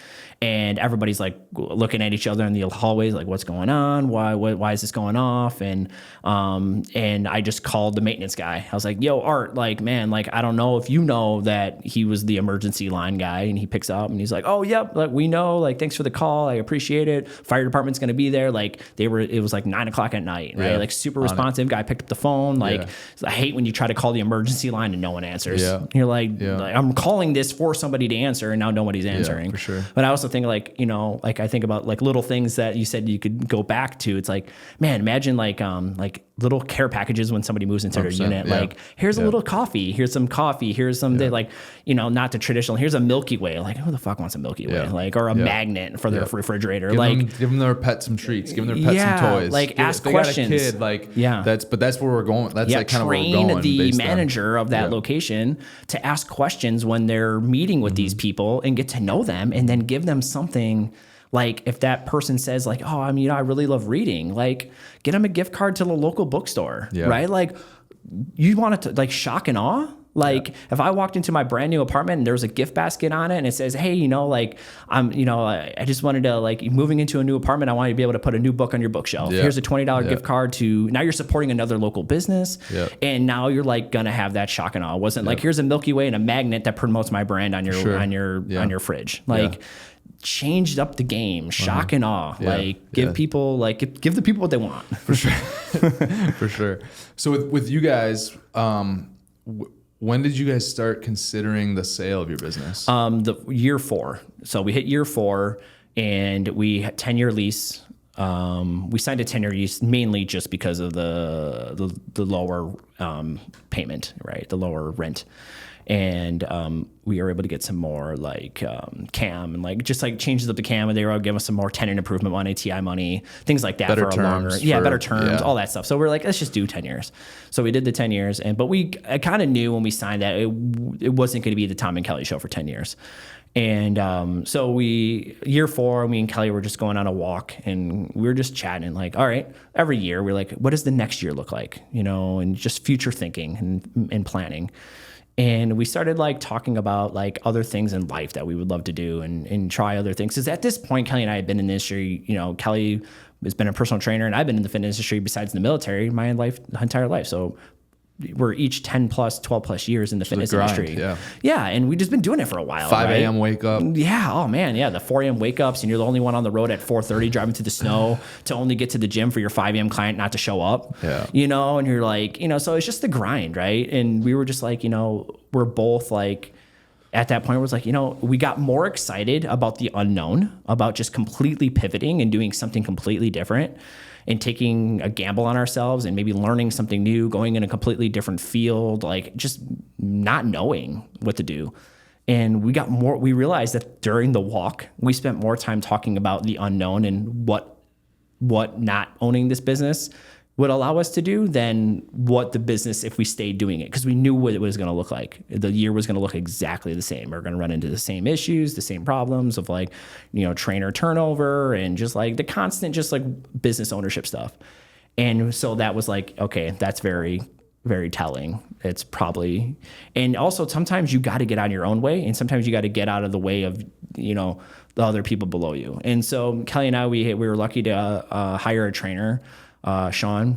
And everybody's like looking at each other in the hallways, like, what's going on? Why is this going off? And I just called the maintenance guy. I was like, yo, Art, like, man, like, I don't know if you know that he was the emergency line guy. And he picks up and he's like, oh, yep, like, we know, like, thanks for the call. I appreciate it. Fire department's going to be there. Like, it was like 9 o'clock at night, right? Like, super responsive. Guy picked up the phone. Like, I hate when you try to call the emergency line and no one answers. Yeah. You're like, I'm calling this for somebody to answer, and now nobody's answering. Yeah, for sure. But I also think like, like I think about like little things that you said you could go back to. It's like, man, imagine like little care packages when somebody moves into their unit. Yeah. Like, here's a little coffee, here's some coffee, here's some like, not the traditional, here's a Milky Way. Like, who the fuck wants a Milky Way? Like, or a magnet for their refrigerator. Give them their pet some treats, give them their pet some toys. Like, ask questions. Got a kid, like, that's where we're going. That's like kind of where we're going. Train the manager of that location to ask questions when they're meeting with these people and get to know them, and then give them something. Like, if that person says like, oh, I really love reading, like, get them a gift card to the local bookstore, right? Like, you want it to like shock and awe. Like, if I walked into my brand new apartment and there was a gift basket on it and it says, hey, like, I just wanted to, like, moving into a new apartment, I want you to be able to put a new book on your bookshelf. Here's a $20 gift card to, now you're supporting another local business. And now you're like gonna have that shock and awe. It wasn't like, here's a Milky Way and a magnet that promotes my brand on your on your fridge. Like, changed up the game, shock and awe. Like, give people, like, give the people what they want. For sure. For sure. So with you guys, when did you guys start considering the sale of your business? The year 4. So we hit year 4 and we had 10-year lease. We signed a 10-year lease mainly just because of the lower payment, right? The lower rent. And we were able to get some more like CAM and like just like changes up the CAM, and they were giving us some more tenant improvement money, TI money, things like that, better for a longer, better terms, all that stuff. So we're like, let's just do 10 years. So we did the 10 years, but I kind of knew when we signed that it wasn't going to be the Tom and Kelly show for 10 years. And so year 4, me and Kelly were just going on a walk, and we were just chatting, like, all right, every year we're like, what does the next year look like, and just future thinking and planning. And we started like talking about like other things in life that we would love to do and try other things. Because at this point, Kelly and I had been in the industry. Kelly has been a personal trainer, and I've been in the fitness industry besides the military my entire life. So we're each 10 plus, 12 plus years in the fitness industry. Yeah. And we've just been doing it for a while. 5 a.m. wake up. Yeah. Oh man. Yeah. The 4 a.m. wake ups, and you're the only one on the road at 4:30 driving through the snow to only get to the gym for your 5 a.m. client not to show up. Yeah. And you're like, so it's just the grind. Right. And we were just like, we're both like, at that point, it was like, we got more excited about the unknown, about just completely pivoting and doing something completely different, and taking a gamble on ourselves and maybe learning something new, going in a completely different field, like just not knowing what to do. And we realized that during the walk, we spent more time talking about the unknown and what not owning this business would allow us to do than what the business, if we stayed doing it, because we knew what it was going to look like. The year was going to look exactly the same. We're going to run into the same issues, the same problems of like, trainer turnover and just like the constant, just like business ownership stuff. And so that was like, okay, that's very, very telling. It's probably, and also sometimes you got to get out of your own way, and sometimes you got to get out of the way of, the other people below you. And so Kelly and I, we were lucky to hire a trainer, Sean,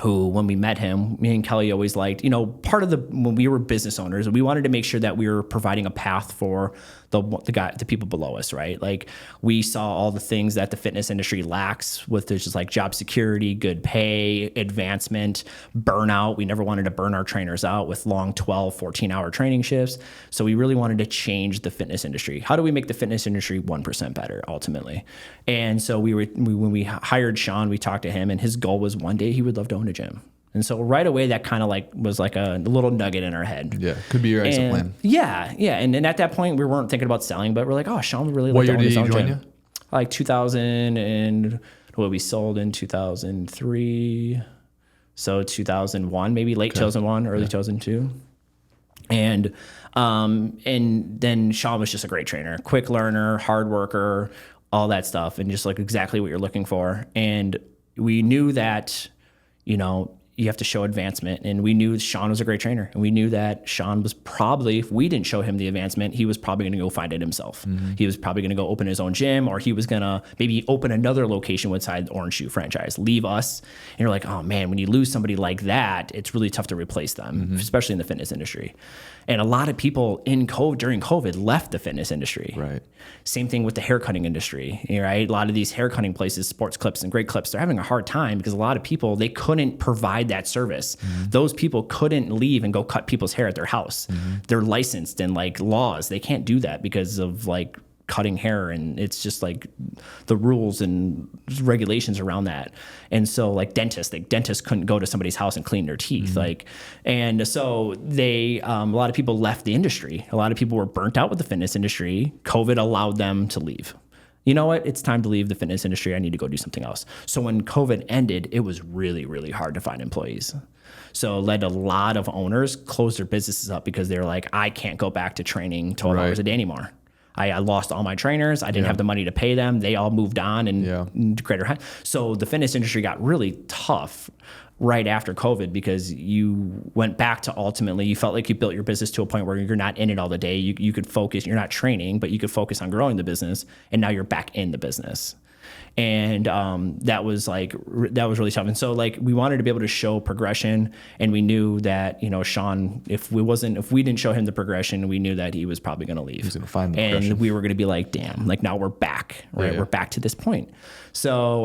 who, when we met him, me and Kelly always liked, part of when we were business owners, we wanted to make sure that we were providing a path for the people below us, right? Like, we saw all the things that the fitness industry lacks with just like job security, good pay, advancement, burnout. We never wanted to burn our trainers out with long 12, 14-hour training shifts. So we really wanted to change the fitness industry. How do we make the fitness industry 1% better ultimately? And so when we hired Sean, we talked to him, and his goal was one day he would love to own a gym. And so right away, that kind of like was like a little nugget in our head. Yeah, could be your exit plan. Yeah. And at that point, we weren't thinking about selling, but we're like, oh, Sean would really like to own his own gym. What year did he join you? Like 2000 and we sold in 2003. So 2001, maybe late 2001, early 2002. And then Sean was just a great trainer, quick learner, hard worker, all that stuff, and just like exactly what you're looking for. And we knew that, you have to show advancement. And we knew Sean was a great trainer. And we knew that Sean was probably, if we didn't show him the advancement, he was probably going to go find it himself. Mm-hmm. He was probably going to go open his own gym, or he was going to maybe open another location inside the Orange Shoe franchise, leave us. And you're like, oh man, when you lose somebody like that, it's really tough to replace them, especially in the fitness industry. And a lot of people during COVID left the fitness industry. Right. Same thing with the haircutting industry, right? A lot of these haircutting places, Sports Clips and Great Clips, they're having a hard time because a lot of people, they couldn't provide that service. Mm-hmm. Those people couldn't leave and go cut people's hair at their house. Mm-hmm. They're licensed and like laws. They can't do that because of like cutting hair, and it's just like the rules and regulations around that. And so like dentists couldn't go to somebody's house and clean their teeth. Mm-hmm. And so they, a lot of people left the industry. A lot of people were burnt out with the fitness industry. COVID allowed them to leave. You know what? It's time to leave the fitness industry. I need to go do something else. So when COVID ended, it was really, really hard to find employees. So it led a lot of owners close their businesses up because they're like, I can't go back to training 12 hours a day anymore. I lost all my trainers. I didn't have the money to pay them. They all moved on and created. So the fitness industry got really tough right after COVID because you went back to ultimately, you felt like you built your business to a point where you're not in it all the day. You could focus, you're not training, but you could focus on growing the business. And now you're back in the business. And that was really tough. And so like we wanted to be able to show progression, and we knew that Sean, if we didn't show him the progression, we knew that he was probably going to leave. He was going to find the progression. And we were going to be like, damn, like now we're back, right? Yeah. We're back to this point. So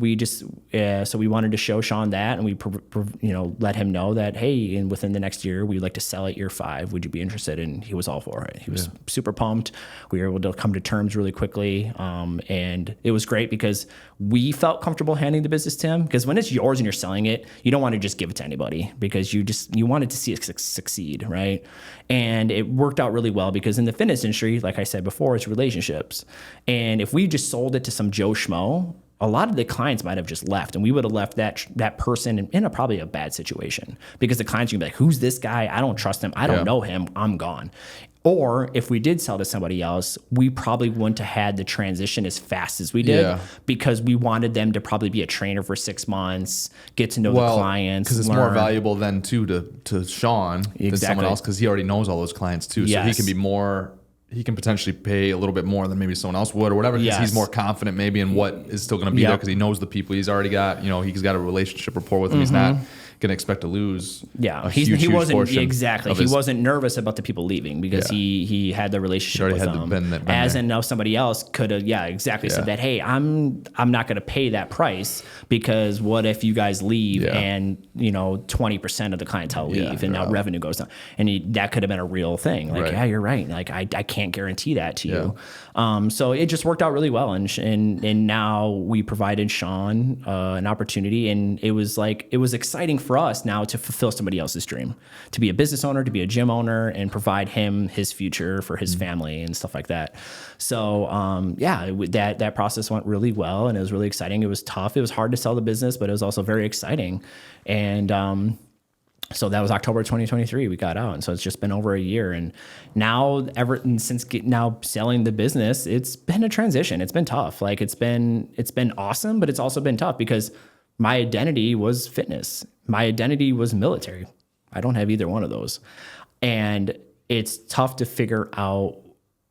we wanted to show Sean that, and we let him know that, hey, and within the next year we'd like to sell at year 5. Would you be interested? And he was all for it. He was super pumped. We were able to come to terms really quickly, and it was great because we felt comfortable handing the business to him, because when it's yours and you're selling it, you don't want to just give it to anybody because you wanted to see it succeed, right? And it worked out really well because in the fitness industry, like I said before, it's relationships. And if we just sold it to some Joe Schmo, a lot of the clients might have just left, and we would have left that person in probably a bad situation because the clients would be like, who's this guy? I don't trust him. I don't know him. I'm gone. Or if we did sell to somebody else, we probably wouldn't have had the transition as fast as we did because we wanted them to probably be a trainer for 6 months, get to know the clients. Because it's more valuable then too to Sean than someone else, because he already knows all those clients too. So he can be more, he can potentially pay a little bit more than maybe someone else would or whatever, because he's more confident maybe in what is still going to be there because he knows the people. He's already got, he's got a relationship rapport with them. He's not going to expect to lose. He wasn't he wasn't nervous about the people leaving because he had the relationship with them. And now somebody else could have said that, hey, I'm not going to pay that price because what if you guys leave and 20% of the clientele leave and now revenue goes down, and that could have been a real thing. Like you're right. Like I can't guarantee that to you. So it just worked out really well, and now we provided Sean an opportunity, and it was exciting for us now to fulfill somebody else's dream, to be a business owner, to be a gym owner, and provide him his future for his family and stuff like that. So that process went really well, and it was really exciting. It was tough. It was hard to sell the business, but it was also very exciting. And so that was October 2023. We got out, and so it's just been over a year. And now, since selling the business, it's been a transition. It's been tough. Like it's been awesome, but it's also been tough because my identity was fitness. My identity was military. I don't have either one of those. And it's tough to figure out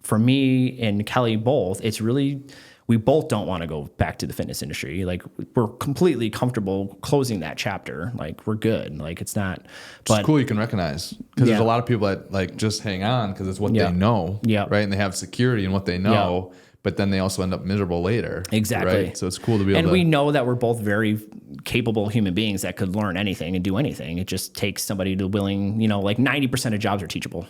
for me and Kelly both. It's really, we both don't want to go back to the fitness industry. Like we're completely comfortable closing that chapter. Like we're good. Like it's not. But it's cool you can recognize, because there's a lot of people that like just hang on because it's what they know. Right. And they have security in what they know. But then they also end up miserable later. Exactly. Right? So it's cool to be able to. And we know that we're both very capable human beings that could learn anything and do anything. It just takes somebody to willing, like 90% of jobs are teachable.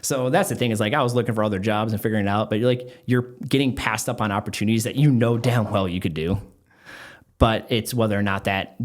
So that's the thing, is like I was looking for other jobs and figuring it out, but you're getting passed up on opportunities that damn well you could do. But it's whether or not that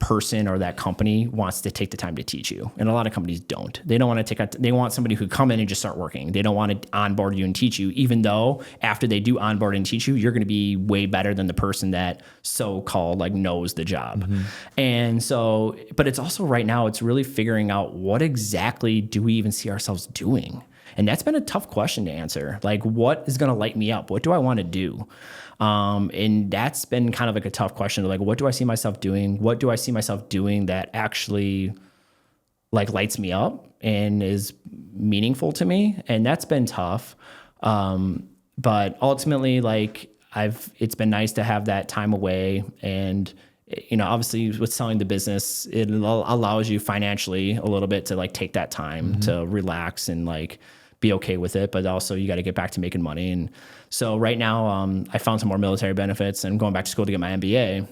person or that company wants to take the time to teach you. And a lot of companies don't. They don't want to they want somebody who come in and just start working. They don't want to onboard you and teach you, even though after they do onboard and teach you, you're going to be way better than the person that so-called like knows the job. And so, but it's also right now, it's really figuring out what exactly do we even see ourselves doing? And that's been a tough question to answer. Like, what is going to light me up? What do I want to do? And that's been kind of like a tough question. Like, what do I see myself doing? What do I see myself doing that actually like lights me up and is meaningful to me? And that's been tough. But ultimately, like it's been nice to have that time away. And, you know, obviously with selling the business, it allows you financially a little bit to like take that time to relax and like be okay with it, but also you got to get back to making money. And so right now, I found some more military benefits and going back to school to get my MBA.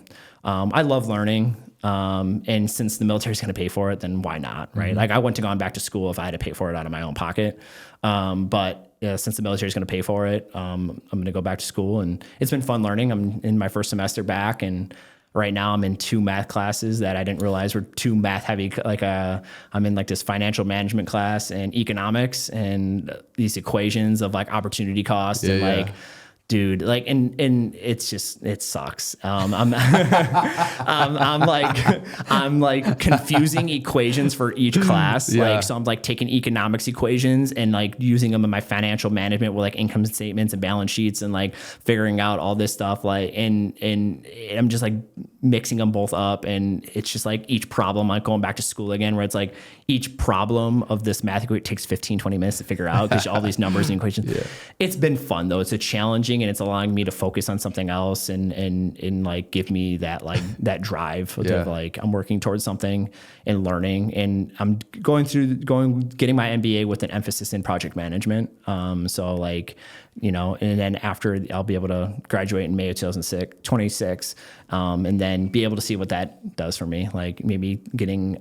I love learning. And since the military is going to pay for it, then why not? Right. Like I wouldn't have gone back to school if I had to pay for it out of my own pocket. But since the military is going to pay for it, I'm going to go back to school, and it's been fun learning. I'm in my first semester back, and right now I'm in 2 math classes that I didn't realize were 2 math heavy. Like I'm in like this financial management class and economics and these equations of like opportunity cost and like, dude, like, and it's just, it sucks. I'm like confusing equations for each class. Like, so I'm like taking economics equations and like using them in my financial management with like income statements and balance sheets and like figuring out all this stuff. Like, and I'm just like mixing them both up. And it's just like each problem, like going back to school again, where it's like each problem of this math equation takes 15, 20 minutes to figure out because all these numbers and equations. It's been fun though. It's a challenging, and it's allowing me to focus on something else and like give me that like that drive of like I'm working towards something and learning, and I'm getting my MBA with an emphasis in project management. So like, you know, and then after I'll be able to graduate in May of 2026, and then be able to see what that does for me. Like maybe taking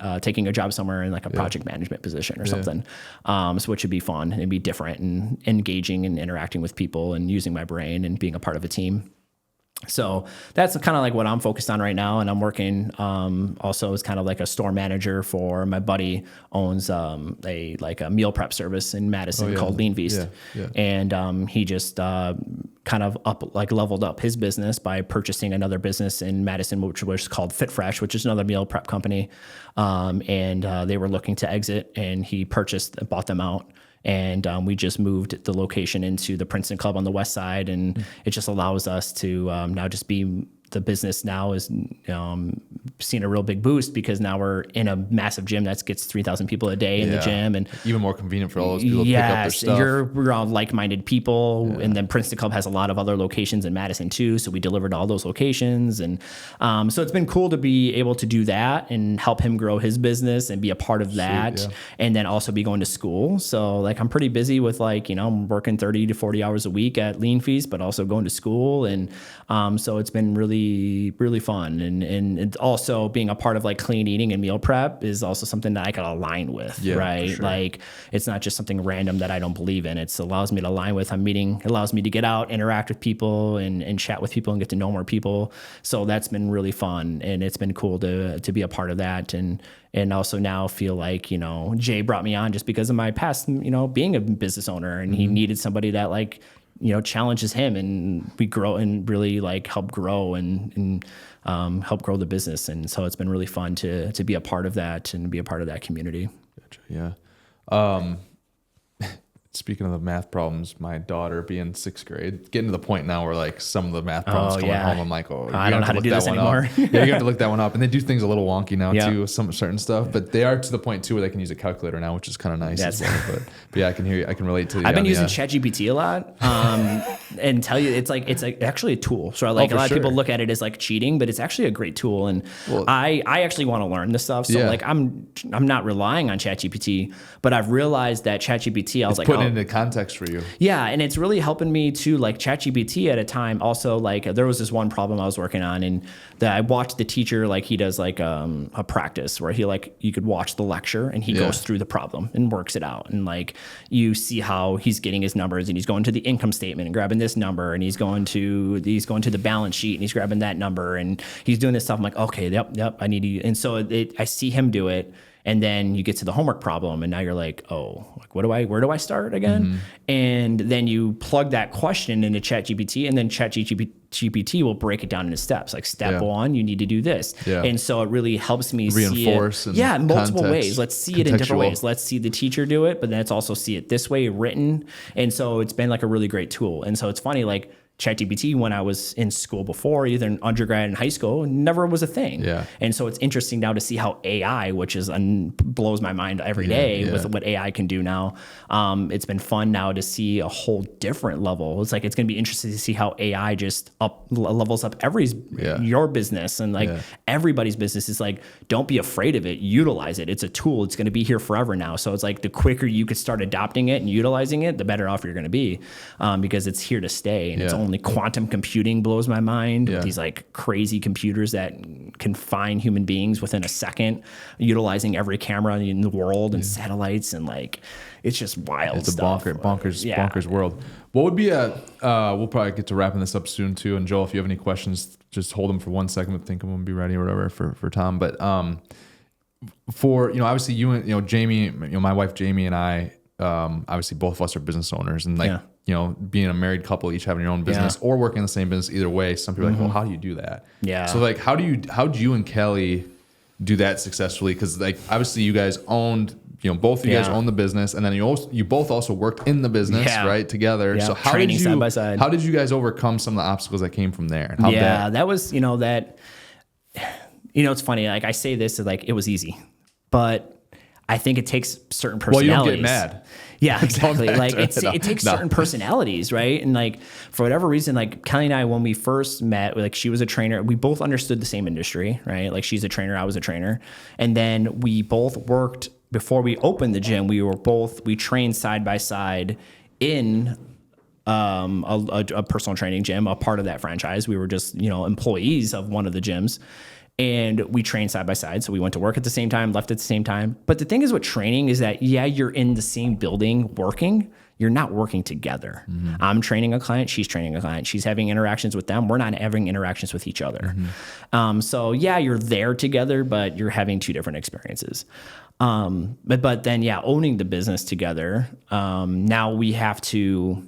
a job somewhere in like a project management position or something. So which would be fun and be different and engaging and interacting with people and using my brain and being a part of a team. So that's kind of like what I'm focused on right now. And I'm working also as kind of like a store manager for my buddy owns a meal prep service in Madison called Lean Feast. And he just kind of leveled up his business by purchasing another business in Madison, which was called Fit Fresh, which is another meal prep company. And they were looking to exit, and he bought them out. And we just moved the location into the Princeton Club on the west side, and it just allows us to now just be the business now is seeing a real big boost because now we're in a massive gym that gets 3,000 people a day in the gym, and even more convenient for all those people to pick up their stuff. We're all like-minded people, and then Princeton Club has a lot of other locations in Madison too, so we delivered to all those locations, and so it's been cool to be able to do that and help him grow his business and be a part of that, and then also be going to school. So like I'm pretty busy with I'm working 30 to 40 hours a week at Lean Feast, but also going to school, and so it's been really fun, and also being a part of like clean eating and meal prep is also something that I can align with, right? Sure. Like it's not just something random that I don't believe in. It allows me to align with. It allows me to get out, interact with people, and chat with people and get to know more people. So that's been really fun, and it's been cool to be a part of that, and also now feel like Jay brought me on just because of my past being a business owner, and he needed somebody that challenges him, and we grow and really help grow and help grow the business. And so it's been really fun to be a part of that and be a part of that community. Gotcha. Yeah. Speaking of the math problems, my daughter being 6th grade, getting to the point now where some of the math problems coming home, I'm like, I don't know how to do this anymore. You have to look that one up. And they do things a little wonky now too, some certain stuff, but they are to the point too where they can use a calculator now, which is kind of nice as well. But yeah, I can hear you. I can relate to you. I've been using ChatGPT a lot, and tell you, it's actually a tool. So a lot of people look at it as cheating, but it's actually a great tool. And I actually want to learn this stuff. So I'm not relying on ChatGPT, but I've realized that ChatGPT, I was like, putting it into context for you. Yeah, and it's really helping me too. Like ChatGPT at a time, also like there was this one problem I was working on, and that I watched the teacher, like he does like a practice where he like you could watch the lecture and he goes through the problem and works it out, and like you see how he's getting his numbers, and he's going to the income statement and grabbing this number, and he's going to the balance sheet and he's grabbing that number, and he's doing this stuff. I'm like, okay, yep, I need to. And so I see him do it. And then you get to the homework problem, and now you're like, oh, like where do I start again? And then you plug that question into ChatGPT, and then ChatGPT will break it down into steps. Like step one, you need to do this. And so it really helps me reinforce see it. Multiple ways. Let's see it in different ways. Let's see the teacher do it, but then let's also see it this way written. And so it's been like a really great tool. And so it's funny, like ChatGPT, when I was in school before, either in undergrad and high school, never was a thing. And so it's interesting now to see how AI, which is blows my mind every day with what AI can do now. It's been fun now to see a whole different level. It's like it's going to be interesting to see how AI just levels up your business, and like everybody's business is like, don't be afraid of it. Utilize it. It's a tool. It's going to be here forever now. So it's like the quicker you could start adopting it and utilizing it, the better off you're going to be, because it's here to stay, and it's only quantum computing blows my mind. These like crazy computers that can find human beings within a second, utilizing every camera in the world and satellites, and like it's just wild. It's stuff. bonkers world. What would be we'll probably get to wrapping this up soon too. And Joel, if you have any questions, just hold them for 1 second. But think I'm gonna be ready or whatever for Tom. But for obviously you and Jamie, my wife Jamie and I, obviously both of us are business owners, and like being a married couple, each having your own business or working in the same business, either way, some people are like, well, how do you do that? So like, how do you and Kelly do that successfully? Because like obviously you guys owned, both of you guys owned the business, and then you both also worked in the business, right, together. So how did you side by side. How did you guys overcome some of the obstacles that came from there? And that was it's funny. Like I say this, like it was easy, but I think it takes certain personalities. Well, you don't get mad. Yeah, exactly. Like it takes certain personalities, right? And like for whatever reason, like Kelly and I, when we first met, like she was a trainer. We both understood the same industry, right? Like she's a trainer, I was a trainer, and then we both worked before we opened the gym. We trained side by side in a personal training gym, a part of that franchise. We were just employees of one of the gyms. And we trained side by side. So we went to work at the same time, left at the same time. But the thing is with training is that, you're in the same building working. You're not working together. I'm training a client. She's training a client. She's having interactions with them. We're not having interactions with each other. So you're there together, but you're having two different experiences. But then, owning the business together, now we have to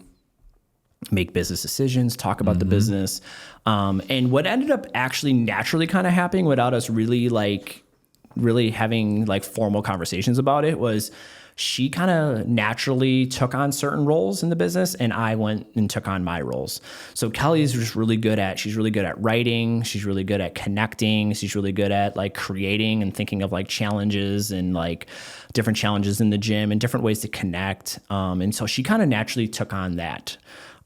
make business decisions, talk about the business. And what ended up actually naturally kind of happening without us really having like formal conversations about it was she kind of naturally took on certain roles in the business, and I went and took on my roles. So Kelly's just she's really good at writing. She's really good at connecting. She's really good at like creating and thinking of like challenges and like different challenges in the gym and different ways to connect. And so she kind of naturally took on that.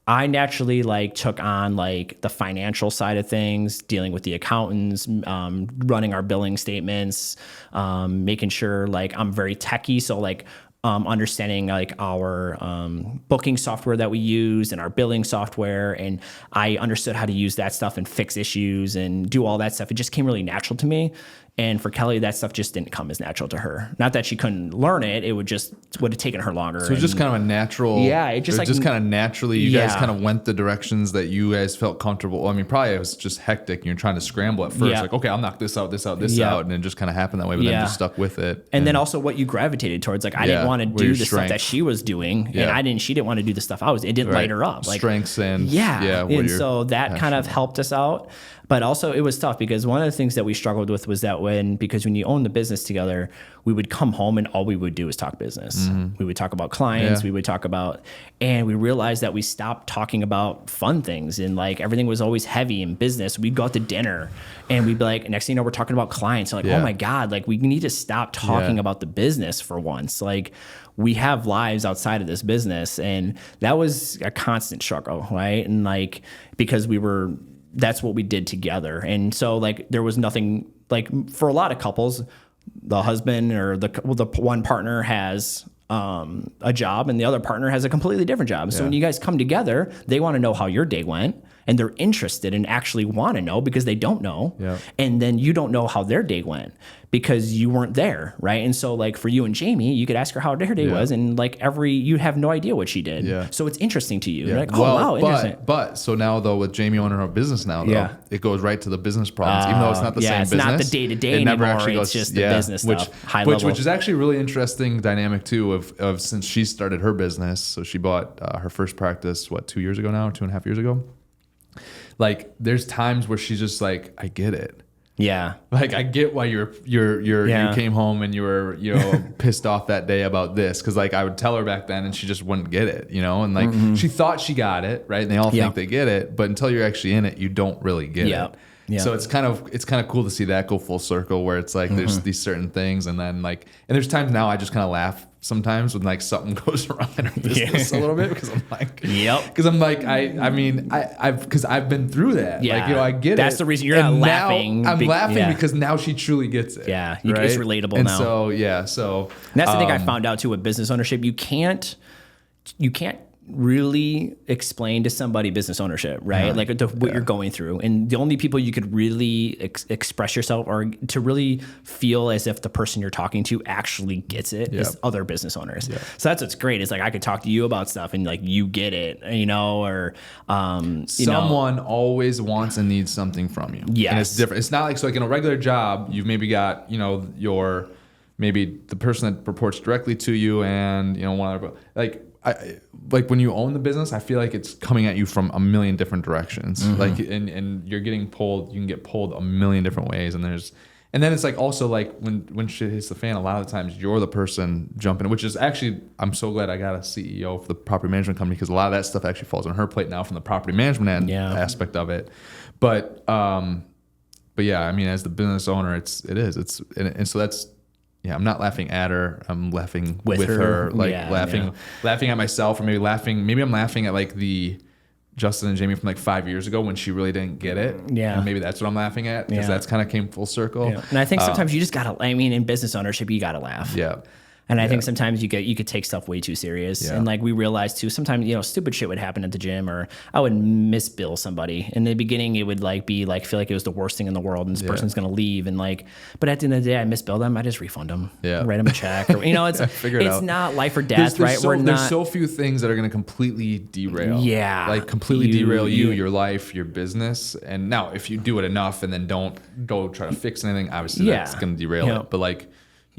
I naturally took on the financial side of things, dealing with the accountants, running our billing statements, making sure I'm very techie. So understanding our booking software that we use and our billing software. And I understood how to use that stuff and fix issues and do all that stuff. It just came really natural to me. And for Kelly, that stuff just didn't come as natural to her. Not that she couldn't learn it; it would have taken her longer. So it's just kind of a natural. Yeah, it just kind of naturally. You guys kind of went the directions that you guys felt comfortable. I mean, probably it was just hectic, and you're trying to scramble at first. Like, okay, I'll knock this out, and it just kind of happened that way. But then just stuck with it. And then also what you gravitated towards. I didn't want to do the stuff that she was doing, and She didn't want to do the stuff I was. It didn't light her up. Strengths and and so that kind of helped us out. But also it was tough because one of the things that we struggled with was that when you own the business together, we would come home and all we would do is talk business. We would talk about clients, we would talk about, and we realized that we stopped talking about fun things and everything was always heavy in business. We'd go out to dinner and we'd be like, next thing you know, we're talking about clients. So oh my God, we need to stop talking about the business for once. We have lives outside of this business. And that was a constant struggle, right? And because that's what we did together. And so there was nothing for a lot of couples, the husband or the one partner has a job and the other partner has a completely different job. So when you guys come together, they want to know how your day went. And they're interested and actually want to know because they don't know. Yeah. And then you don't know how their day went because you weren't there, right? And so like for you and Jamie, you could ask her how her day was, and like you have no idea what she did. Yeah. So it's interesting to you. Yeah. You're like, oh, wow, interesting. But so now though with Jamie owning her business now though, it goes right to the business problems, even though it's not the same business. It's not the day-to-day anymore. It's just the business stuff, high level. Which is actually a really interesting dynamic too of since she started her business. So she bought her first practice, 2 years ago now, 2.5 years ago. Like there's times where she's just like, I get it. Yeah. Like I get why you came home and you were, pissed off that day about this. Cause like I would tell her back then and she just wouldn't get it, and like she thought she got it, right? And they all think they get it, but until you're actually in it, you don't really get it. Yeah. So it's kind of cool to see that go full circle where it's like there's these certain things and then like, and there's times now I just kind of laugh sometimes when like something goes wrong in our business a little bit because I'm like, because I'm like, I've been through that. Yeah. Like, I get it. That's the reason you're not laughing. I'm laughing because now she truly gets it. Yeah. Right? It's relatable and now. So, and that's the thing I found out too with business ownership. You can't really explain to somebody business ownership, right? Like what you're going through. And the only people you could really express yourself or to really feel as if the person you're talking to actually gets it is other business owners. Yeah. So that's what's great. Is like I could talk to you about stuff and like you get it, or someone always wants and needs something from you. Yes. And it's different. It's not like, so like in a regular job, you've maybe got, your maybe the person that reports directly to you and, one other, like when you own the business, I feel like it's coming at you from a million different directions. Like, and you're getting pulled, you can get pulled a million different ways. And then it's like also like when shit hits the fan, a lot of the times you're the person jumping, which is actually, I'm so glad I got a CEO for the property management company because a lot of that stuff actually falls on her plate now from the property management aspect of it. But yeah, I mean, as the business owner, and so that's, I'm not laughing at her. I'm laughing with her. Like laughing at myself, or maybe I'm laughing at like the Justin and Jamie from like 5 years ago when she really didn't get it. Yeah. And maybe that's what I'm laughing at because that's kind of came full circle. Yeah. And I think sometimes you just gotta, in business ownership, you gotta laugh. Yeah. And I think sometimes you could take stuff way too serious. Yeah. And like we realized too, sometimes, stupid shit would happen at the gym, or I would misbill somebody. In the beginning, it would like be like, feel like it was the worst thing in the world and this person's going to leave. And like, but at the end of the day, I misbill them. I just refund them, write them a check, or, it's not life or death, right? There's so few things that are going to completely derail. Yeah. Like completely derail you, your life, your business. And now if you do it enough and then don't go try to fix anything, obviously that's going to derail it. But like,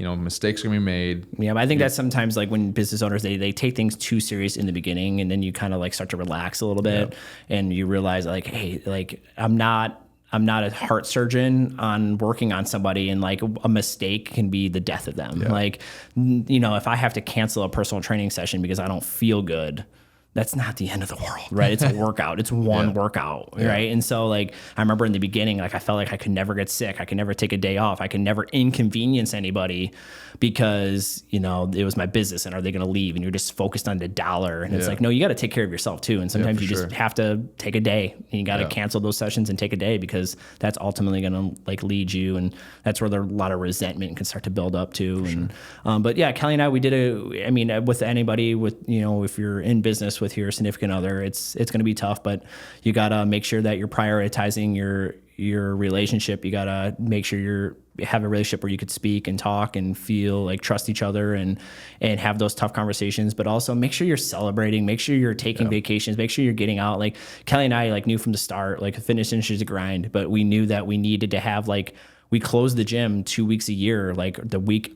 mistakes are going to be made. Yeah, but I think that sometimes like when business owners, they take things too serious in the beginning and then you kind of like start to relax a little bit and you realize like, hey, like I'm not a heart surgeon on working on somebody and like a mistake can be the death of them. Yeah. Like, if I have to cancel a personal training session because I don't feel good, that's not the end of the world, right? It's a workout. It's one workout, right? And so like, I remember in the beginning, like I felt like I could never get sick. I could never take a day off. I could never inconvenience anybody because, it was my business and are they going to leave? And you're just focused on the dollar. And it's like, no, you got to take care of yourself too. And sometimes you just have to take a day and you got to cancel those sessions and take a day because that's ultimately going to like lead you. And that's where a lot of resentment can start to build up too. And, but yeah, Kelly and I, we did with anybody with, if you're in business with your significant other, it's going to be tough, but you got to make sure that you're prioritizing your relationship. You got to make sure you have a relationship where you could speak and talk and feel like trust each other and have those tough conversations, but also make sure you're celebrating, make sure you're taking vacations, make sure you're getting out. Like Kelly and I like knew from the start, like fitness industry is a grind, but we knew that we needed to have we closed the gym 2 weeks a year, like the week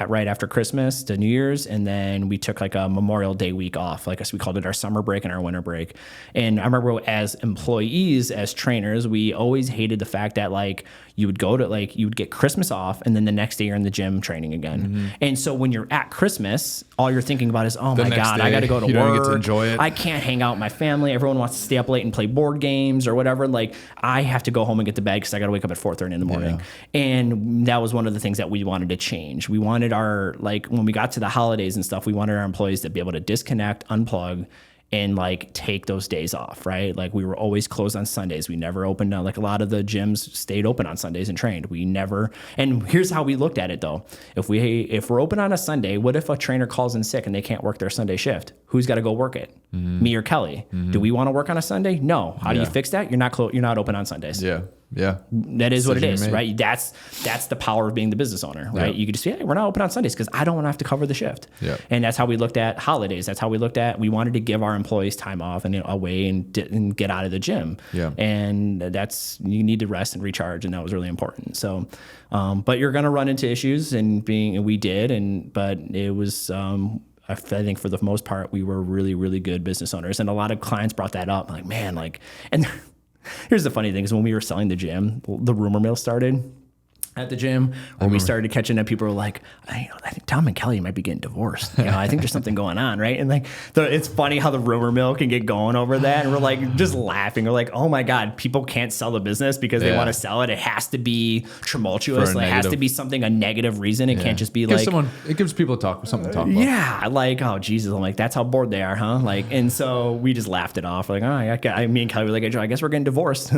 right after Christmas to New Year's, and then we took like a Memorial Day week off. Like we called it our summer break and our winter break. And I remember as employees, as trainers, we always hated the fact that like you would go to you would get Christmas off and then the next day you're in the gym training again. Mm-hmm. And so when you're at Christmas, all you're thinking about is, oh my God, I got to go to work. You don't get to enjoy it. I can't hang out with my family. Everyone wants to stay up late and play board games or whatever. Like I have to go home and get to bed because I got to wake up at 4:30 in the morning. Yeah. And that was one of the things that we wanted to change. We wanted when we got to the holidays and stuff, we wanted our employees to be able to disconnect, unplug, and like take those days off, right? Like we were always closed on Sundays. We never opened like a lot of the gyms stayed open on Sundays and trained. We never, and here's how we looked at it though. If we're open on a Sunday, what if a trainer calls in sick and they can't work their Sunday shift? Who's got to go work it? Me or Kelly? Do we want to work on a Sunday? No. How do you fix that? You're not open on Sundays. Yeah. Yeah. That is what it is, right? That's the power of being the business owner, right? You could just say, hey, we're not open on Sundays because I don't want to have to cover the shift. Yeah. And that's how we looked at holidays. That's how we looked at, we wanted to give our employees time off and away and get out of the gym. Yeah. And you need to rest and recharge. And that was really important. So, but you're going to run into issues and we did. But it was, I think for the most part, we were really, really good business owners. And a lot of clients brought that up. Like, man, and here's the funny thing is when we were selling the gym, the rumor mill started at the gym when we started catching up. People were like, I think Tom and Kelly might be getting divorced. I think there's something going on, right? And like, it's funny how the rumor mill can get going over that. And we're like just laughing. We're like, oh my God, people can't sell the business because they want to sell it. It has to be tumultuous. Like, it has to be something, a negative reason. It can't just be it gives people something to talk about. Yeah. Like, oh Jesus. I'm like, that's how bored they are, huh? Like, and so we just laughed it off. Like, me and Kelly were like, I guess we're getting divorced.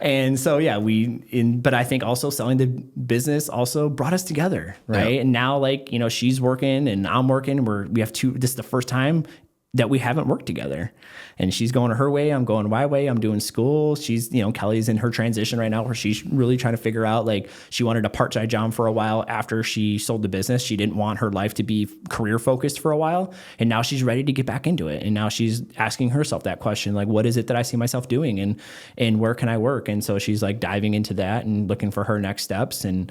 And so, yeah, but I think also selling the business also brought us together, right? And now, she's working and I'm working. This is the first time that we haven't worked together. And she's going her way, I'm going my way. I'm doing school. She's, Kelly's in her transition right now where she's really trying to figure out, she wanted a part-time job for a while after she sold the business. She didn't want her life to be career focused for a while. And now she's ready to get back into it. And now she's asking herself that question, what is it that I see myself doing and where can I work? And so she's diving into that and looking for her next steps. And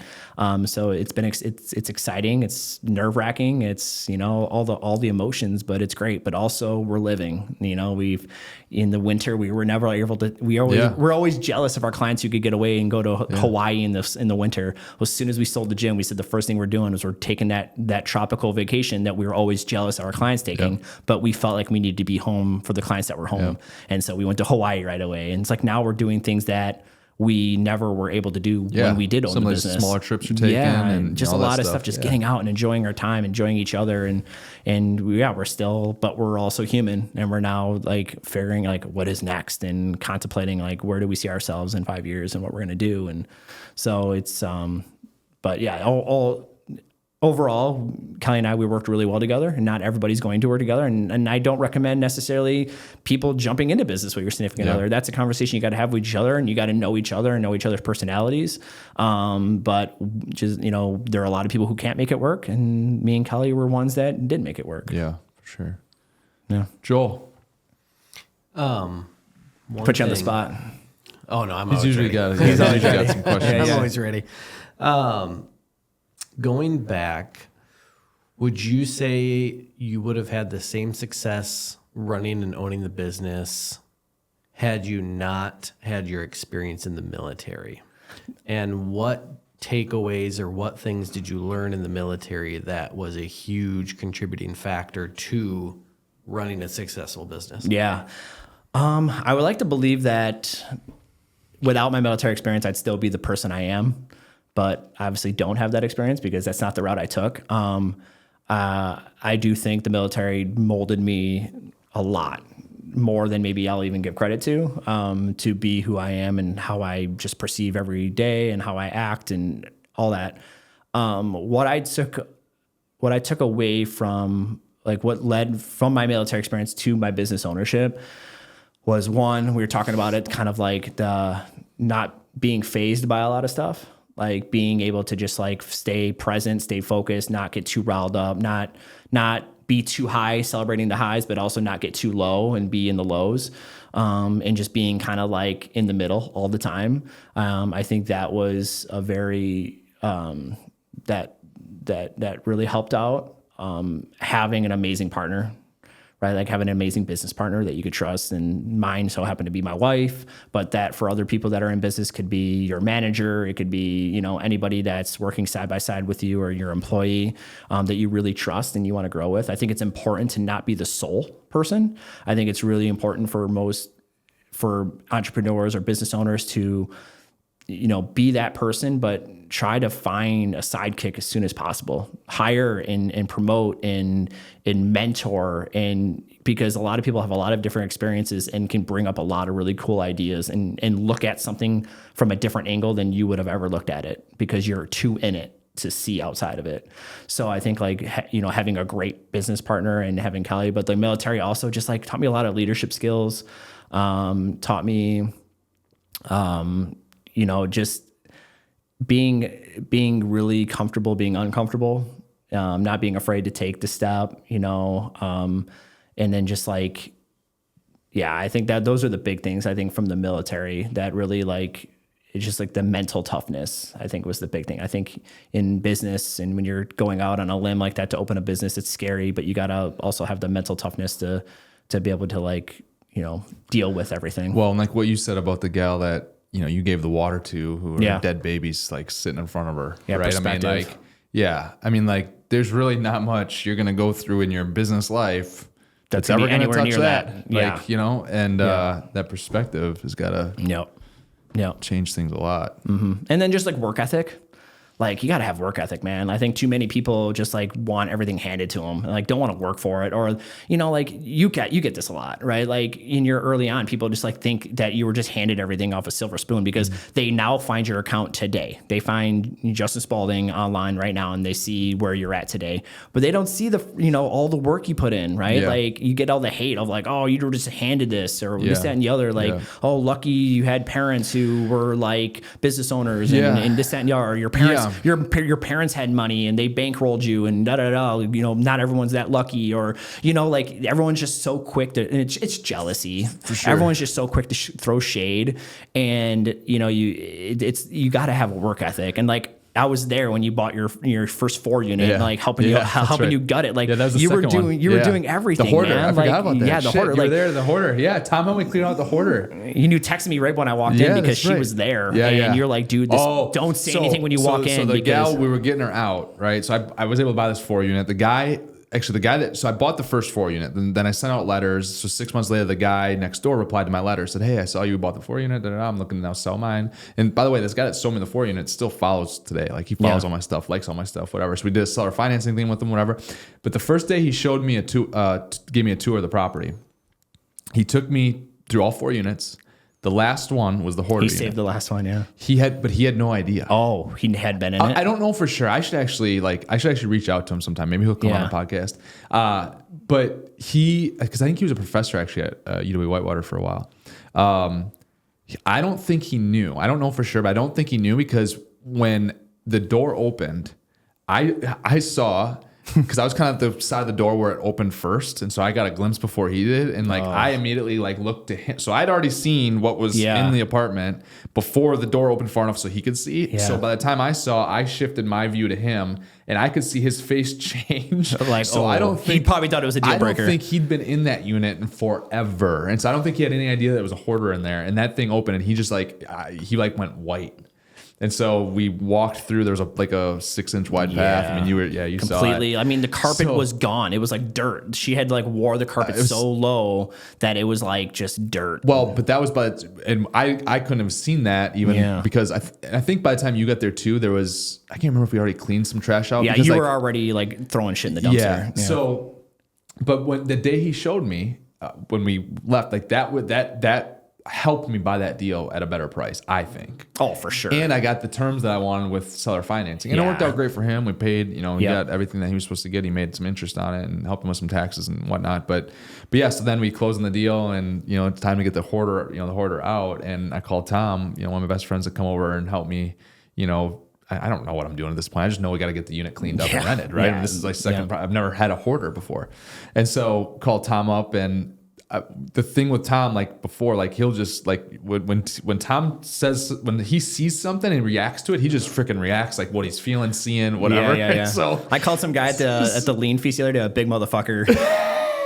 so it's exciting. It's nerve wracking. It's, all the emotions, but it's great. But also we're living, in the winter, we were never able to, we're always jealous of our clients who could get away and go to Hawaii in the winter. As soon as we sold the gym, we said the first thing we're doing was we're taking that tropical vacation that we were always jealous of our clients taking, but we felt like we needed to be home for the clients that were home. And so we went to Hawaii right away. And it's now we're doing things that we never were able to do when we did own the business. Some of the smaller trips you're taking. And just a lot of stuff, just getting out and enjoying our time, enjoying each other. We're still, but we're also human. And we're now figuring what is next and contemplating where do we see ourselves in 5 years and what we're going to do. And so it's, but yeah, overall, Kelly and I, we worked really well together, and not everybody's going to work together. And I don't recommend necessarily people jumping into business with your significant other. That's a conversation you got to have with each other, and you got to know each other and know each other's personalities. But just, there are a lot of people who can't make it work, and me and Kelly were ones that did make it work. Yeah, for sure. Yeah. Joel. Put you on the spot. Oh no, He's usually got some questions. I'm always ready. Going back, would you say you would have had the same success running and owning the business had you not had your experience in the military? And what takeaways or what things did you learn in the military that was a huge contributing factor to running a successful business? Yeah. I would like to believe that without my military experience, I'd still be the person I am. But I obviously don't have that experience because that's not the route I took. I do think the military molded me a lot more than maybe I'll even give credit to be who I am and how I just perceive every day and how I act and all that. What I took away from what led from my military experience to my business ownership was, one, we were talking about it, kind of the not being fazed by a lot of stuff. Being able to just stay present, stay focused, not get too riled up, not be too high, celebrating the highs, but also not get too low and be in the lows, and just being kind of in the middle all the time. I think that was a very that really helped out. Having an amazing partner. Right, having an amazing business partner that you could trust, and mine so happened to be my wife, but that for other people that are in business could be your manager, it could be anybody that's working side by side with you or your employee that you really trust and you want to grow with. I think it's important to not be the sole person. I think it's really important for entrepreneurs or business owners to be that person, but try to find a sidekick as soon as possible. Hire and promote and mentor, and because a lot of people have a lot of different experiences and can bring up a lot of really cool ideas and look at something from a different angle than you would have ever looked at it, because you're too in it to see outside of it. So I think having a great business partner and having Kelly, but the military also just like taught me a lot of leadership skills, taught me, just being really comfortable, being uncomfortable, not being afraid to take the step, and then just like, I think that those are the big things I think from the military that really like, it's just like the mental toughness, I think was the big thing. I think in business and when you're going out on a limb like that to open a business, it's scary, but you got to also have the mental toughness to be able to like, deal with everything. Well, and like what you said about the gal that, you gave the water to, who were dead babies, like sitting in front of her, right? I mean, like, there's really not much you're going to go through in your business life that's ever going to touch that. Like, and that perspective has got to change things a lot. Mm-hmm. And then just like work ethic. Like, you got to have work ethic, man. I think too many people just like want everything handed to them and like don't want to work for it. Or, like you get this a lot, right? Like in your early on, people just like think that you were just handed everything off a silver spoon because they now find your account today. They find Justin Spalding online right now and they see where you're at today, but they don't see the, all the work you put in, right? Yeah. Like you get all the hate of like, oh, you were just handed this or this, that, and the other. Like, oh, lucky you had parents who were like business owners and this, that, and the other. Or your parents. Yeah. Your parents had money and they bankrolled you and not everyone's that lucky, or like everyone's just so quick to, and it's jealousy. For sure. Everyone's just so quick to throw shade, and you got to have a work ethic. And like I was there when you bought your first 4 unit, and like helping you gut it. Like you were doing everything. The Hoarder, man. I forgot about that. Yeah, the Hoarder. You were there, the Hoarder. Yeah, Tom helped me clean out the Hoarder. You texted me right when I walked in because she was there. Yeah, and you're like, dude, don't say anything when you walk in. So the gal, we were getting her out, right? So I was able to buy this 4 unit. The guy so I bought the first 4 unit, then I sent out letters. So 6 months later, the guy next door replied to my letter, said, hey, I saw you bought the 4 unit. I'm looking to now sell mine. And by the way, this guy that sold me the 4 unit still follows today. Like he follows all my stuff, likes all my stuff, whatever. So we did a seller financing thing with him, whatever. But the first day he showed me gave me a tour of the property. He took me through all 4 units. The last one was the Hoarder. He saved the last one, yeah. He had no idea. Oh, he had been in it? I don't know for sure. I should actually reach out to him sometime. Maybe he'll come on the podcast. But because I think he was a professor actually at UW Whitewater for a while. I don't think he knew. I don't know for sure, but I don't think he knew, because when the door opened, I saw, because I was kind of at the side of the door where it opened first, and so I got a glimpse before he did, and I immediately looked to him. So I'd already seen what was in the apartment before the door opened far enough so he could see. Yeah. So by the time I shifted my view to him, and I could see his face change. I don't think he probably thought it was a deal breaker. I don't think he'd been in that unit in forever, and so I don't think he had any idea that there was a Hoarder in there. And that thing opened, and he just went white. And so we walked through. There was a 6-inch wide path. I mean, you completely saw it. I mean, the carpet was gone. It was like dirt. She had wore the carpet so low that it was like just dirt. Well, but that was and I couldn't have seen that even because I think by the time you got there too, there was, I can't remember if we already cleaned some trash out. Yeah, you were already throwing shit in the dumpster. Yeah. So, but when the day he showed me when we left, that helped me buy that deal at a better price, I think. Oh, for sure. And I got the terms that I wanted with seller financing. And it worked out great for him. We paid, he got everything that he was supposed to get. He made some interest on it and helped him with some taxes and whatnot. But yeah, so then we closed on the deal, and it's time to get the Hoarder out. And I called Tom, one of my best friends, to come over and help me. I don't know what I'm doing at this point. I just know we got to get the unit cleaned up and rented, right? Yeah. And this is second. I've never had a Hoarder before. And so called Tom up, and the thing with Tom, before, he'll just when Tom says, when he sees something and reacts to it, he just freaking reacts what he's feeling, seeing, whatever. Yeah. So I called some guy at the lean feast the other day, a big motherfucker.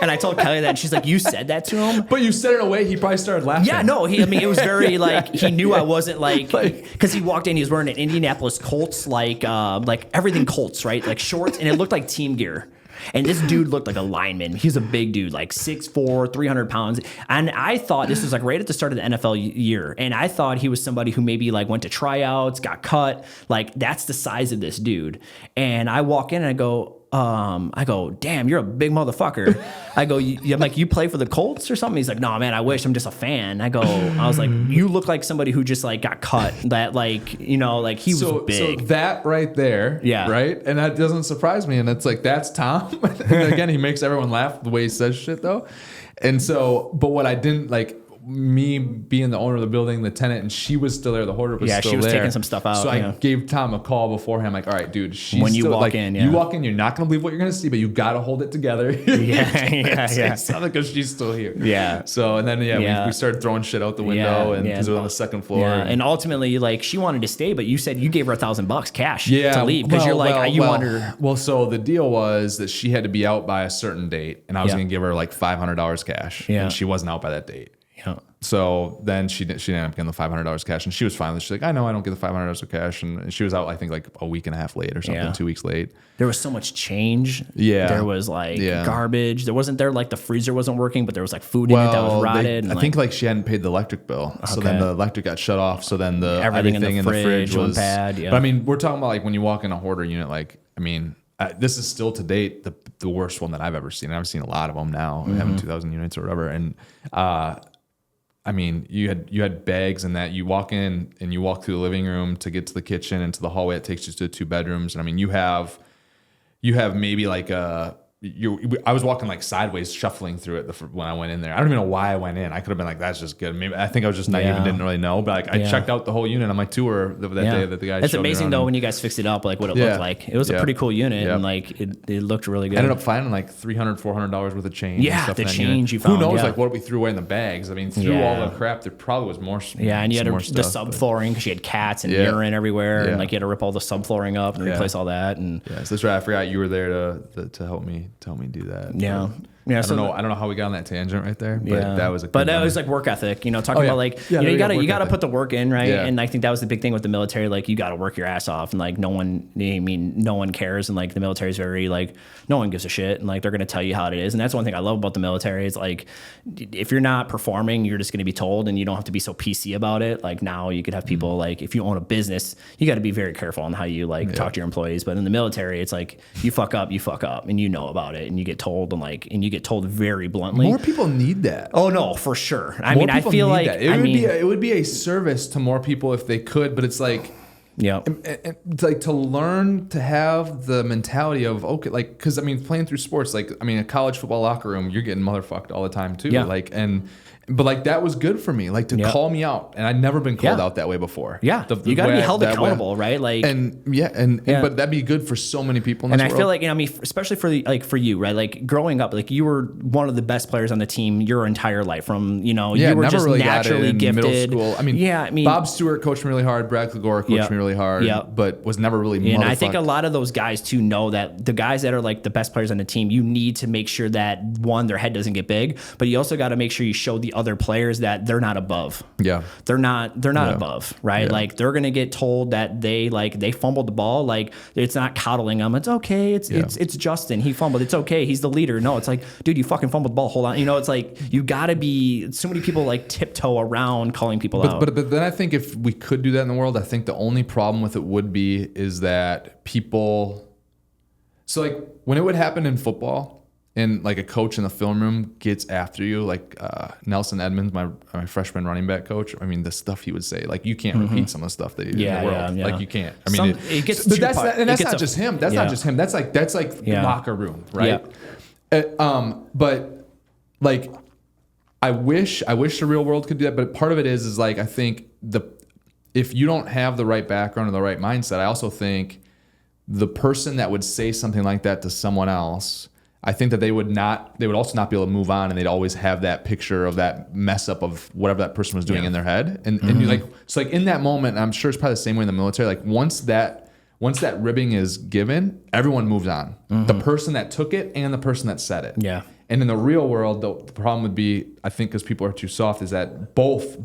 And I told Kelly that, and she's like, you said that to him? But you said it in a way he probably started laughing. Yeah, no, it was very he knew I wasn't because he walked in, he was wearing an Indianapolis Colts, everything Colts, right? Shorts, and it looked like team gear. And this dude looked like a lineman. He was a big dude, like 6'4", 300 pounds. And I thought this was like right at the start of the NFL year. And I thought he was somebody who maybe like went to tryouts, got cut. Like that's the size of this dude. And I walk in and I go, damn, you're a big motherfucker. I go, I'm like, you play for the Colts or something? He's like, no, man, I wish. I'm just a fan. I was like, you look like somebody who just like got cut. That like, you know, like he was big. So that right there, yeah, right, and that doesn't surprise me. And it's like that's Tom. And again, he makes everyone laugh the way he says shit though. And so, but what I didn't like. Me being the owner of the building, the tenant, and she was still there. The hoarder was still there. Yeah, she was taking some stuff out. So I gave Tom a call beforehand. I'm like, all right, dude, when you walk in, you walk in, you're not going to believe what you're going to see, but you got to hold it together. yeah. Because she's still here. Yeah. So, and then, we started throwing shit out the window and because we're on the second floor. Yeah. And ultimately, like, she wanted to stay, but you said you gave her $1,000 cash to leave because want her. Well, so the deal was that she had to be out by a certain date, and I was going to give her like $500 cash. Yeah. And she wasn't out by that date. Yeah. So then she ended up getting the $500 cash, and she was fine with it. She's like, I know I don't get the $500 of cash, and she was out, I think, like a week and a half late or something, 2 weeks late. There was so much change. Yeah, there was like garbage. There wasn't like the freezer wasn't working, but there was like food in it that was rotted. I think like she hadn't paid the electric bill, so then the electric got shut off. So then everything in the fridge was bad. Yeah. But I mean, we're talking about like when you walk in a hoarder unit, like I mean. This is still to date the worst one that I've ever seen. I've seen a lot of them now. We have 2,000 units or whatever, and I mean, you had bags and that. You walk in and you walk through the living room to get to the kitchen and to the hallway. It takes you to 2 bedrooms, and I mean, you have maybe like I was walking like sideways, shuffling through it when I went in there. I don't even know why I went in. I could have been like, that's just good. Maybe I think I was just naive and didn't really know. But like I checked out the whole unit on my tour that day that the guy. It's amazing though when you guys fixed it up, like what it looked like. It was a pretty cool unit and like it looked really good. I ended up finding like $300, $400 worth of change. Yeah, and stuff the in that change unit. you found. Who knows like what we threw away in the bags? I mean, through all the crap, there probably was more. Yeah, and you had the subflooring because you had cats and urine everywhere, and like you had to rip all the subflooring up and replace all that. And so that's right. I forgot you were there to help me do that. Yeah. Yeah, I don't know how we got on that tangent right there, but that was that was like work ethic, talking about like you gotta put the work in, right? And I think that was the big thing with the military, like you gotta work your ass off, and like no one cares, and like the military is very like no one gives a shit, and like they're gonna tell you how it is, and that's one thing I love about the military is like if you're not performing, you're just gonna be told, and you don't have to be so PC about it. Like now you could have people like if you own a business, you got to be very careful on how you like talk to your employees, but in the military, it's like you fuck up, and you know about it, and you get told, and you get told very bluntly. More people need that. Oh no, for sure. I feel like it would be a service to more people if they could, but it's like it's like to learn to have the mentality of okay, like because I mean playing through sports, like I mean a college football locker room, you're getting motherfucked all the time too. Like but like that was good for me, like to call me out, and I'd never been called out that way before. Yeah, you got to be held accountable, right? Like but that'd be good for so many people. In this world. Feel like I mean, especially for you, right? Like growing up, like you were one of the best players on the team your entire life. From you were just really naturally gifted. Middle school. I mean, Bob Stewart coached me really hard. Brad Klegora coached me really hard. But was never really. And I think a lot of those guys too know that the guys that are like the best players on the team, you need to make sure that one, their head doesn't get big, but you also got to make sure you show the other players that they're not above. Yeah. They're not above, right? Yeah. Like they're going to get told that they fumbled the ball. Like it's not coddling them. It's okay. It's Justin. He fumbled. It's okay. He's the leader. No, it's like, dude, you fucking fumbled the ball. Hold on. It's like, you gotta be, so many people like tiptoe around calling people out. But then I think if we could do that in the world, I think the only problem with it would be is that people, so like when it would happen in football, and like a coach in the film room gets after you, like Nelson Edmonds, my freshman running back coach. I mean, the stuff he would say, like you can't repeat some of the stuff that he did in the world. Like you can't. I mean, it gets. But that's not just him. That's not just him. That's like the locker room, right? But like, I wish the real world could do that. But part of it is like I think if you don't have the right background or the right mindset, I also think the person that would say something like that to someone else, I think that they would also not be able to move on, and they'd always have that picture of that mess up of whatever that person was doing in their head. And you like, so like in that moment, and I'm sure it's probably the same way in the military, like once that ribbing is given, everyone moves on. The person that took it and the person that said it. Yeah. And in the real world, the problem would be, I think because people are too soft, is that both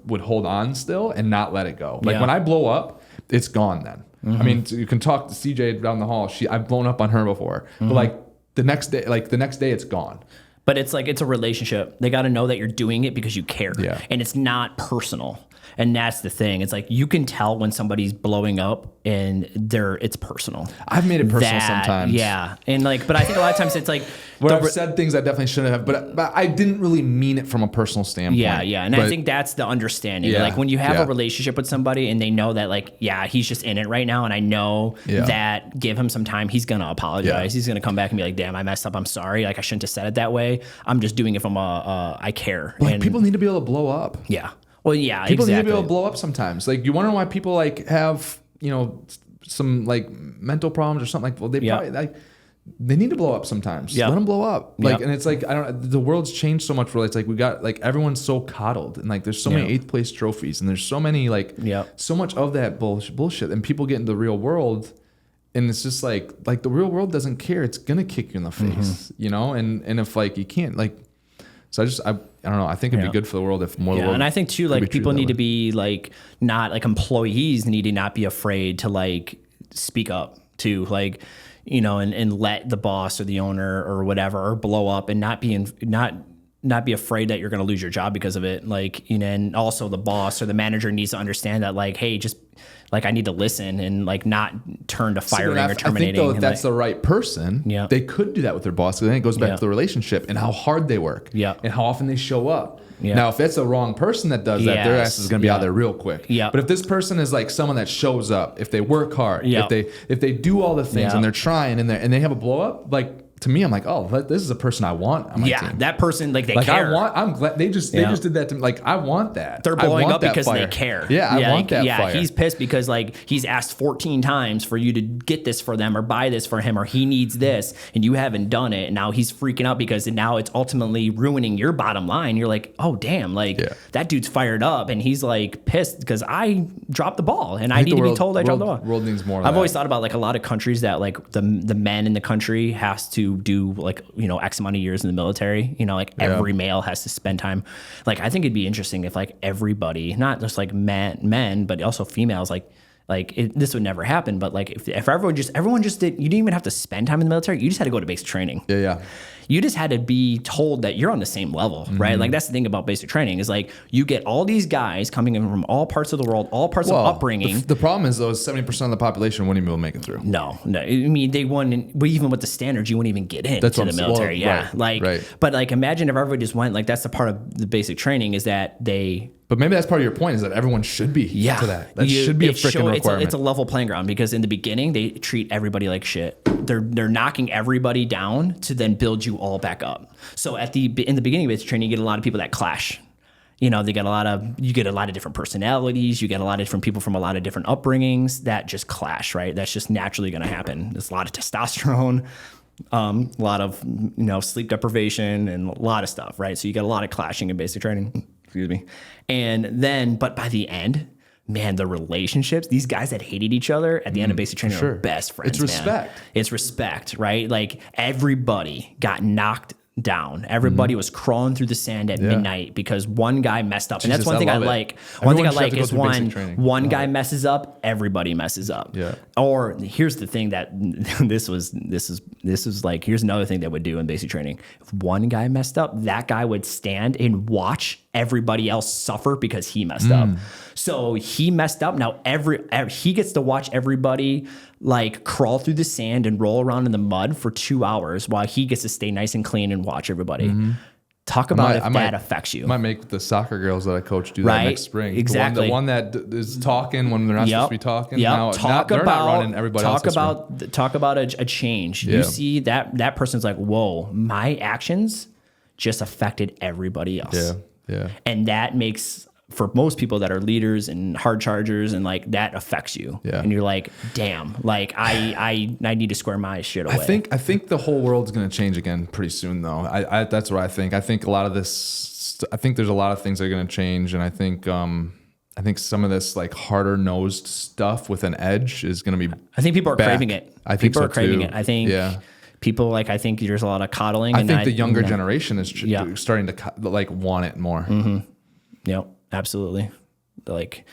would hold on still and not let it go. Like when I blow up, it's gone then. I mean, you can talk to CJ down the hall. I've blown up on her before. But like the next day it's gone. But it's like, it's a relationship. They got to know that you're doing it because you care. Yeah. And it's not personal. And that's the thing. It's like, you can tell when somebody's blowing up and it's personal. I've made it personal sometimes. Yeah. And like, but I think a lot of times it's like, where I've said things I definitely shouldn't have, but I didn't really mean it from a personal standpoint. Yeah. And I think that's the understanding. Yeah, like when you have a relationship with somebody and they know that like, yeah, he's just in it right now. And I know that give him some time, he's going to apologize. Yeah. He's going to come back and be like, damn, I messed up. I'm sorry. Like I shouldn't have said it that way. I'm just doing it from I care. Like and people need to be able to blow up. Yeah. Well, yeah, people exactly. need to be able to blow up sometimes. Like you wonder why people like have, some like mental problems or something like, well, they probably like, they need to blow up sometimes. Let them blow up. Like, and it's like, the world's changed so much where it's like, we got like, everyone's so coddled and like, there's so many 8th place trophies and there's so many like, so much of that bullshit and people get into the real world and it's just like the real world doesn't care. It's going to kick you in the face, and if like, you can't like, so I don't know. I think it'd be good for the world if more of the world. And I think too, like people need to be like, not like employees need to not be afraid to like speak up to like, and let the boss or the owner or whatever or blow up and not be afraid that you're going to lose your job because of it. Like, and also the boss or the manager needs to understand that like, hey, just like I need to listen and like not turn to firing or terminating. I think though, if that's the right person, they could do that with their boss. And then it goes back to the relationship and how hard they work and how often they show up. Now, if it's the wrong person that does that, their ass is going to be out there real quick. But if this person is like someone that shows up, if they work hard, if they do all the things and they're trying and they have a blow up, like, to me, I'm like, oh, this is a person I want on my team. That person, like, they care. I'm glad they just did that to me. Like, I want that. They're blowing up because they care. I want that fire. He's pissed because, like, he's asked 14 times for you to get this for them or buy this for him or he needs this and you haven't done it. And now he's freaking out because now it's ultimately ruining your bottom line. You're like, oh, damn, like, that dude's fired up and he's, like, pissed because I dropped the ball and I need to be told I dropped the ball. World needs more of I've that. always thought about, like, a lot of countries that, like, the men in the country has to do like X amount of years in the military, like every male has to spend time. Like I think it'd be interesting if like everybody, not just like men but also females, this would never happen. But like if everyone just did, you didn't even have to spend time in the military. You just had to go to basic training. You just had to be told that you're on the same level, right? Like that's the thing about basic training is like you get all these guys coming in from all parts of the world, all parts of upbringing. The problem is though, 70% of the population wouldn't even be able to make it through. No. I mean, they wouldn't, but even with the standards, you wouldn't even get into the military. But like imagine if everybody just went, like that's the part of the basic training is that they... But maybe that's part of your point is that everyone should be to that. That should be a freaking requirement. It's a level playing ground because in the beginning, they treat everybody like shit. They're knocking everybody down to then build you all back up. So in the beginning of basic training, you get a lot of people that clash. You get a lot of different personalities. You get a lot of different people from a lot of different upbringings that just clash, right? That's just naturally going to happen. There's a lot of testosterone, a lot of, sleep deprivation and a lot of stuff, right? So you get a lot of clashing in basic training. Excuse me. And then, but by the end, man, the relationships, these guys that hated each other at the end of basic training are best friends. It's respect. Man. It's respect, right? Like everybody got knocked down. Everybody was crawling through the sand at midnight because one guy messed up. And that's one thing I like. One thing I like is one guy messes up, everybody messes up. Or here's the thing that this is like, here's another thing that would do in basic training. If one guy messed up, that guy would stand and watch everybody else suffer because he messed up. So he messed up. Now he gets to watch everybody like crawl through the sand and roll around in the mud for 2 hours while he gets to stay nice and clean and watch everybody. Talk about if that affects you. I might make the soccer girls that I coach do that next spring. Exactly. The one that is talking when they're not supposed to be talking. Now, they're not running everybody else. Talk about a change. You see that person's like, whoa, my actions just affected everybody else. And that makes, for most people that are leaders and hard chargers and like that affects you. And you're like, damn, like I need to square my shit away. I think the whole world's going to change again pretty soon though. That's what I think. I think a lot of this, I think there's a lot of things that are going to change. And I think some of this like harder nosed stuff with an edge is going to be, I think people are craving it. I think people so are craving too. it. I think people like, I think there's a lot of coddling. I think the younger generation is starting to like want it more. Yep. Absolutely. and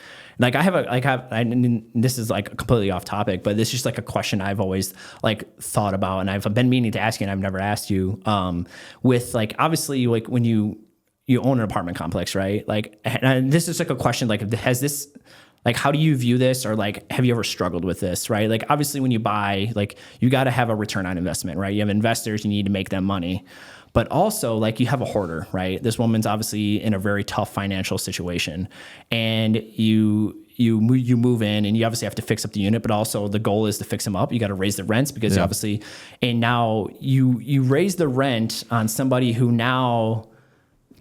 this is like completely off topic, but this is just like a question I've always like thought about, and I've been meaning to ask you and I've never asked you, with like, obviously like when you own an apartment complex, right? Like, and this is like a question, like, has this, like, how do you view this? Or like, have you ever struggled with this, right? Like, obviously when you buy, like, you got to have a return on investment, right? You have investors, you need to make them money. But also, like, you have a hoarder, right? This woman's obviously in a very tough financial situation, and you move in, and you obviously have to fix up the unit, but also the goal is to fix them up. You got to raise the rents because obviously, and now you raise the rent on somebody who now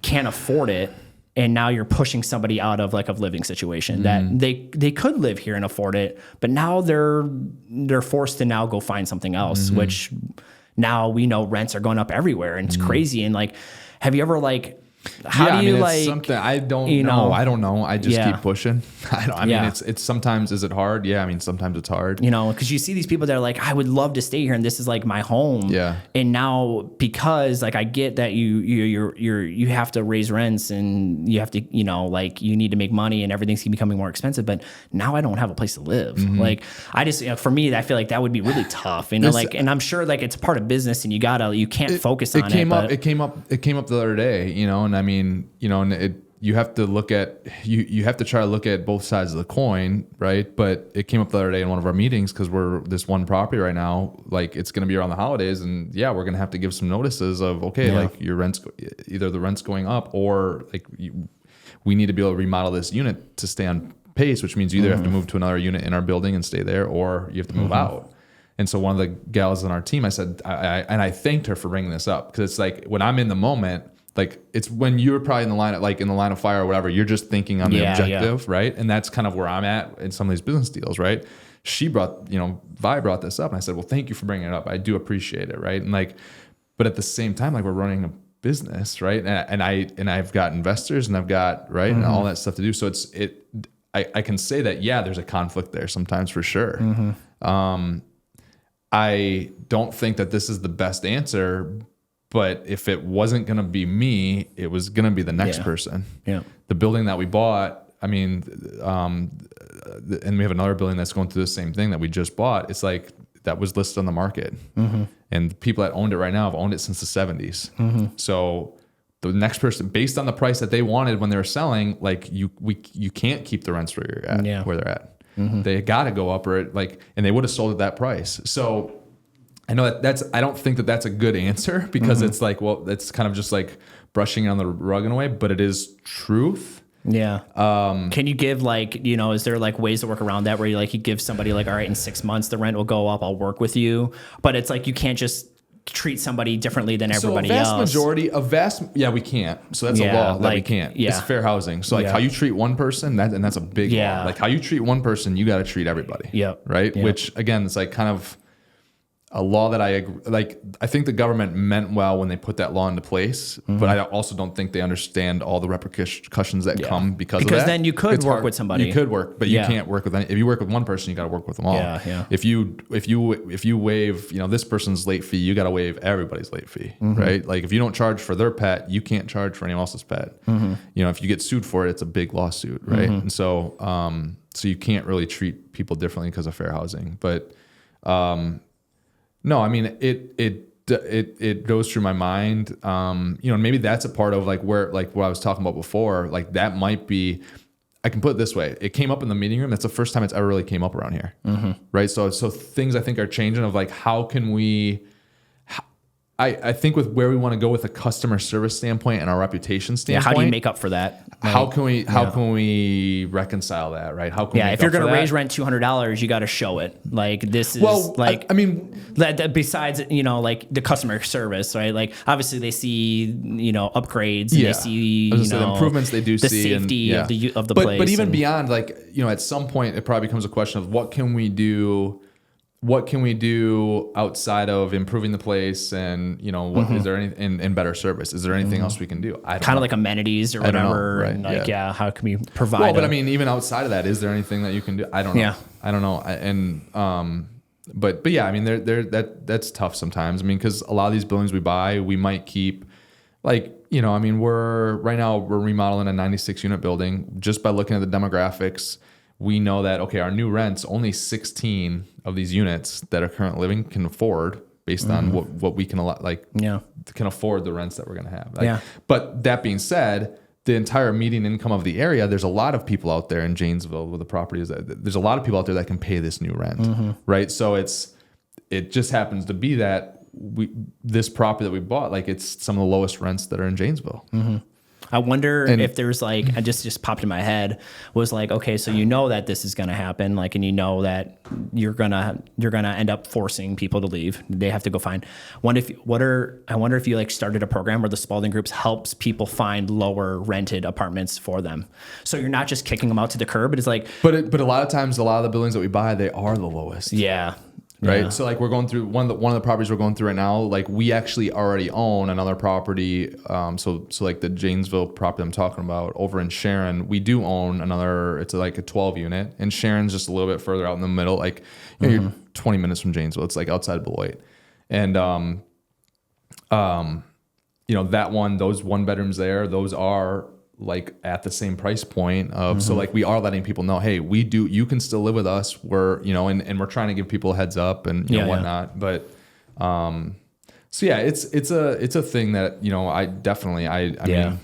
can't afford it, and now you're pushing somebody out of like a living situation that they could live here and afford it, but now they're forced to now go find something else, which now we know rents are going up everywhere, and it's crazy. And like, have you ever like, how do you like, it's something I don't know. I don't know. I just keep pushing. I mean, it's sometimes, is it hard? Yeah. I mean, sometimes it's hard, cause you see these people that are like, I would love to stay here and this is like my home. Yeah. And now, because like, I get that you have to raise rents and you have to, like you need to make money and everything's becoming more expensive, but now I don't have a place to live. Like I just, for me, I feel like that would be really tough, like, and I'm sure like it's part of business and you can't focus on it. It came up the other day, and I mean, you have to look at, you have to try to look at both sides of the coin, right? But it came up the other day in one of our meetings, because we're this one property right now, like it's going to be around the holidays, and we're going to have to give some notices of, like your rent's, either the rent's going up, or like we need to be able to remodel this unit to stay on pace, which means you either have to move to another unit in our building and stay there, or you have to move out. And so one of the gals on our team, I said, I thanked her for bringing this up, because it's like when I'm in the moment, like it's when you're probably in the line of fire or whatever, you're just thinking on the objective, right? And that's kind of where I'm at in some of these business deals, right? She brought, Vi brought this up, and I said, well, thank you for bringing it up. I do appreciate it, right? And like, but at the same time, like we're running a business, right? And I've got investors, and I've got and all that stuff to do. So I can say that there's a conflict there sometimes, for sure. I don't think that this is the best answer. But if it wasn't going to be me, it was going to be the next person. Yeah. The building that we bought, I mean, and we have another building that's going through the same thing that we just bought. It's like that was listed on the market. And the people that owned it right now have owned it since the 70s. So the next person, based on the price that they wanted when they were selling, like you can't keep the rents where you're at, where they're at. They got to go up, or and they would have sold at that price. So I know I don't think that that's a good answer, because it's like, well, it's kind of just like brushing on the rug in a way, but it is truth. Yeah. Can you give like, is there like ways to work around that where you give somebody like, all right, in 6 months, the rent will go up, I'll work with you. But it's like, you can't just treat somebody differently than everybody else. We can't. So that's a law that we can't. It's fair housing. So like how you treat one person, and that's a big law. Like how you treat one person, you got to treat everybody. Right. Which again, it's like kind of a law that I agree, like I think the government meant well when they put that law into place, but I also don't think they understand all the repercussions that come because of that. Because then you could work with somebody. You could work, but you can't work with any. If you work with one person, you got to work with them all. If you waive, this person's late fee, you got to waive everybody's late fee, right? Like if you don't charge for their pet, you can't charge for anyone else's pet. If you get sued for it, it's a big lawsuit, right? And so, so you can't really treat people differently because of fair housing, but. No, I mean it goes through my mind. Maybe that's a part of like where like what I was talking about before. Like that might be. I can put it this way: it came up in the meeting room. That's the first time it's ever really came up around here, right? So things I think are changing. Of like how can we. I think with where we want to go with a customer service standpoint and our reputation standpoint. How do you make up for that? Like, how can we reconcile that, right? How can we if you're going to raise rent $200, you got to show it. Like this is I mean besides like the customer service, right? Like obviously they see upgrades, and they see the improvements they do the see, safety and, of the place. But even beyond, like at some point it probably becomes a question of what can we do. What can we do outside of improving the place, and what is there any and better service? Is there anything else we can do? I don't kind know. of like amenities or whatever, right. And like how can we provide? Well, but I mean, even outside of that, is there anything that you can do? I don't know. Yeah. I don't know. But yeah, I mean, that's tough sometimes. I mean, because a lot of these buildings we buy, we might keep like, I mean, we're remodeling a 96 unit building. Just by looking at the demographics, we know that, okay, our new rents, only 16 of these units that are current living can afford based on what we can can afford the rents that we're going to have. But that being said, the entire median income of the area, there's a lot of people out there in Janesville with the properties there's a lot of people out there that can pay this new rent. Right. So it just happens to be that this property that we bought, like, it's some of the lowest rents that are in Janesville. I wonder if there's like, I just popped in my head, was like, okay, so that this is going to happen, like, and that you're gonna end up forcing people to leave. They have to go find. I wonder if you like started a program where the Spalding Groups helps people find lower rented apartments for them. So you're not just kicking them out to the curb, but it's like, but a lot of times, a lot of the buildings that we buy, they are the lowest. Yeah. Right. Yeah. So like, we're going through one of the properties we're going through right now. Like, we actually already own another property. So like the Janesville property I'm talking about over in Sharon, we do own another. It's like a 12 unit, and Sharon's just a little bit further out in the middle. Like, you're 20 minutes from Janesville. It's like outside Beloit, and that one, those 1 bedrooms there, those are like at the same price point of, so like, we are letting people know, hey, you can still live with us. We're, and we're trying to give people a heads up and whatnot. But, so yeah, it's a thing that, I definitely, I mean,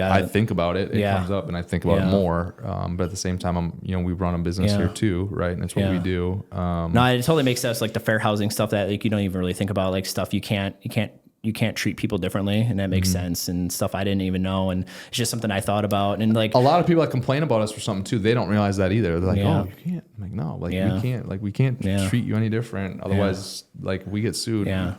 I think about it, comes up, and I think about it more. But at the same time, we run a business here too. Right. And that's what we do. No, it totally makes sense. Like the fair housing stuff that like, you don't even really think about, like stuff you can't treat people differently, and that makes sense, and stuff I didn't even know, and it's just something I thought about. And like a lot of people that complain about us for something too, they don't realize that either. They're like, oh, you can't. I'm like, no, like we can't treat you any different. Otherwise, like, we get sued. Yeah.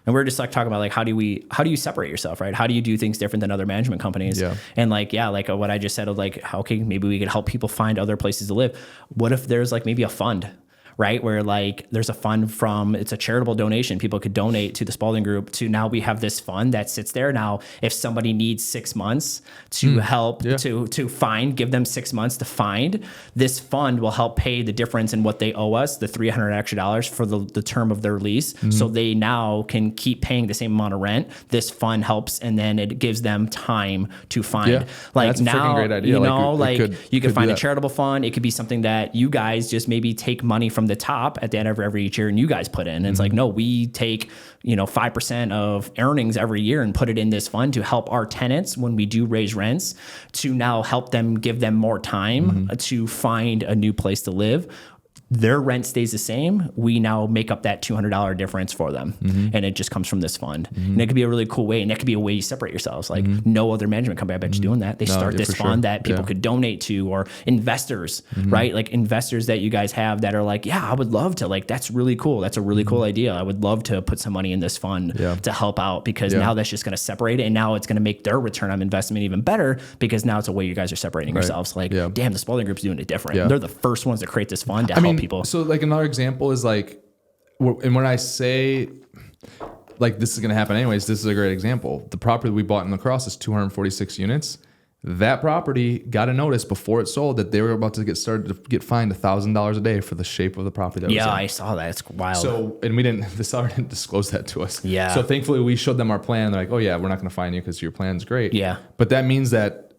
And we're just like talking about like, how do you separate yourself, right? How do you do things different than other management companies? Yeah. And like, like what I just said of like, okay, maybe we could help people find other places to live. What if there's like maybe a fund, right? Where like there's a fund it's a charitable donation. People could donate to the Spalding Group to, now we have this fund that sits there. Now, if somebody needs 6 months to help to find, give them 6 months to find, this fund will help pay the difference in what they owe us, the $300 extra for the term of their lease. So they now can keep paying the same amount of rent. This fund helps, and then it gives them time to find. Yeah. Like, that's a now, freaking great idea. You could find a charitable fund. It could be something that you guys just maybe take money from the top at the end of every year and you guys put in. And it's like, no, we take 5% of earnings every year and put it in this fund to help our tenants when we do raise rents, to now help them, give them more time to find a new place to live. Their rent stays the same. We now make up that $200 difference for them. And it just comes from this fund. And it could be a really cool way. And it could be a way you separate yourselves. Like no other management company, I bet you doing that. They start this fund that people could donate to, or investors, right? Like investors that you guys have that are like, I would love to, like, that's really cool. That's a really cool idea. I would love to put some money in this fund to help out, because now that's just going to separate it. And now it's going to make their return on investment even better, because now it's a way you guys are separating yourselves. Like, damn, the Spalding Group's doing it different. They're the first ones to create this fund to help people. So like another example is like, and when I say like this is going to happen anyways, this is a great example. The property we bought in La Crosse is 246 units. That property got a notice before it sold that they were about to get fined $1,000 a day for the shape of the property that was in. I saw that. It's wild. So, and the seller didn't disclose that to us. Yeah. So thankfully we showed them our plan. They're like, oh yeah, we're not going to fine you because your plan's great. Yeah. But that means that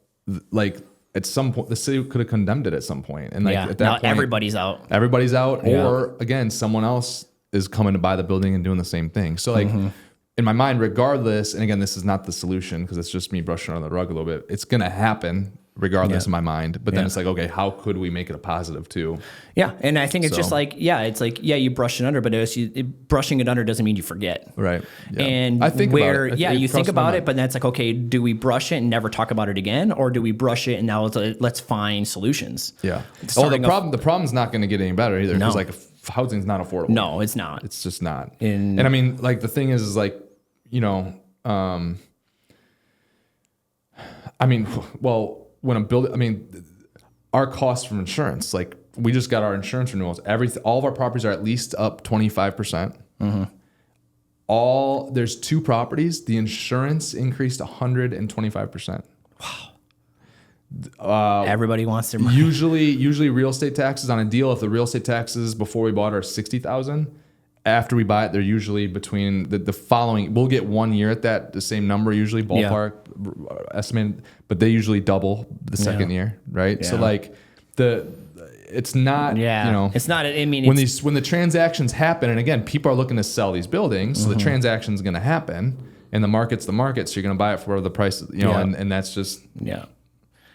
like, at some point, the city could have condemned it at some point. And like at that point, everybody's out. Everybody's out. Or again, someone else is coming to buy the building and doing the same thing. So like in my mind, regardless, and again, this is not the solution because it's just me brushing under the rug a little bit. It's going to happen regardless in my mind. But then it's like, okay, how could we make it a positive too? Yeah. And I think it's just like, it's like, you brush it under, but brushing it under doesn't mean you forget. Right. Yeah. And I think where, about it. You think about it, but then it's like, okay, do we brush it and never talk about it again? Or do we brush it and now let's find solutions? Yeah. The problem's not going to get any better either. Because like housing's not affordable. No, it's not. It's just not. And I mean, like the thing is like, our costs from insurance, like we just got our insurance renewals. All of our properties are at least up 25%. There's 2 properties. The insurance increased 125%. Wow. Everybody wants their money. Usually real estate taxes on a deal, if the real estate taxes before we bought are $60,000, after we buy it, they're usually between the following. We'll get 1 year at the same number usually, ballpark estimated, but they usually double the second year, right? Yeah. So like it's not, it's not. I mean, when the transactions happen, and again, people are looking to sell these buildings, so the transaction's going to happen, and the market's the market, so you're going to buy it for the price, and that's just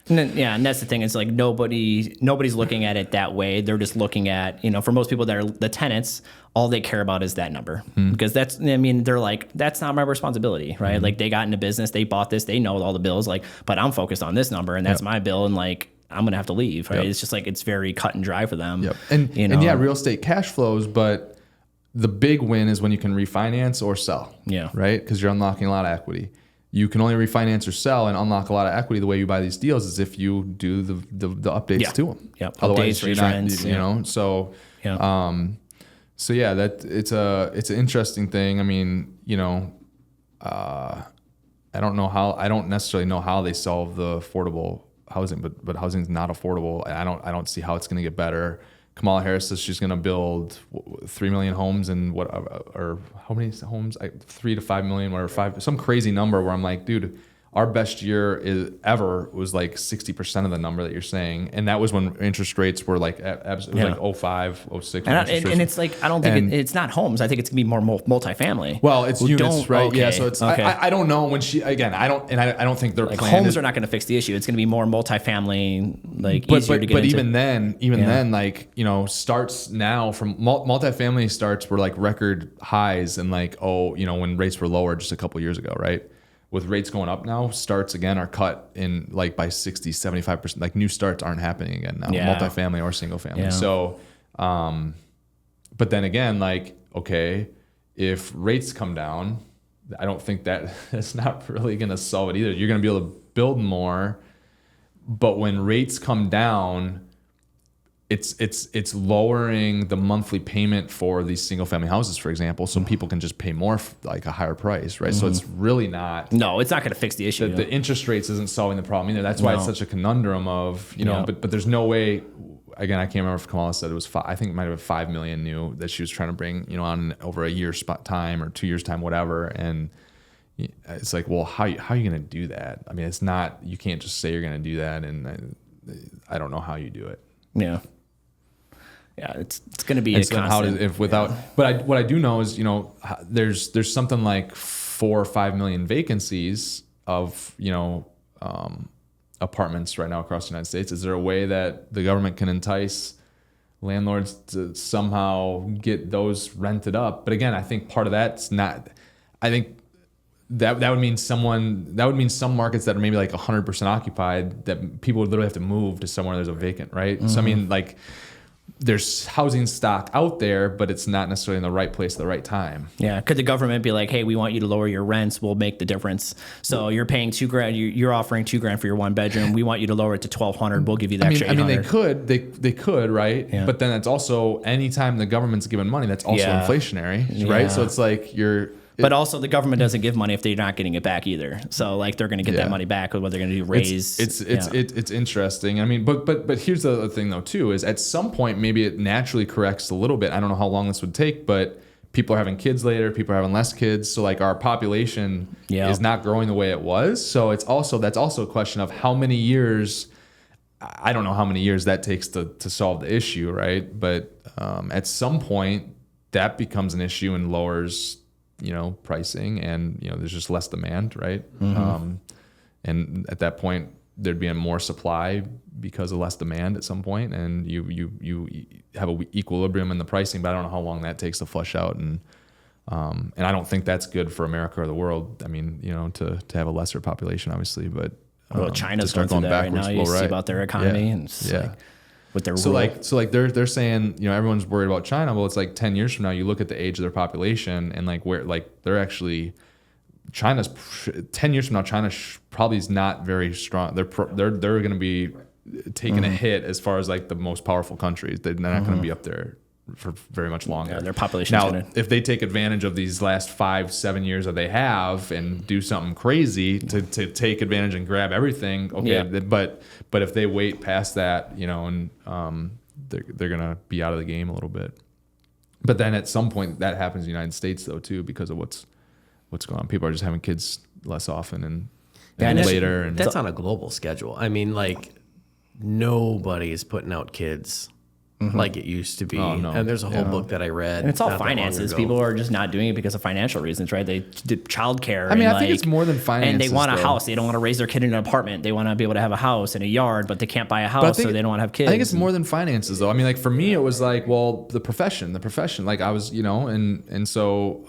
And then, and that's the thing. It's like nobody's looking at it that way. They're just looking at, for most people that are the tenants, all they care about is that number because they're like, that's not my responsibility, right? Like they got into business, they bought this, they know all the bills, like, but I'm focused on this number and that's my bill, and like I'm gonna have to leave, right? It's just like it's very cut and dry for them. And real estate cash flows, but the big win is when you can refinance or sell, right? Because you're unlocking a lot of equity. You can only refinance or sell and unlock a lot of equity. The way you buy these deals is if you do the updates to them. Otherwise, you're not, So, that it's an interesting thing. I mean, I don't necessarily know how they solve the affordable housing, but housing is not affordable. I don't see how it's going to get better. Kamala Harris says she's going to build 3 million homes and or how many homes? 3 to 5 million, whatever, some crazy number where I'm like, dude, our best year ever was like 60% of the number that you're saying. And that was when interest rates were like, it was like 05, 06. And it's like, I don't think it's not homes. I think it's gonna be more multifamily. Well, it's units, right? Okay. Yeah. So it's, I don't know when I don't think they're like planning. Homes are not going to fix the issue. It's going to be more multifamily, like easier to get into. But even then, like, starts now from multifamily starts were like record highs and like, when rates were lower just a couple of years ago, right? With rates going up now, starts again are cut in like by 60, 75%. Like new starts aren't happening again now, multifamily or single family. Yeah. So, but then again, like, okay, if rates come down, I don't think that's not really going to solve it either. You're going to be able to build more, but when rates come down, it's lowering the monthly payment for these single family houses, for example, so people can just pay more, like a higher price, right? So it's really not. No, it's not going to fix the issue. The interest rates isn't solving the problem either. That's why it's such a conundrum of, but there's no way. Again, I can't remember if Kamala said it was I think it might have been 5 million new that she was trying to bring, on over a year's time or 2 years time, whatever. And it's like, well, how are you going to do that? I mean, it's not. You can't just say you're going to do that, and I don't know how you do it. Yeah. Yeah, it's going to be a constant. But what I do know is, there's something like 4 or 5 million vacancies of, apartments right now across the United States. Is there a way that the government can entice landlords to somehow get those rented up? But again, I think part of that's not. I think that would mean some markets that are maybe like 100% occupied, that people would literally have to move to somewhere there's a vacant, right? Mm-hmm. So I mean, like, there's housing stock out there, but it's not necessarily in the right place at the right time. Yeah. Could the government be like, hey, we want you to lower your rents. We'll make the difference. So you're paying $2,000. You're offering $2,000 for your one bedroom. We want you to lower it to $1,200. We'll give you the extra $800. I mean, they could, right? Yeah. But then it's also, anytime the government's given money, that's also inflationary, right? So it's like but also the government doesn't give money if they're not getting it back either. So like they're going to get that money back with what they're going to do, raise. It's interesting. I mean, but here's the other thing though too, is at some point maybe it naturally corrects a little bit. I don't know how long this would take, but people are having kids later, people are having less kids. So like our population is not growing the way it was. So that's also a question of how many years. I don't know how many years that takes to solve the issue, right? But at some point that becomes an issue and lowers pricing, and there's just less demand, right? Mm-hmm. And at that point there'd be more supply because of less demand at some point, and you have an equilibrium in the pricing, but I don't know how long that takes to flush out, and I don't think that's good for America or the world. I mean, to have a lesser population, obviously, but China's going through that right now. You see about their economy, and it's like, with their so they're saying, everyone's worried about China. Well, it's like 10 years from now, you look at the age of their population, and like where, like they're actually, China's 10 years from now, China probably is not very strong. They're going to be taking a hit as far as like the most powerful countries. They're not going to be up there for very much longer. Yeah, their population. Now, if they take advantage of these last 5-7 years that they have and do something crazy to take advantage and grab everything, okay. Yeah. But if they wait past that, and they're gonna be out of the game a little bit. But then at some point that happens in the United States though too, because of what's going on. People are just having kids less often and later. And that's on a global schedule. I mean, like nobody is putting out kids like it used to be. Oh, no. And there's a whole book that I read. And it's all not that long finances. ago. People are just not doing it because of financial reasons, right? They did childcare. I mean, and I think it's more than finances. And they want a though. house. They don't want to raise their kid in an apartment. They want to be able to have a house and a yard, but they can't buy a house, so they don't want to have kids. I think it's more than finances, though. I mean, like for me, it was like, well, the profession. Like I was, and so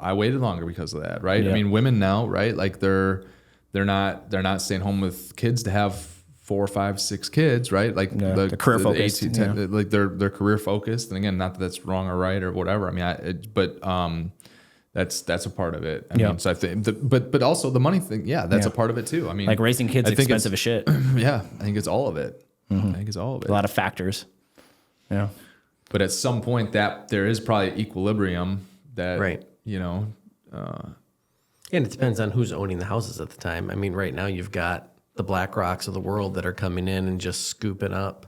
I waited longer because of that, right? Yeah. I mean, women now, right? Like they're not staying home with kids to have 4, 5, 6 kids, right? Like the career focused, like they're career focused. And again, not that that's wrong or right or whatever. I mean, that's a part of it. I mean, so I think, but also the money thing, that's a part of it too. I mean, like raising kids is expensive as shit. Yeah, I think it's all of it. I think it's all of it. A lot of factors. Yeah. But at some point, that there is probably equilibrium that, Right. And it depends on who's owning the houses at the time. I mean, right now you've got the BlackRocks of the world that are coming in and just scooping up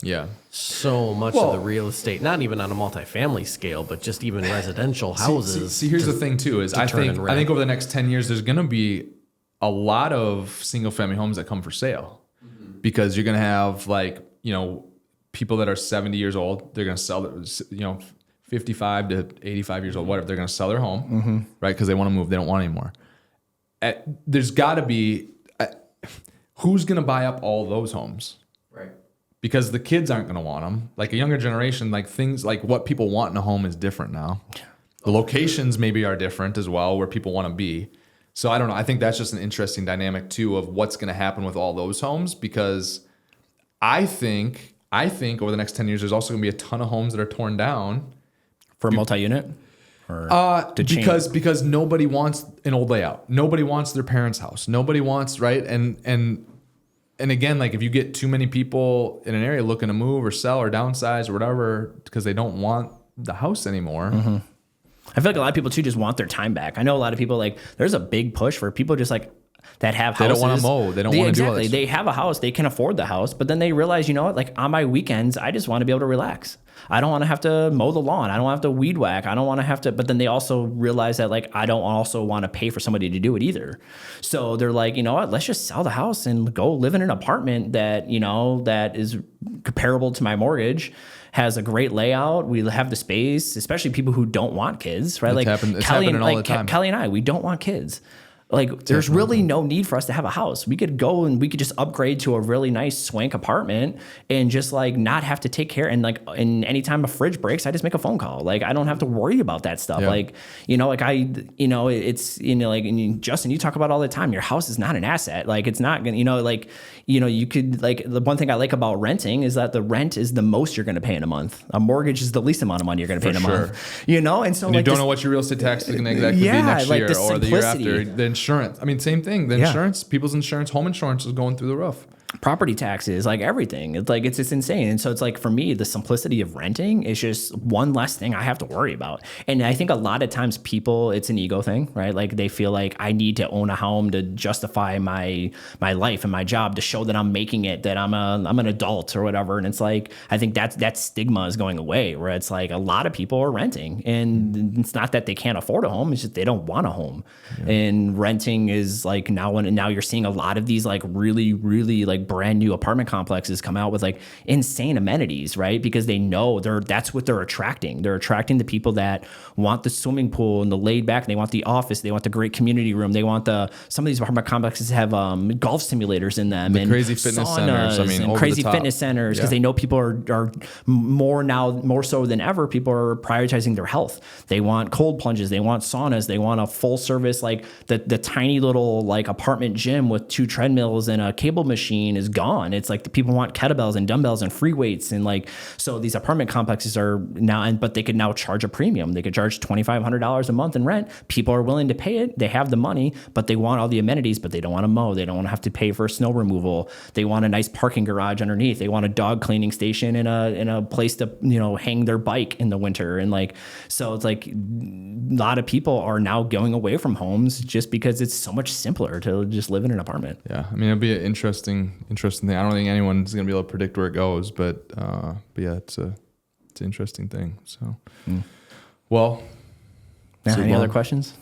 so much of the real estate, not even on a multifamily scale, but just even residential houses. See, here's the thing too, is I think over the next 10 years, there's going to be a lot of single family homes that come for sale because you're going to have people that are 70 years old, they're going to sell, 55 to 85 years old, whatever, they're going to sell their home, right? Because they want to move. They don't want anymore. There's got to be, who's going to buy up all those homes? Right. Because the kids aren't going to want them. Like a younger generation, like things like what people want in a home is different now. The locations maybe are different as well, where people want to be. So I don't know. I think that's just an interesting dynamic too of what's going to happen with all those homes, because I think over the next 10 years, there's also going to be a ton of homes that are torn down For a multi-unit? Because nobody wants an old layout. Nobody wants their parents' house. Nobody wants, right? And again, like if you get too many people in an area looking to move or sell or downsize or whatever because they don't want the house anymore. I feel like a lot of people too just want their time back. I know a lot of people, like there's a big push for people just like that have houses. They don't want to mow. They don't want to do all this. They have a house. They can afford the house, but then they realize, you know what? Like on my weekends, I just want to be able to relax. I don't want to have to mow the lawn. I don't have to weed whack. I don't want to have to, but then they also realize that like, I don't also want to pay for somebody to do it either. So they're like, you know what, let's just sell the house and go live in an apartment that, that is comparable to my mortgage, has a great layout. We have the space, especially people who don't want kids, right? It's happening all the time. Kelly and I, we don't want kids. Like there's really no need for us to have a house. We could go and we could just upgrade to a really nice swank apartment and just like not have to take care. And like, and anytime a fridge breaks, I just make a phone call. Like I don't have to worry about that stuff. Yeah. Like, it's, like, and Justin, you talk about all the time, your house is not an asset. Like it's not gonna, you could like, the one thing I like about renting is that the rent is the most you're going to pay in a month. A mortgage is the least amount of money you're going to pay in a month, and so and you don't know what your real estate tax is going to exactly be next like year or the year after. The insurance. I mean, same thing. The insurance, people's insurance, home insurance is going through the roof. Property taxes, like everything. It's like, it's just insane. And so it's like, for me, the simplicity of renting is just one less thing I have to worry about. And I think a lot of times people, it's an ego thing, right? Like they feel like I need to own a home to justify my life and my job, to show that I'm making it, that I'm an adult or whatever. And it's like, I think that stigma is going away, where it's like a lot of people are renting, and it's not that they can't afford a home. It's just they don't want a home. Yeah. And renting is like now you're seeing a lot of these like really, really like brand new apartment complexes come out with like insane amenities, right? Because they know that's what they're attracting. They're attracting the people that want the swimming pool and the laid back, and they want the office, they want the great community room, they want some of these apartment complexes have golf simulators in them, and crazy fitness centers. I mean, and crazy fitness centers, because they know people are more so than ever, people are prioritizing their health. They want cold plunges, they want saunas, they want a full service, like the tiny little like apartment gym with 2 treadmills and a cable machine is gone. It's like the people want kettlebells and dumbbells and free weights, and like, so these apartment complexes are now, but they could now charge a premium. They could charge $2,500 a month in rent. People are willing to pay it. They have the money, but they want all the amenities, but they don't want to mow. They don't want to have to pay for snow removal. They want a nice parking garage underneath. They want a dog cleaning station and a place to, hang their bike in the winter. And like, so it's like a lot of people are now going away from homes just because it's so much simpler to just live in an apartment. Yeah. I mean, it'll be an interesting thing. I don't think anyone's going to be able to predict where it goes, but yeah, it's an interesting thing. So, Well, Any other questions?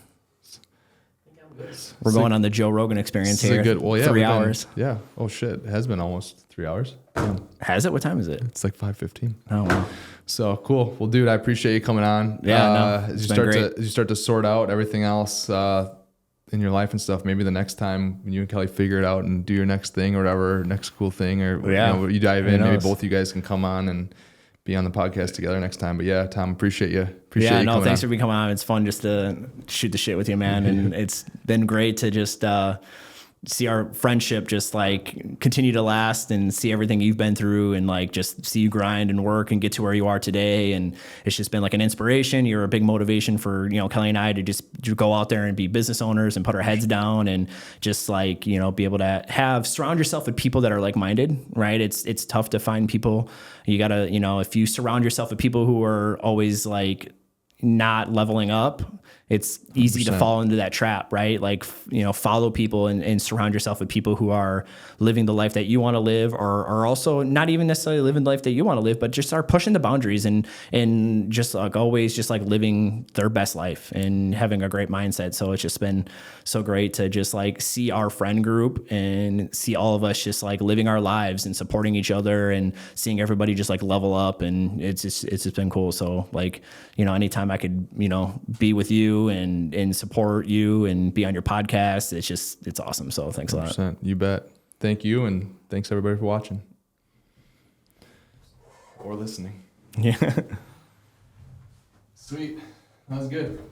We're going on the Joe Rogan experience here. Good. Well, yeah, 3 hours. Yeah. Oh shit, it has been almost 3 hours. Yeah. Has it? What time is it? It's like 5:15. Oh wow. So cool. Well, dude, I appreciate you coming on. Yeah, as you start to sort out everything else in your life and stuff, maybe the next time when you and Kelly figure it out and do your next thing or whatever, next cool thing, or you dive in, maybe both you guys can come on and be on the podcast together next time. But yeah, Tom, appreciate you. Thanks for coming on. It's fun just to shoot the shit with you, man. And it's been great to just see our friendship just like continue to last and see everything you've been through and like just see you grind and work and get to where you are today. And it's just been like an inspiration. You're a big motivation for, Kelly and I to go out there and be business owners and put our heads down and just like, be able to surround yourself with people that are like-minded, right? It's tough to find people. You gotta, if you surround yourself with people who are always like not leveling up, it's easy 100%. To fall into that trap, right? Like, follow people and surround yourself with people who are living the life that you want to live, or also not even necessarily living the life that you want to live, but just are pushing the boundaries and just like always just like living their best life and having a great mindset. So it's just been so great to just like see our friend group and see all of us just like living our lives and supporting each other and seeing everybody just like level up. And it's just been cool. So like, anytime I could, be with you and support you and be on your podcast, it's awesome. So thanks 100%. A lot. You bet. Thank you. And thanks everybody for watching or listening. Yeah. Sweet. That was good.